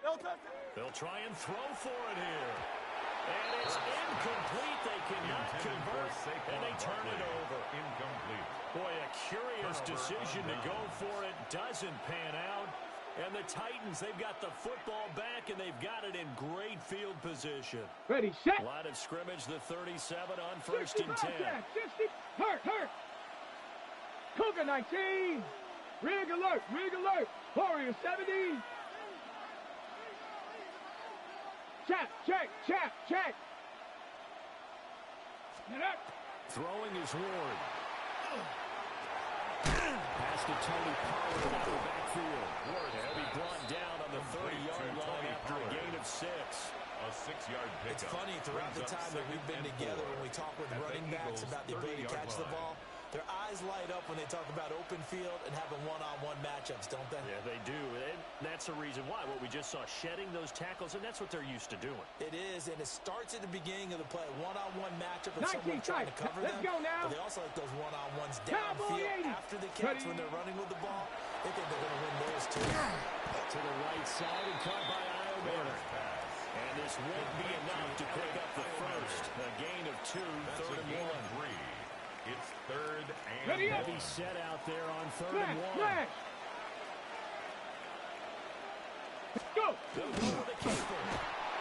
No touch. They'll try and throw for it here. And it's incomplete. They cannot convert, and they turn it over. Incomplete. Boy, a curious decision to go for it. Doesn't pan out. And the Titans, they've got the football back, and they've got it in great field position. Ready, set. Line of scrimmage, the 37 on 1st and 10. 60. Hurt. Cougar 19. Rig alert. Warrior 70. Check. Throwing is Ward. Pass to Tony Pollard out of the backfield. He'll be brought down on the 30-yard line after a gain of 6. A 6-yard pickup. It's funny, throughout the time that we've been together, when we talk with running backs about the ability to catch the ball, their eyes light up when they talk about open field and having one-on-one matchups, don't they? Yeah, they do. And that's the reason why. What we just saw, shedding those tackles, and that's what they're used to doing. It is, and it starts at the beginning of the play. One-on-one matchup with someone trying to cover them. But they also like those one-on-ones downfield after the catch when they're running with the ball. They think they're going to win those too. To the right side and caught by Iomana. And this won't be enough to pick up the first. A gain of 2, third and 1. It's third and heavy set out there on 3rd and 1. Go! They'll go with the keeper.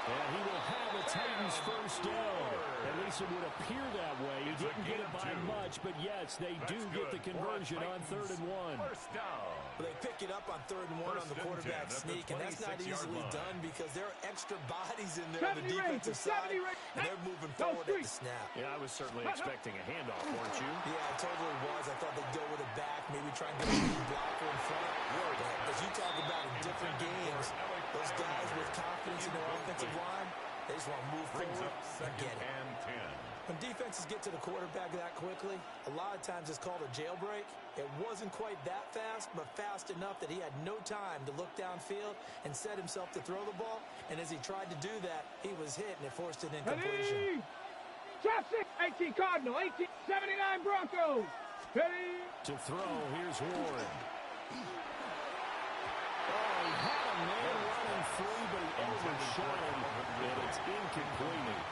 And he will have a Titans first down. At least it would appear that way. He didn't get it by much, but yes, they do get the conversion on 3rd and 1. First down. They pick it up on 3rd and 1 on the quarterback sneak, and that's not easily done because there are extra bodies in there on the defensive side, and they're moving forward at the snap. Yeah, I was certainly expecting a handoff, weren't you? Yeah, I totally was. I thought they'd go with it back, maybe try and get a lead blocker in front. As you talk about in different games, those guys with confidence in their offensive line, they just want to move forward and get it. When defenses get to the quarterback that quickly, a lot of times it's called a jailbreak. It wasn't quite that fast, but fast enough that he had no time to look downfield and set himself to throw the ball. And as he tried to do that, he was hit, and it forced an incompletion. Ready? 18 Cardinal, 18, 79 Broncos. Ready? To throw, here's Ward. Oh, he had a man running free, but he overshot him, and it's incomplete.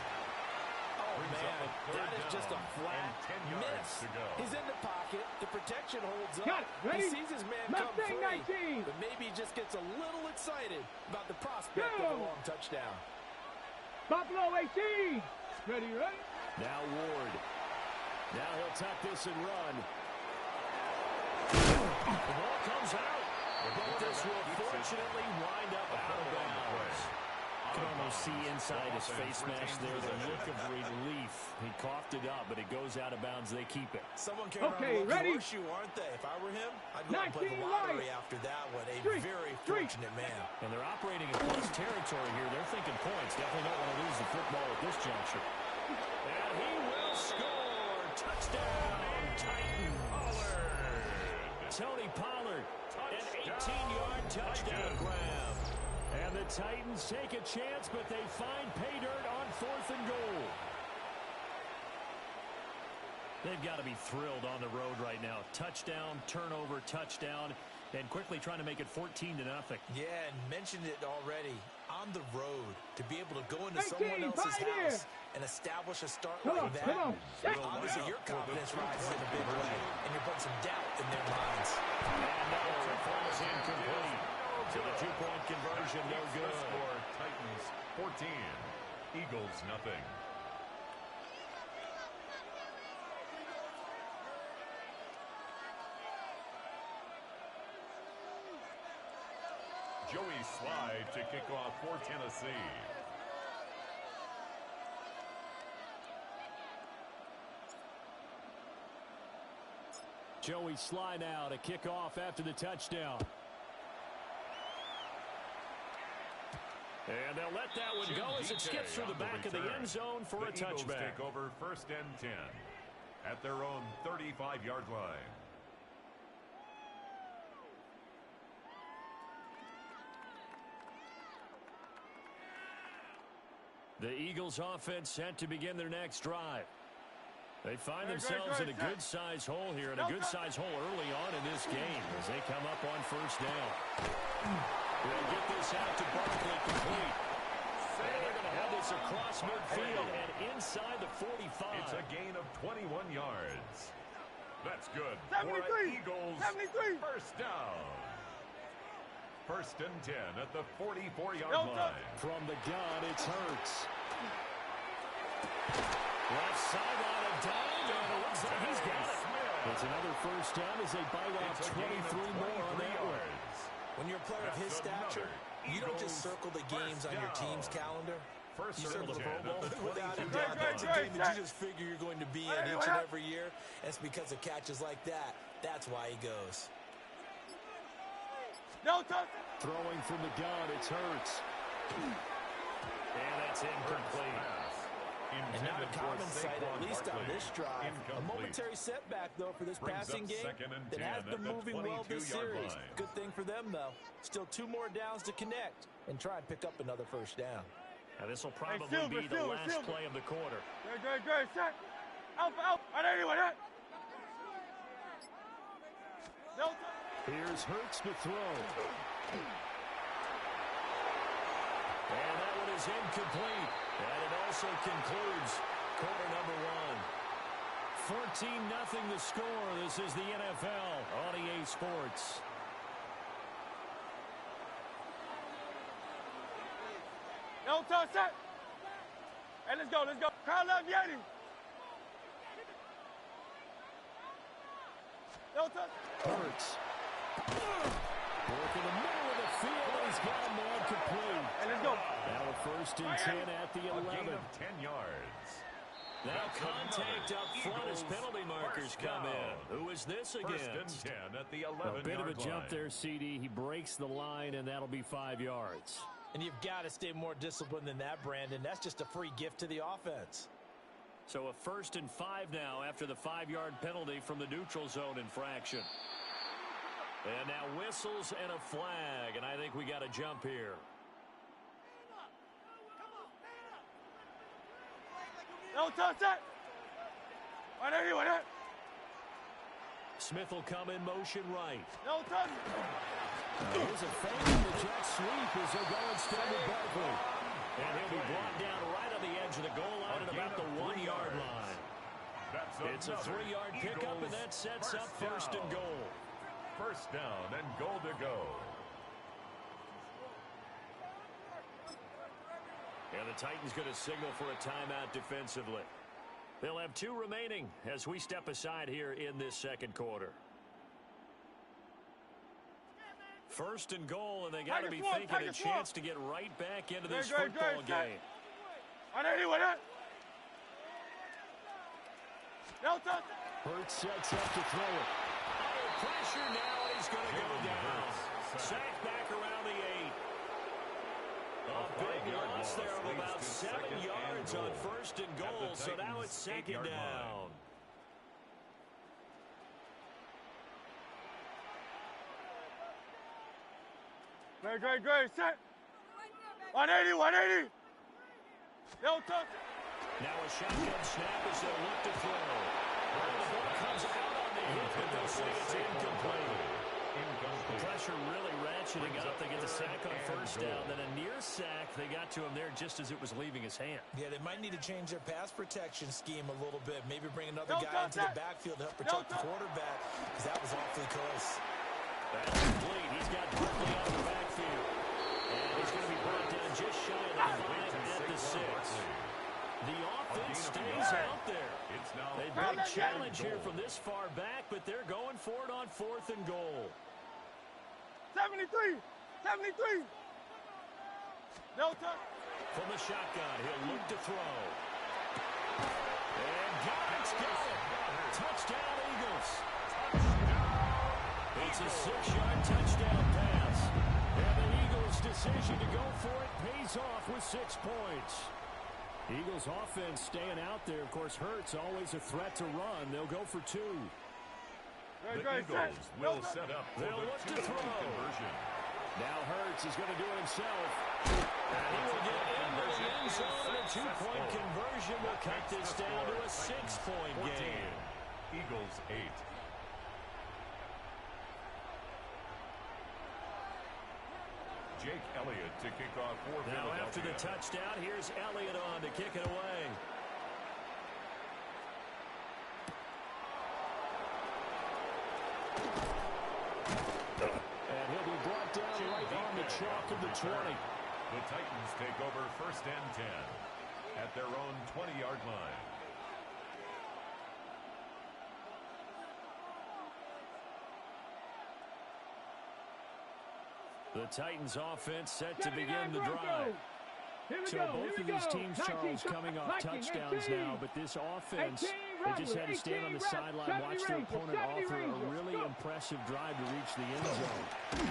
Oh, man, that is just a flat miss. He's in the pocket. The protection holds up. He sees his man come free, but maybe he just gets a little excited about the prospect of a long touchdown. Buffalo 18. Ready? Now Ward. Now he'll tuck this and run. The ball comes out. But this will fortunately wind up out of bounds. You can almost see inside his face mask there the look of relief. He coughed it up, but it goes out of bounds. They keep it. Someone can run a horseshoe, aren't they? If I were him, I'd go and play the lottery after that one. A very fortunate man. And they're operating in plus territory here. They're thinking points. Definitely don't want to lose the football at this juncture. And he will score. Touchdown, Titan. Tony Pollard, an 18-yard touchdown grab. And the Titans take a chance, but they find pay dirt on 4th and goal. They've got to be thrilled on the road right now. Touchdown, turnover, touchdown, and quickly trying to make it 14-0. Yeah, and mentioned it already. On the road, to be able to go into someone else's house and establish a start like that, obviously your confidence rises in a big way, and you're putting some doubt in their minds. And now it falls incomplete. So the 2-point conversion, no good. Score, Titans 14, Eagles nothing. Joey Slide to kick off for Tennessee. Joey Slide now to kick off after the touchdown. And they'll let that one go as it skips through the back of the end zone for a touchback. The Eagles take over 1st and 10 at their own 35-yard line. The Eagles offense set to begin their next drive. They find themselves in a good-sized hole here, and a good-sized hole early on in this game as they come up on 1st down. They'll get this out to Barkley complete. this across midfield and inside the 45. It's a gain of 21 yards. That's good. 73. For an Eagles 73. first down. 1st and 10 at the 44-yard line. From the gun, it's Hurts. Left sideline, a dive, and it looks like he's got it. It's another first down as they bite off 23 more on that one. When you're a player of his stature, you don't just circle the games on your team's calendar. You circle the Pro Bowl. Without a doubt, that's a game that you just figure you're going to be in each and every year. And it's because of catches like that. That's why he goes. No touch. Throwing from the gun, it's Hurts. And that's incomplete. And not a common sight, at least on this drive. A momentary setback, though, for this passing game that has been moving well this series. Good thing for them, though. Still 2 more downs to connect and try and pick up another first down. Now, this will probably be the last play of the quarter. Great, set. Out. I don't even hit. No touch. Here's Hurts to throw. And that one is incomplete. And it also concludes quarter number 1. 14-0 the score. This is the NFL on EA Sports. No touch, set. Hey, let's go. Crowd love Yeti. No touch. Hurts. Work in the middle of the field, and he's got him there complete. Hey, let's go. Now 1st and 10 at the 11. A gain of 10 yards. Now contact up front as penalty markers come in. Who is this against? 1st and 10 at the 11-yard line. A bit of a jump there, CD. He breaks the line, and that'll be 5 yards. And you've got to stay more disciplined than that, Brandon. That's just a free gift to the offense. So a 1st and 5 now after the 5-yard penalty from the neutral zone infraction. And now whistles and a flag, and I think we got a jump here. No touch, set. I don't even hit. Smith will come in motion right. No touch. There's a fake in the jet sweep as they go instead with Barkley. And he'll be brought down right on the edge of the goal line at about the 1-yard line. It's a 3-yard pickup, and that sets up 1st and goal. 1st down and goal to go. And the Titans going to signal for a timeout defensively. They'll have 2 remaining as we step aside here in this 2nd quarter. 1st and goal, and they got to be thinking a chance to get right back into this football game. I don't even hit. No touch. Hurts sets up to throw it. Under pressure now, and he's going to go down. Sacked back around the 8. A big loss there of about 7 yards on 1st and goal, so now it's 2nd down. Great, set. 180. No touch. Now a shotgun snap as they'll look to throw. Well, the ball comes out on the hit, but they'll say it's incomplete. Pressure really ratcheting up. They get the sack on 1st down. Then a near sack. They got to him there just as it was leaving his hand. Yeah, they might need to change their pass protection scheme a little bit. Maybe bring another guy into the backfield to help protect the quarterback, because that was awfully close. That's complete. He's got Barkley out of the backfield. And he's going to be brought down just shy of the 5 at the 6. The offense stays out there. A big challenge here from this far back, but they're going for it on 4th and goal. 73. No touch. From the shotgun, he'll look to throw. And got it. Touchdown, Eagles. It's a 6-yard touchdown pass. And the Eagles' decision to go for it pays off with 6 points. Eagles offense staying out there. Of course, Hurts always a threat to run. They'll go for 2. The Eagles will set up for They'll look to throw. Conversion. Now Hurts is going to do it himself. And he will get into the end zone. A 2-point conversion will cut this down to a 6-point game. Eagles 8. Jake Elliott to kick off for Now Philadelphia. after the touchdown, here's Elliott on to kick it away. And he'll be brought down right on the chalk of the 20. The Titans take over 1st and 10 at their own 20-yard line. The Titans offense set to begin the drive. So both of these teams, Charles, coming off touchdowns now, but this offense, they just had to stand on the sideline, watch their opponent offer a really impressive drive to reach the end zone.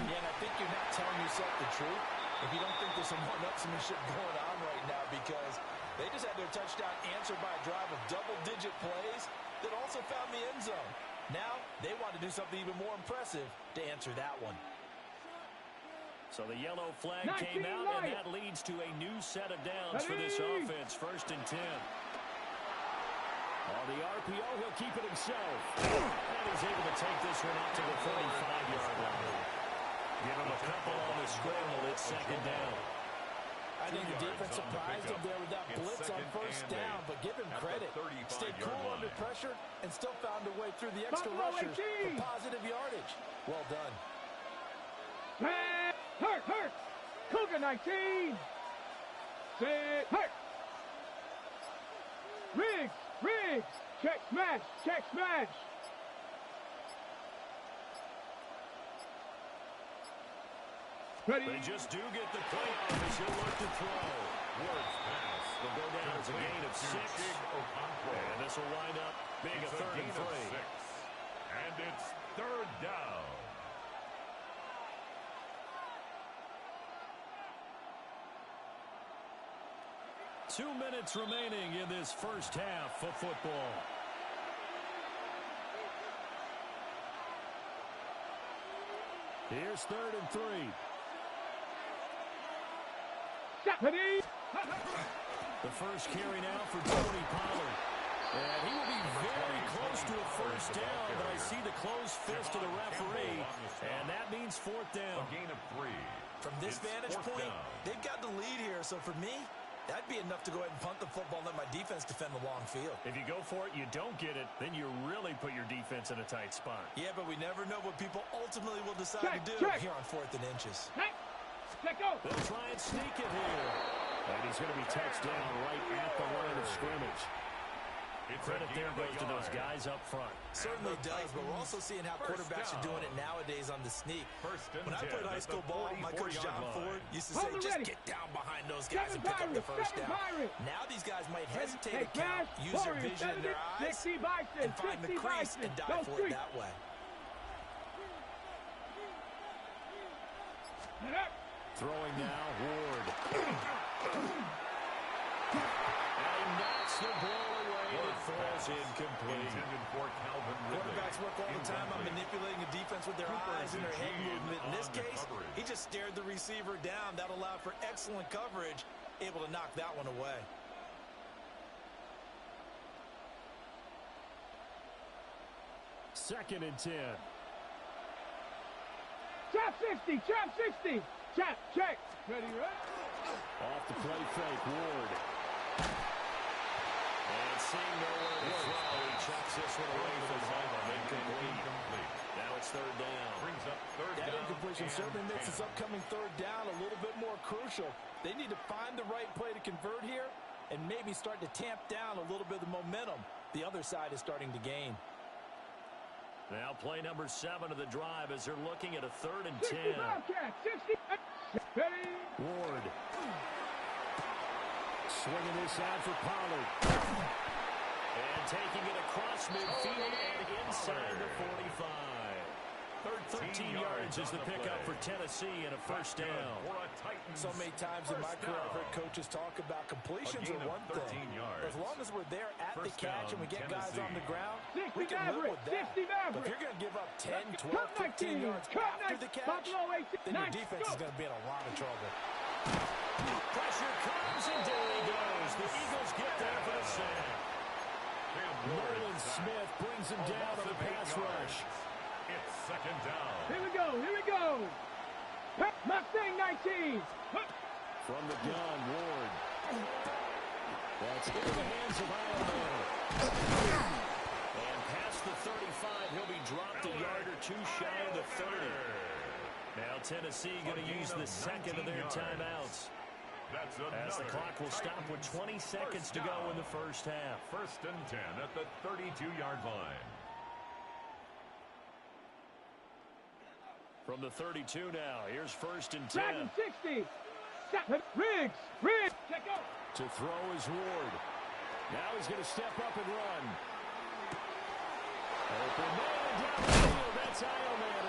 Yeah, and I think you're not telling yourself the truth if you don't think there's some one-upsmanship going on right now, because they just had their touchdown answered by a drive of double-digit plays that also found the end zone. Now they want to do something even more impressive to answer that one. So the yellow flag came out, and that leads to a new set of downs for this offense. 1st and 10. On the RPO, he'll keep it himself. And he's able to take this one up to the 45-yard line. Give him a couple on the scramble. It's 2nd down. I think the defense surprised him there with that blitz on 1st down, but give him credit. Stayed cool under pressure and still found a way through the extra rushers for positive yardage. Well done. Hurt! Cougar 19! Set, hurt! Riggs! Check smash! Ready? They just do get the play off as he'll look to throw. Ward's pass will go down as a gain of 6. And this will wind up being a 3rd and 3. And it's 3rd down. Two minutes remaining in this first half of football. Here's 3rd and 3. The first carry now for Tony Pollard. And he will be very close to a 1st down, but I see the closed fist of the referee, and that means 4th down. A gain of 3. From this vantage point, they've got the lead here, so for me, that'd be enough to go ahead and punt the football and let my defense defend the long field. If you go for it, you don't get it, then you really put your defense in a tight spot. Yeah, but we never know what people ultimately will decide to do here on 4th and inches. They'll try and sneak it here. And he's going to be touched down right at the line of scrimmage. Credit there goes to those guys up front. Certainly does, but we're also seeing how quarterbacks are doing it nowadays on the sneak. When I played high school ball, my coach John Ford used to say, just get down behind those guys and pick up the 1st down. Now these guys might hesitate to count, use their vision in their eyes, and find the crease and dive for it that way. Throwing now, Ward. And knocks the ball away. It falls incomplete. Quarterbacks work all the time on manipulating a defense with their eyes and their head movement. In this case, he just stared the receiver down. That allowed for excellent coverage, able to knock that one away. Second and 10. Chop 60! Check! Ready? Off the play fake, Ward. And seeing nowhere to throw, he chucks this one away from home. Incomplete. Now it's 3rd down. Brings up 3rd down. That incompletion certainly makes this upcoming 3rd down a little bit more crucial. They need to find the right play to convert here and maybe start to tamp down a little bit of the momentum the other side is starting to gain. Now play number 7 of the drive as they're looking at a 3rd and 10. Ward. Swinging this out for Pollard. And taking it across midfield and inside the 45. 13 yards is the pickup for Tennessee and a 1st down. So many times in my career I've heard coaches talk about completions are one thing. As long as we're there at the catch and we get guys on the ground, we can live with that. But if you're going to give up 10, 12, 15 yards after the catch, then your defense is going to be in a lot of trouble. Pressure comes and there he goes. The Eagles get there for the sack. Nolan Smith brings him down on the pass rush. It's 2nd down. Here we go! Mustang 19. From the gun, Ward. That's into the hands of Ironman. And past the 35, he'll be dropped a yard or two shy of the 30. Now Tennessee going to use the second of their timeouts. As the clock will stop with 20 seconds to go in the first half. 1st and 10 at the 32-yard line. From the 32 now, here's 1st and 10. Dragon 60. Riggs. Check out. To throw is Ward. Now he's going to step up and run. Open man down the field. That's Ironman.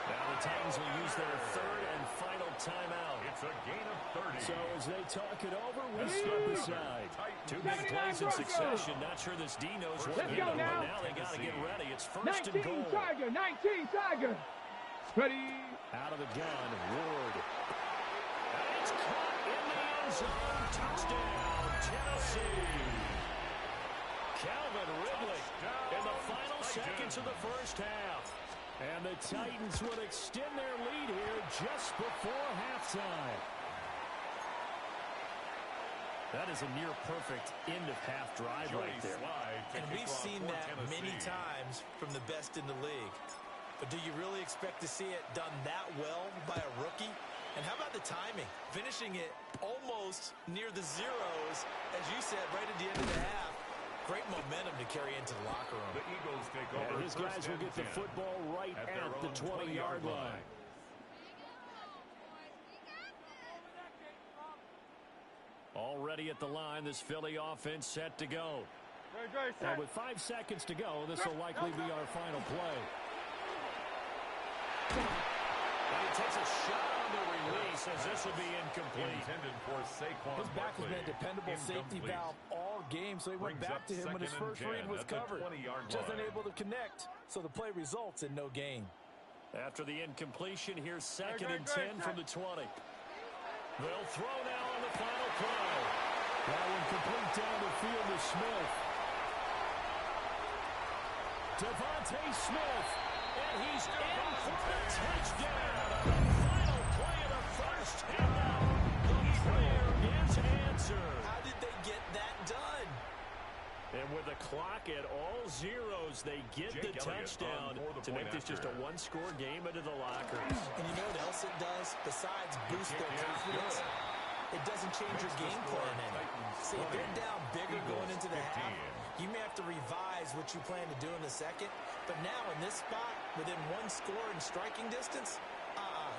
Now the Titans will use their 3rd and final timeout. It's a gain of 30. So as they talk it over, we step aside. 2 big plays in succession. Not sure this D knows what to do, but now they got to get ready. It's 1st and goal. 19 Tiger. Ready. Out of the gun, Ward. And it's caught in the end zone. Touchdown, Tennessee. Calvin Ridley in the final seconds of the first half. And the Titans would extend their lead here just before halftime. That is a near-perfect end-of-half drive right there. And we've seen that many times from the best in the league. But do you really expect to see it done that well by a rookie? And how about the timing? Finishing it almost near the zeros, as you said, right at the end of the half. Great momentum to carry into the locker room. The Eagles take over. And his guys will get the football right at the 20-yard line. Already at the line, this Philly offense set to go. And with 5 seconds to go, this will likely be our final play. And he takes a shot on the release as this will be incomplete. Intended for Saquon. His back has been a dependable safety valve all game, so he went back to him when his first read was covered. Just unable to connect, so the play results in no gain. After the incompletion, here's 2nd and 10 from the 20. They'll throw now on the final play. That one complete down the field to Smith. Devontae Smith. And he's in for the touchdown. The final play of the first half. The prayer is answered. How did they get that done? And with the clock at all zeros, they get the touchdown to make this just a one-score game into the lockers. And you know what else it does? Besides boost their confidence, it doesn't change your game plan any. See, if they're down bigger going into the half, you may have to revise what you plan to do in the second. But now in this spot, within one score and striking distance,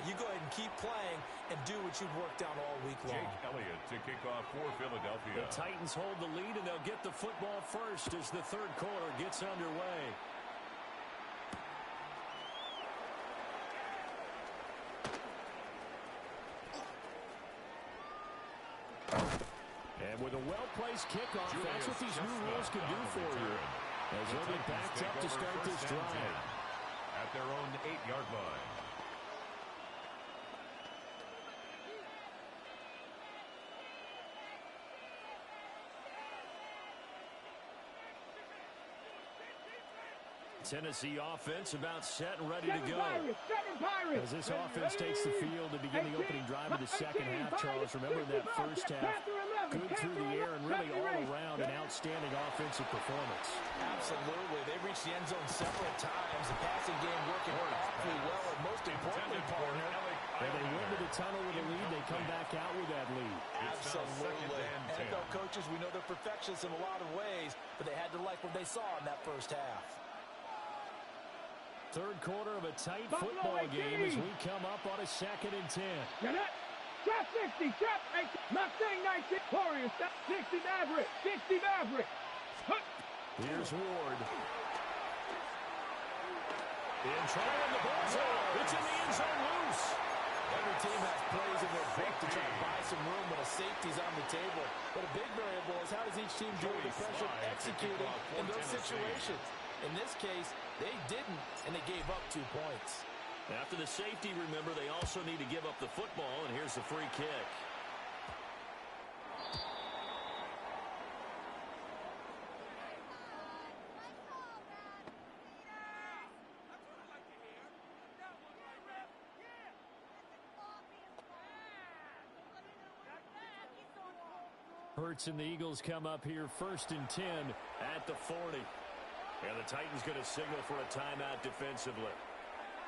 you go ahead and keep playing and do what you've worked out all week long. Jake Elliott to kick off for Philadelphia. The Titans hold the lead, and they'll get the football first as the 3rd quarter gets underway. And with a well-placed kickoff, that's what these new rules can do for you. As they'll be backed up to start this drive. At their own 8-yard line. Tennessee offense about set and ready to go. Pirates. As this offense takes the field to begin the opening drive of the second half, Charles, remember that first half, good through the air and really all around an outstanding offensive performance. Absolutely. They reached the end zone several times. The passing game working awfully well, and most importantly, partner, and they went to the tunnel with a lead. They come back out with that lead. Absolutely. NFL coaches, we know they're perfectionists in a lot of ways, but they had to like what they saw in that first half. 3rd quarter of a tight football game as we come up on a 2nd and 10. Trap 60, trap 8, Mustang 19, Warriors, 60 Maverick, 60 Maverick. Here's Ward. And trying the ball. It's in the end zone loose. Every team has plays in their book to try to buy some room when a safety's on the table. But a big variable is how does each team deal with the pressure executing in those situations. In this case, they didn't, and they gave up 2 points. After the safety, remember, they also need to give up the football, and here's the free kick. Hurts and the Eagles come up here 1st and 10 at the 40. And the Titans going to signal for a timeout defensively.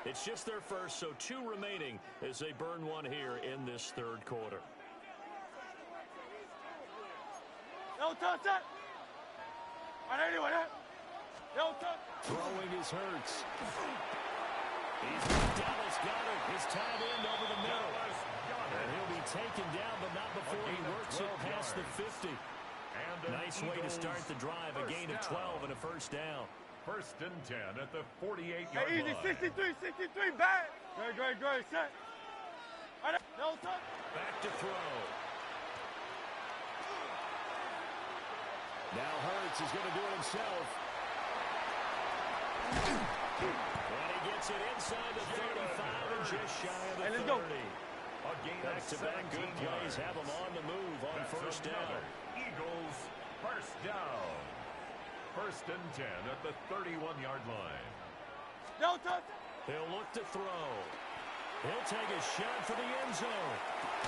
It's just their first, so 2 remaining as they burn one here in this 3rd quarter. No touch it. No touch. Throwing is Hurts. He's Dallas Goedert. His tight end over the middle. And he'll be taken down, but not before he works it past the 50. Nice way to start the drive. A gain of 12 and a 1st down. 1st and 10 at the 48-yard line. Easy, 63, back. Great, set. No touch. Back to throw. Now Hurts is going to do it himself. And he gets it inside the 35 and just shy of the 30. Back-to-back good plays have them on the move on 1st down. Eagles 1st down. 1st and 10 at the 31-yard line. No touch. He'll look to throw. He'll take a shot for the end zone.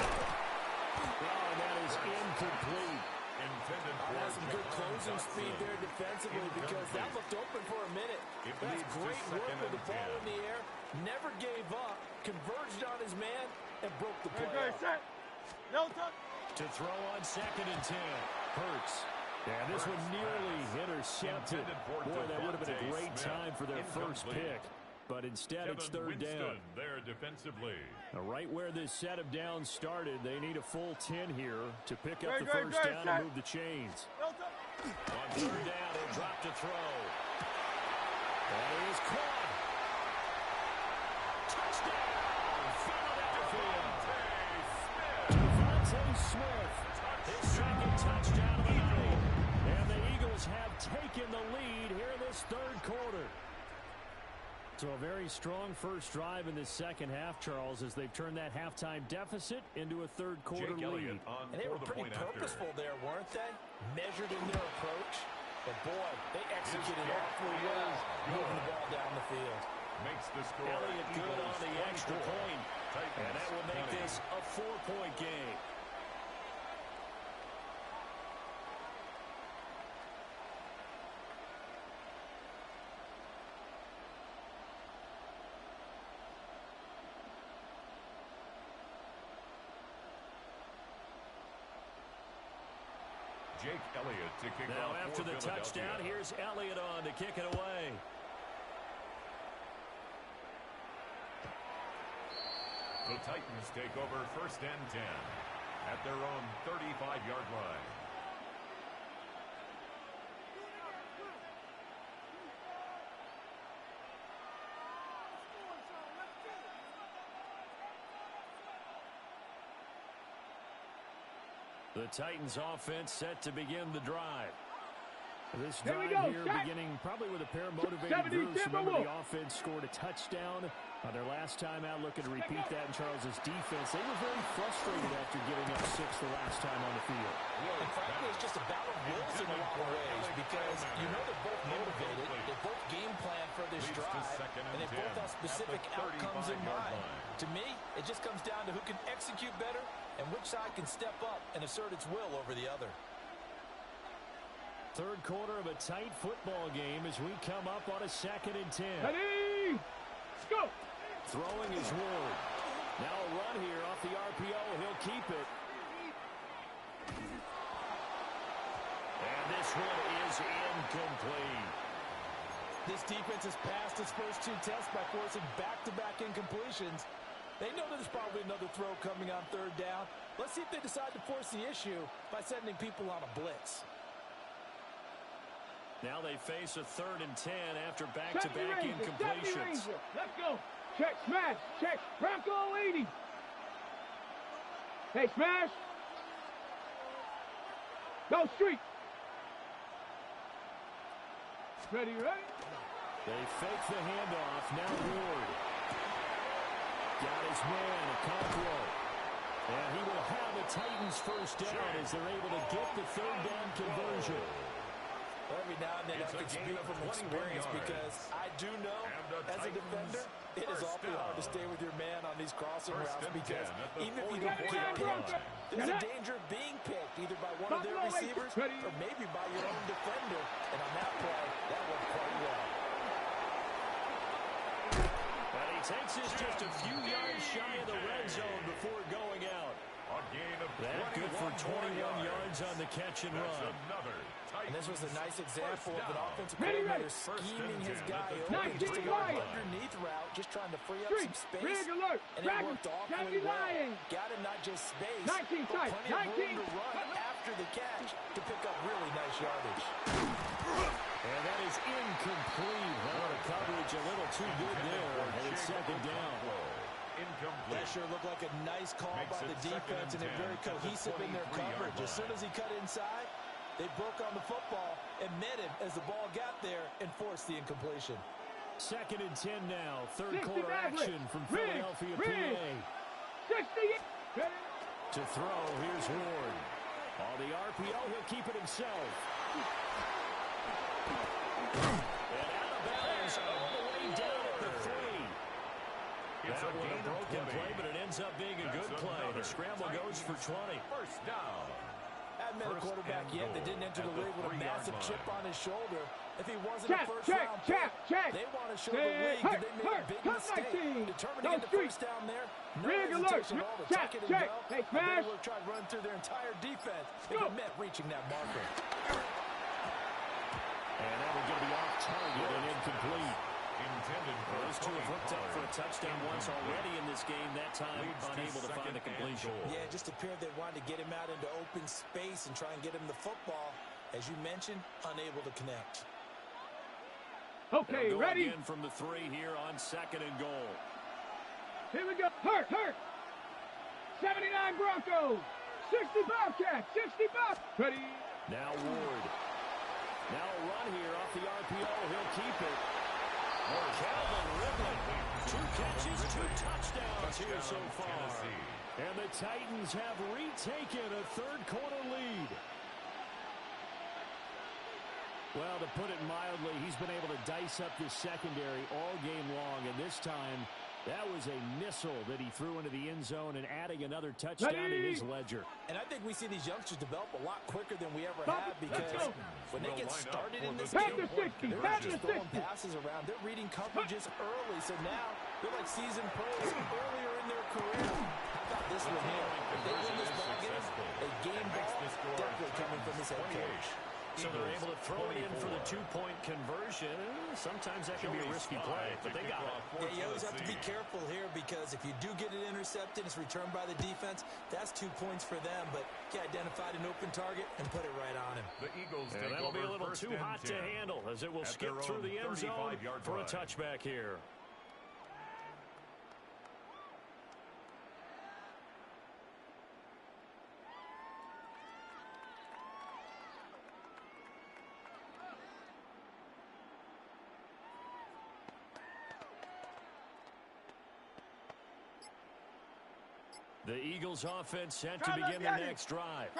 Oh, that is incomplete. That's some good closing speed there defensively because that looked open for a minute. That's great work with the ball in the air. Never gave up. Converged on his man and broke the play. Set. No touch. To throw on 2nd and 10. Hurts. And this one nearly intercepted. Boy, that would have been a great time for their first pick. But instead, it's 3rd down. There defensively. Right where this set of downs started, they need a full 10 here to pick up the 1st down and move the chains. No touch. On 3rd down, he'll drop to throw. And he is caught. Touchdown, Philadelphia. Devontae Smith, his 2nd touchdown of the night. And the Eagles have taken the lead here in this 3rd quarter. So a very strong first drive in this 2nd half, Charles, as they've turned that halftime deficit into a 3rd quarter lead. And they were pretty purposeful there, weren't they? Measured in their approach. But, boy, they executed awfully well, moving the ball down the field. Makes the score. Elliott good on the extra point. And that will make this a 4-point game. Jake Elliott to kick now off after for the touchdown, here's Elliott on to kick it away. The Titans take over 1st and 10 at their own 35-yard line. The Titans offense set to begin the drive. This Here we drive go, here set. beginning probably with a pair of motivated 70, groups. Remember, the Timberwolves. offense scored a touchdown on their last time out, looking to repeat that in Charles's defense. They were very frustrated after giving up 6 the last time on the field. And frankly, it's just a battle of wills in a lot of ways because you know they're both motivated, they both game plan for this drive, and they both have specific outcomes in mind. To me, it just comes down to who can execute better and which side can step up and assert its will over the other. 3rd quarter of a tight football game as we come up on a 2nd and 10. Ready? Let's go. Throwing is Ward. Now a run here off the RPO. He'll keep it. And this one is incomplete. This defense has passed its first 2 tests by forcing back-to-back incompletions. They know there's probably another throw coming on 3rd down. Let's see if they decide to force the issue by sending people on a blitz. Now they face a 3rd and 10 after back-to-back incompletions. Let's go. Check, smash, check. Bronco 80. Hey, smash. Go street. Ready? They fake the handoff. Now Ward. Got his man, Okonkwo. And he will have the Titans first down as they're able to get the 3rd down conversion. Every now and then I can speak from experience because I do know, as a defender, it is awfully hard to stay with your man on these crossing routes because even if you don't get picked, there's a danger of being picked either by one of their receivers or maybe by your own defender. And on that play, that worked quite well. And he takes us just a few yards shy of the red zone before going out. A gain of that good for 21 yards on the catch and run. And this was a nice example of an offensive coordinator scheming his guy open just a little underneath route, just trying to free up some space. And it worked awfully well. Got him not just space, but plenty of room to run after the catch to pick up really nice yardage. And that is incomplete. Well, the coverage a little too good there, and it's second down. That sure looked like a nice call by the defense, and they're very cohesive in their coverage. As soon as he cut inside, they broke on the football and met him as the ball got there and forced the incompletion. 2nd and 10 now. Third quarter action from Philadelphia, PA. To throw, here's Ward. On the RPO, he'll keep it himself. And out of bounds all the way down at the 3. That one a broken play, but it ends up being a good play. The scramble goes for 20. First down. Hadn't met a quarterback yet that didn't enter the league with a massive chip on his shoulder. If he wasn't a first-round pick, they want to show the league that they made a big mistake. Determined to get the first down there. No hesitation at all to tuck it and go. They would have tried to run through their entire defense if it meant reaching that marker. And that will get the off target and incomplete. Those two have hooked up for a touchdown once already in this game. That time unable to find the completion. Yeah, it just appeared they wanted to get him out into open space and try and get him the football. As you mentioned, unable to connect. Okay, ready? Again from the 3 here on 2nd and goal. Here we go. Hurt. 79 Broncos. 60 Bobcats. 60 Bob. Ready. Now Ward. Now a run here off the RPO. He'll keep it. Calvin Ridley. 2 catches, 2 touchdowns here so far. And the Titans have retaken a third-quarter lead. Well, to put it mildly, he's been able to dice up this secondary all game long, and this time that was a missile that he threw into the end zone and adding another touchdown to his ledger. And I think we see these youngsters develop a lot quicker than we ever have because when they get started in this game, they're not just throwing passes around. They're reading coverages early, so now they're like seasoned pros earlier in their career. How about this one here? If they win this ball game, a game ball definitely coming from his head coach. So they're able to throw it in for the 2-point conversion. Sometimes that can be a risky play, but they got it. Yeah, you always have to be careful here because if you do get it intercepted, it's returned by the defense, that's 2 points for them. But he identified an open target and put it right on him. The Eagles and that'll be a little too hot to handle as it will skip through the end zone for a touchback here. The Eagles offense set to begin their next drive.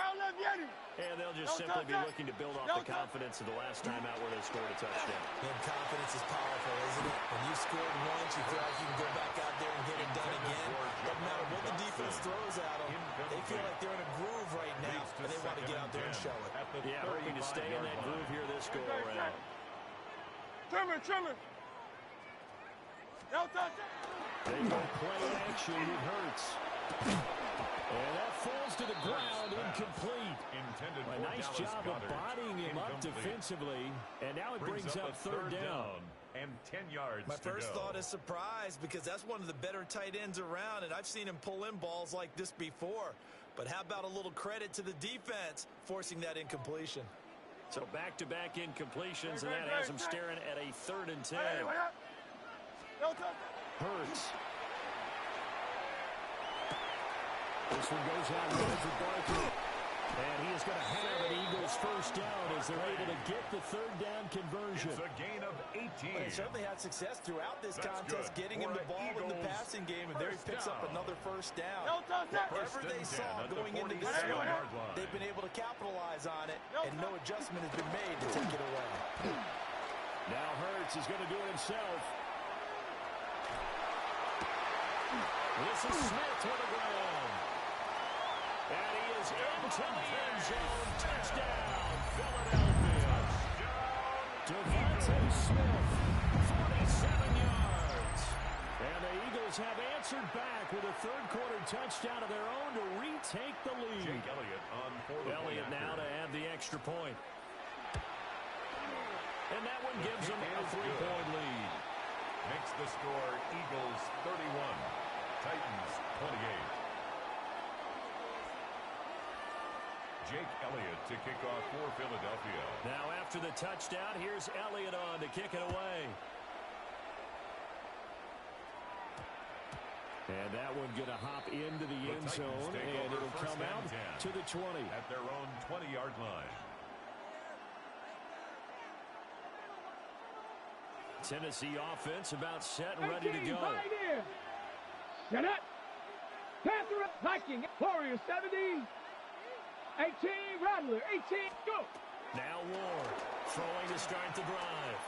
And they'll just simply be looking to build off the confidence of the last time out where they scored a touchdown. And confidence is powerful, isn't it? When you scored once, you feel like you can go back out there and get it done again. Doesn't matter what the defense throws at them. They feel like they're in a groove right now, and they want to get out there and show it. Yeah, hoping to stay in that groove here this go-around. Trimmer. They go play action. It hurts. And that falls to the ground, incomplete. A nice job of bodying him up defensively. And now it brings up third down. And 10 yards. My first thought is surprise because that's one of the better tight ends around, and I've seen him pull in balls like this before. But how about a little credit to the defense forcing that incompletion? So back-to-back incompletions, and that has him staring at a 3rd and 10. Hurts. This one goes out wide for Barker. And he is going to have an Eagles first down as they're able to get the 3rd down conversion. It's a gain of 18. But he certainly had success throughout this contest, getting him the ball in the passing game, and there he picks up another first down. Whatever they saw going into this one, they've been able to capitalize on it, and no adjustment has been made to take it away. This is going to do it himself. This is Smith to the ground. And he is into the end zone. Touchdown, Philadelphia. Devontae Smith, 47 yards. And the Eagles have answered back with a third-quarter touchdown of their own to retake the lead. Jake Elliott on for the Elliott now to add the extra point. And that one gives them a 3-point lead. Makes the score Eagles 31, Titans 28. Jake Elliott to kick off for Philadelphia. Now after the touchdown, here's Elliott on to kick it away. And that one going to hop into the end zone, and it'll come out to the 20. At their own 20-yard line. Tennessee offense about set and ready to go. Set up. Panther Viking. Warriors 70. 18, Rattler, 18, go! Now Ward, throwing to start the drive.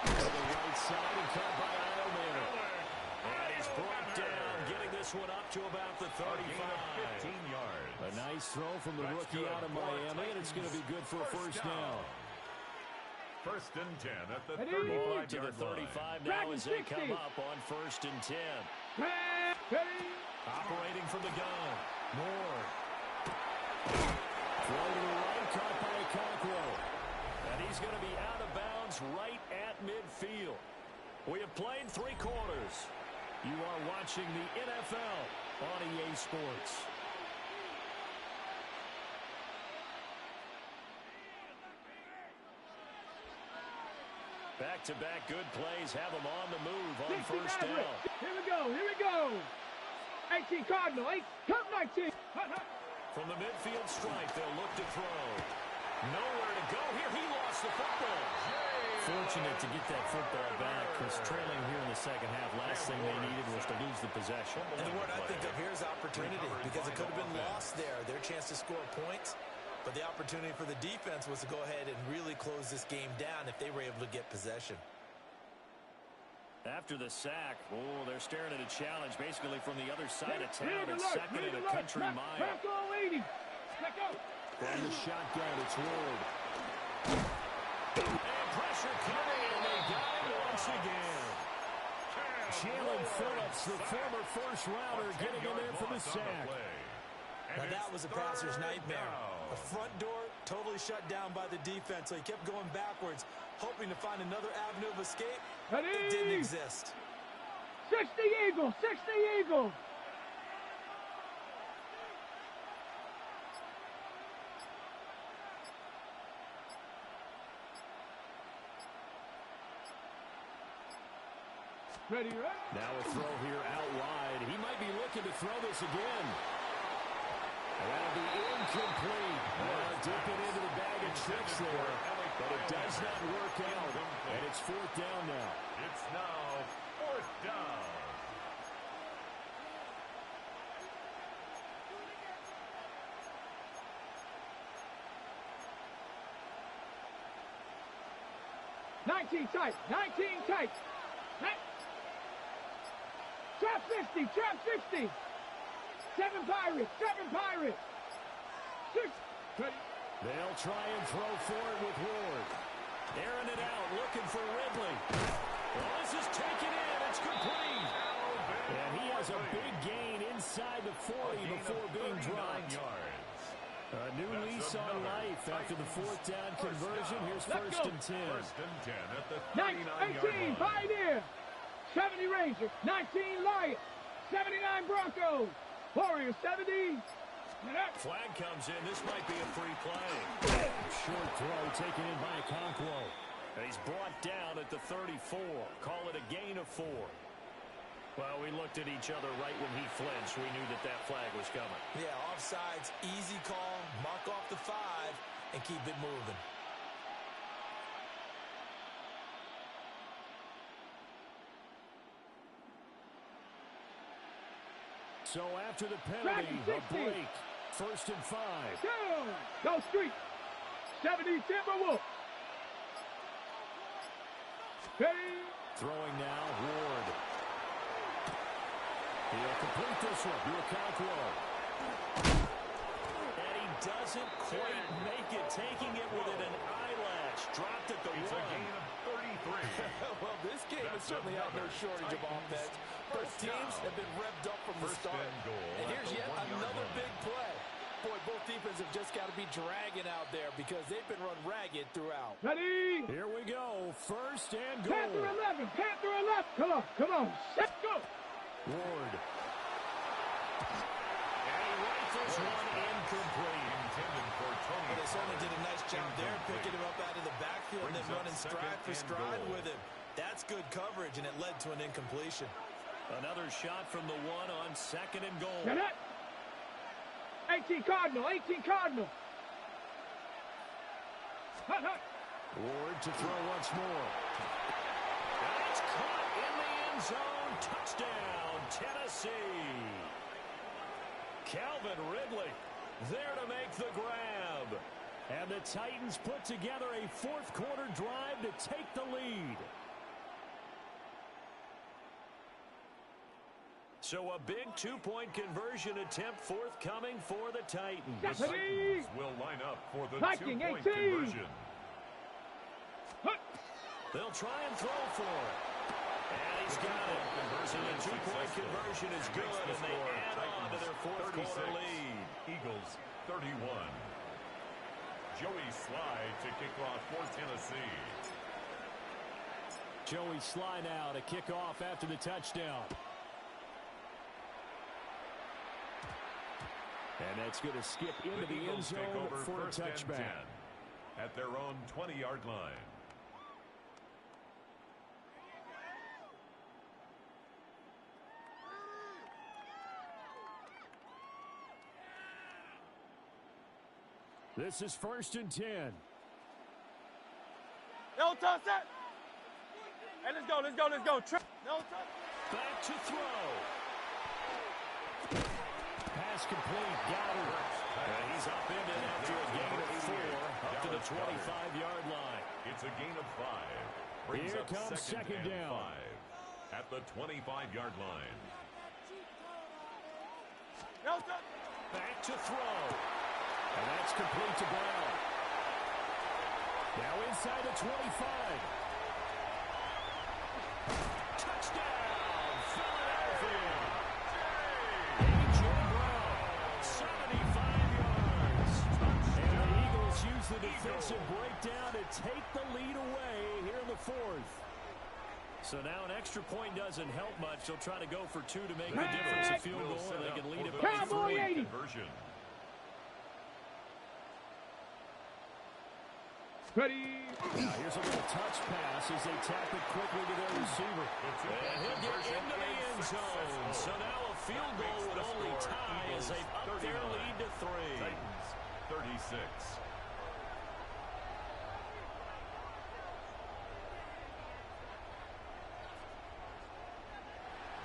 To the right side and caught by Idleman. And he's brought down, getting this one up to about the 35. 15 yards. A nice throw from the rookie out of Miami, and it's going to be good for a first down. First and 10 at the 35-yard to the 35 now as they come up on first and 10. Operating from the gun. Moore. Throw to the right, caught by Okonkwo. And he's going to be out of bounds right at midfield. We have played 3 quarters. You are watching the NFL on EA Sports. Back-to-back good plays have them on the move on first down. Here we go, here we go. 18 Cardinal, 8, come 19. From the midfield stripe, they'll look to throw. Nowhere to go here. He lost the football. Fortunate to get that football back because trailing here in the second half, last thing they needed was to lose the possession. And the word I think of here is opportunity because it could have been lost there. Their chance to score points, but the opportunity for the defense was to go ahead and really close this game down if they were able to get possession. After the sack, they're staring at a challenge basically from the other side of town. It's second and a country mile. From the shotgun, it's Ward. And pressure coming, and they got it once again. Jalen Phillips, the former first-rounder, getting in there for the sack. Now that was a passer's nightmare. The front door totally shut down by the defense, so he kept going backwards, hoping to find another avenue of escape. It didn't exist. 60 Eagles, 60 Eagles. Ready, right? Now a throw here out wide. He might be looking to throw this again. That'll be incomplete. Dipping into the bag of tricks there, but it does not work out. And it's 4th down now. It's now 4th down. Tight, 19 tight. Trap 60, trap 60. 7 Pirates, 7 Pirates. 6. They'll try and throw forward with Ward. Airing it out, looking for Ridley. Well, this is taken in. It's complete. And he has a big gain inside the 40 before being dropped. A new lease on life after the 4th down conversion. Here's first and 10. First and 10 at the 39-yard 18 Pioneer. 70 Rangers. 19 Lions. 79 Broncos. Warriors 70. Flag comes in. This might be a free play. Short throw taken in by Okonkwo. And he's brought down at the 34. Call it a gain of 4. Well, we looked at each other right when he flinched. We knew that that flag was coming. Yeah, offsides, easy call, mark off the 5, and keep it moving. So after the penalty, a break. First and 5. Go Street. 70 Timberwolves. Ready. Throwing now, Ward. He'll complete this one. Lukaku. And he doesn't quite make it, taking it within an eyelash. Dropped at the It's a one. gain of 33. Well, this game has certainly had no shortage of offense. Both teams have been revved up from the start. And here's yet another big play. Boy, both defenses have just got to be dragging out there because they've been run ragged throughout. Ready. Here we go. First and goal. Panther 11. Panther 11. Come on. Come on. Let's go. Ward. And he rifles one incomplete. Intended for Tony. Well, they certainly did a nice job there, picking him up out of the backfield and then running stride for stride with him. That's good coverage, and it led to an incompletion. Another shot from the one on second and goal. Get it. 18 Cardinal. 18 Cardinal. Hut, hut. Ward to throw once more. And it's caught in the end zone. Touchdown, Tennessee. Calvin Ridley there to make the grab. And the Titans put together a fourth quarter drive to take the lead. So a big two-point conversion attempt forthcoming for the Titans. The Titans will line up for the Viking, two-point 18. conversion. They'll try and throw for it. And he's got it. So the two-point conversion is good, and they add on to their fourth quarter lead. Eagles 31. Joey Slye to kick off for Tennessee. Joey Slye now to kick off after the touchdown. And that's going to skip into the end zone for a touchback. At their own 20-yard line. This is 1st and 10. No toss it. Hey, let's go, let's go, let's go. No toss. Back to throw. Pass complete. Goddard. And he's up in it after a gain of 4 up to the 25-yard line. It's a gain of 5. Brings Here up comes second down. 5 at the 25-yard line. No toss. Back to throw. And that's complete to Brown. Now inside the 25. Touchdown, Philadelphia. A.J. Brown, 75 yards. And the Eagles use the defensive breakdown to take the lead away here in the fourth. So now an extra point doesn't help much. They'll try to go for 2 to make the difference a field goal, and they can lead it by 3. Conversion. Ready. Now here's a little touch pass as they tap it quickly to their receiver. And he'll get into the end zone. So now a field goal would only tie as they up their lead to 3. Titans 36.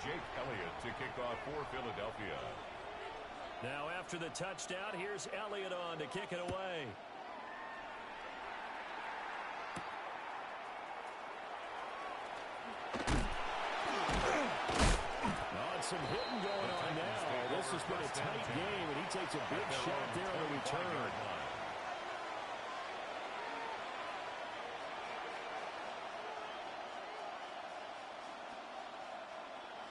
Jake Elliott to kick off for Philadelphia. Now after the touchdown, here's Elliott on to kick it away. Some hitting going on now. This has been a tight game, and he takes a big shot there on the return.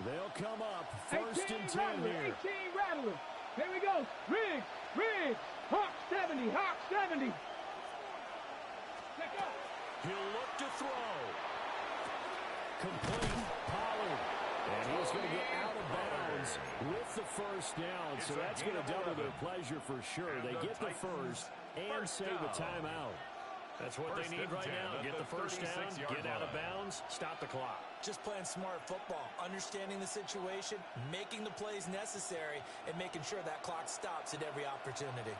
They'll come up 1st and 10 here. 18 Rattler. Here we go. Riggs. Riggs. Hawk 70. Hawk 70. Check out. He'll look to throw. Complete. Pollard. And he's going to get out of bounds with the first down. So that's going to double their pleasure for sure. They get the first and save a timeout. That's what they need right now. Get the first down, get out of bounds, stop the clock. Just playing smart football, understanding the situation, making the plays necessary, and making sure that clock stops at every opportunity.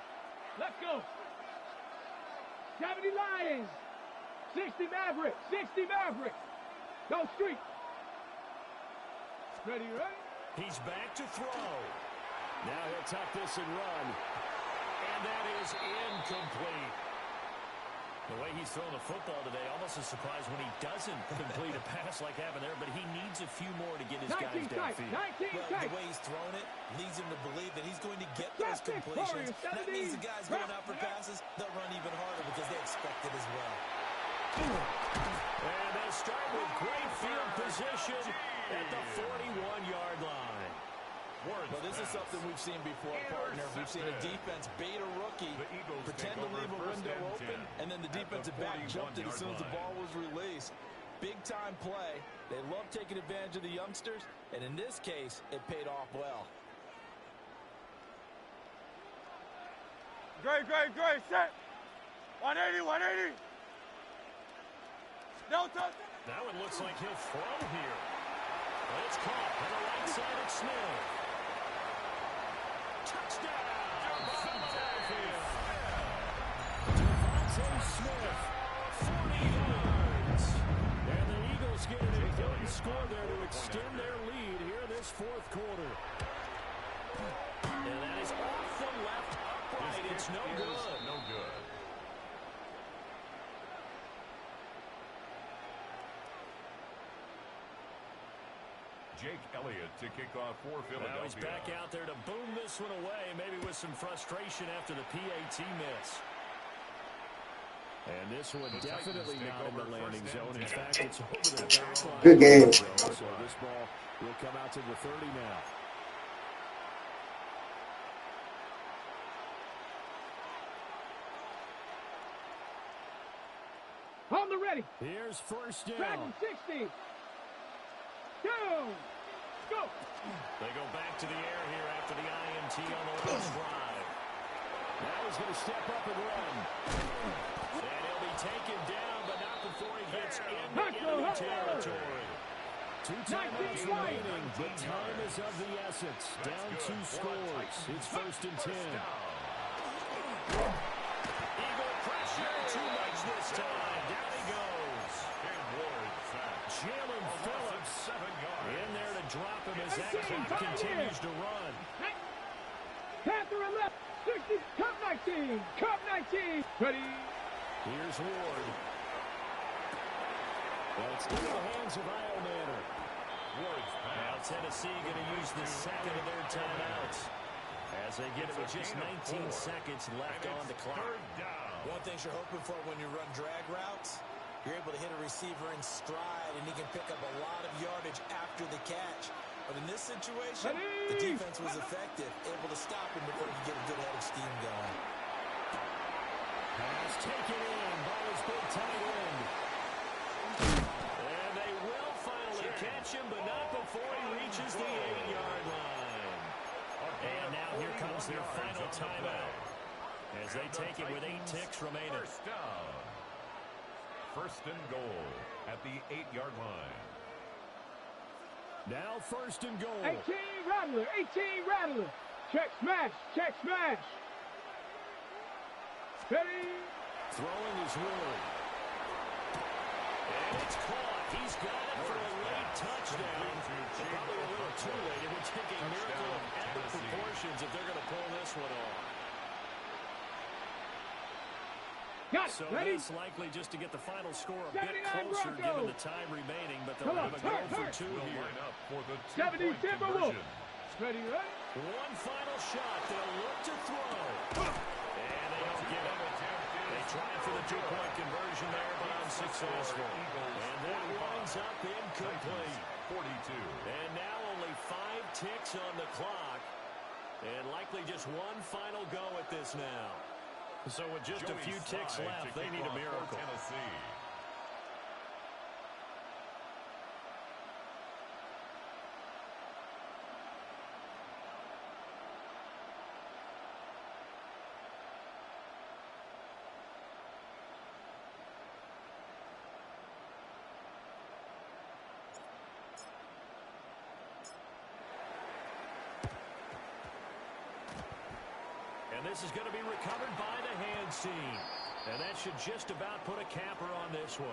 Let's go. 70 Lions. 60 Mavericks. 60 Mavericks. Go street. Ready, ready? He's back to throw. Now he'll tuck this and run. And that is incomplete. The way he's throwing the football today, almost a surprise when he doesn't complete a pass like happened there, but he needs a few more to get his guys downfield. Well, the way he's throwing it leads him to believe that he's going to get those completions. That means the guys going out for passes, they'll run even harder because they expect it as well. And they start with great field position at the 41-yard line. Well, this is something we've seen before, partner. We've seen a defense bait a rookie, pretend to leave a window open, and then the defensive back jumped it as soon as the ball was released. Big-time play. They love taking advantage of the youngsters, and in this case, it paid off well. Great, set. 180, 180. No touch. That one looks like he'll throw here. But it's caught on the right side of Smith. Touchdown! Devontae Smith, 40 yards. And the Eagles get an important score there to extend their lead here this fourth quarter. And that is off the left upright. It's no good. No good. Jake Elliott to kick off for Philadelphia. Now he's back out there to boom this one away, maybe with some frustration after the PAT miss. And this one definitely not in the landing zone. In fact, it's over the back line. Good game. So this ball will come out to the 30 now. On the ready. Here's first down. Dragon 60. Down. Go. They go back to the air here after the INT on the last drive. Now he's going to step up and run. And he'll be taken down, but not before he gets into enemy territory. 2 timeouts remaining, but time is of the essence. Down 2 scores. It's first and 10. Eagle pressure, too much this time. Down he goes. Jalen Phillips in there to drop him as that clock continues to run. Panther 11. 60. Cup 19. Cup 19. Ready. Here's Ward. Well, it's into the hands of Iomanner. Now Tennessee going to use the second of their timeouts as they get it with just 19 seconds left on the clock. One thing you're hoping for when you run drag routes, you're able to hit a receiver in stride, and he can pick up a lot of yardage after the catch. But in this situation, the defense was effective, able to stop him before he could get a good head of steam going. Pass taken in by his big tight end. And they will finally catch him, but not before he reaches the 8-yard line. And now here comes their final timeout as they take it with 8 ticks remaining. First and goal at the 8-yard line. Now first and goal. 18 Rattler. 18 Rattler. Check smash. Check smash. Ready. Throwing is Ward. And it's caught. He's got it for a late touchdown. Probably a little too late. It would take a miracle of epic proportions if they're going to pull this one off. So that's likely just to get the final score a bit closer given the time remaining, but they'll have a go for 2 here. 70 Timberwolves. Ready, ready. One final shot. They'll look to throw. And they don't get it. They tried for the 2-point conversion there, but unsuccessful. And that winds up incomplete. 42. And now only 5 ticks on the clock. And likely just one final go at this now. So with just a few ticks left, they need a miracle. And this is going to be recovered by the hands team. And that should just about put a capper on this one.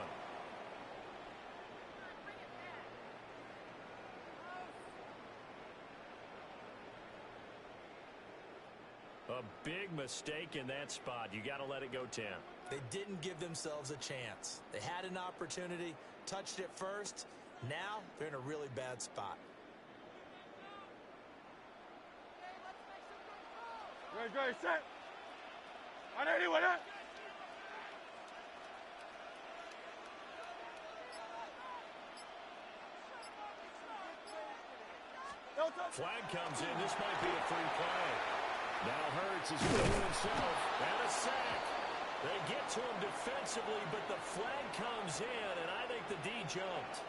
A big mistake in that spot. You got to let it go 10. They didn't give themselves a chance. They had an opportunity, touched it first. Now they're in a really bad spot. Ready, set. On anyone, huh? Flag comes in. This might be a free play. Now Hurts is going himself. And a sack. They get to him defensively, but the flag comes in, and I think the D jumped.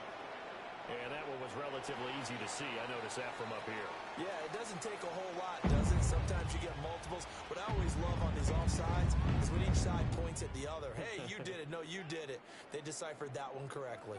And that one was relatively easy to see. I noticed that from up here. Yeah, it doesn't take a whole lot, does it? Sometimes you get multiples. What I always love on these offsides is when each side points at the other. Hey, you did it. No, you did it. They deciphered that one correctly.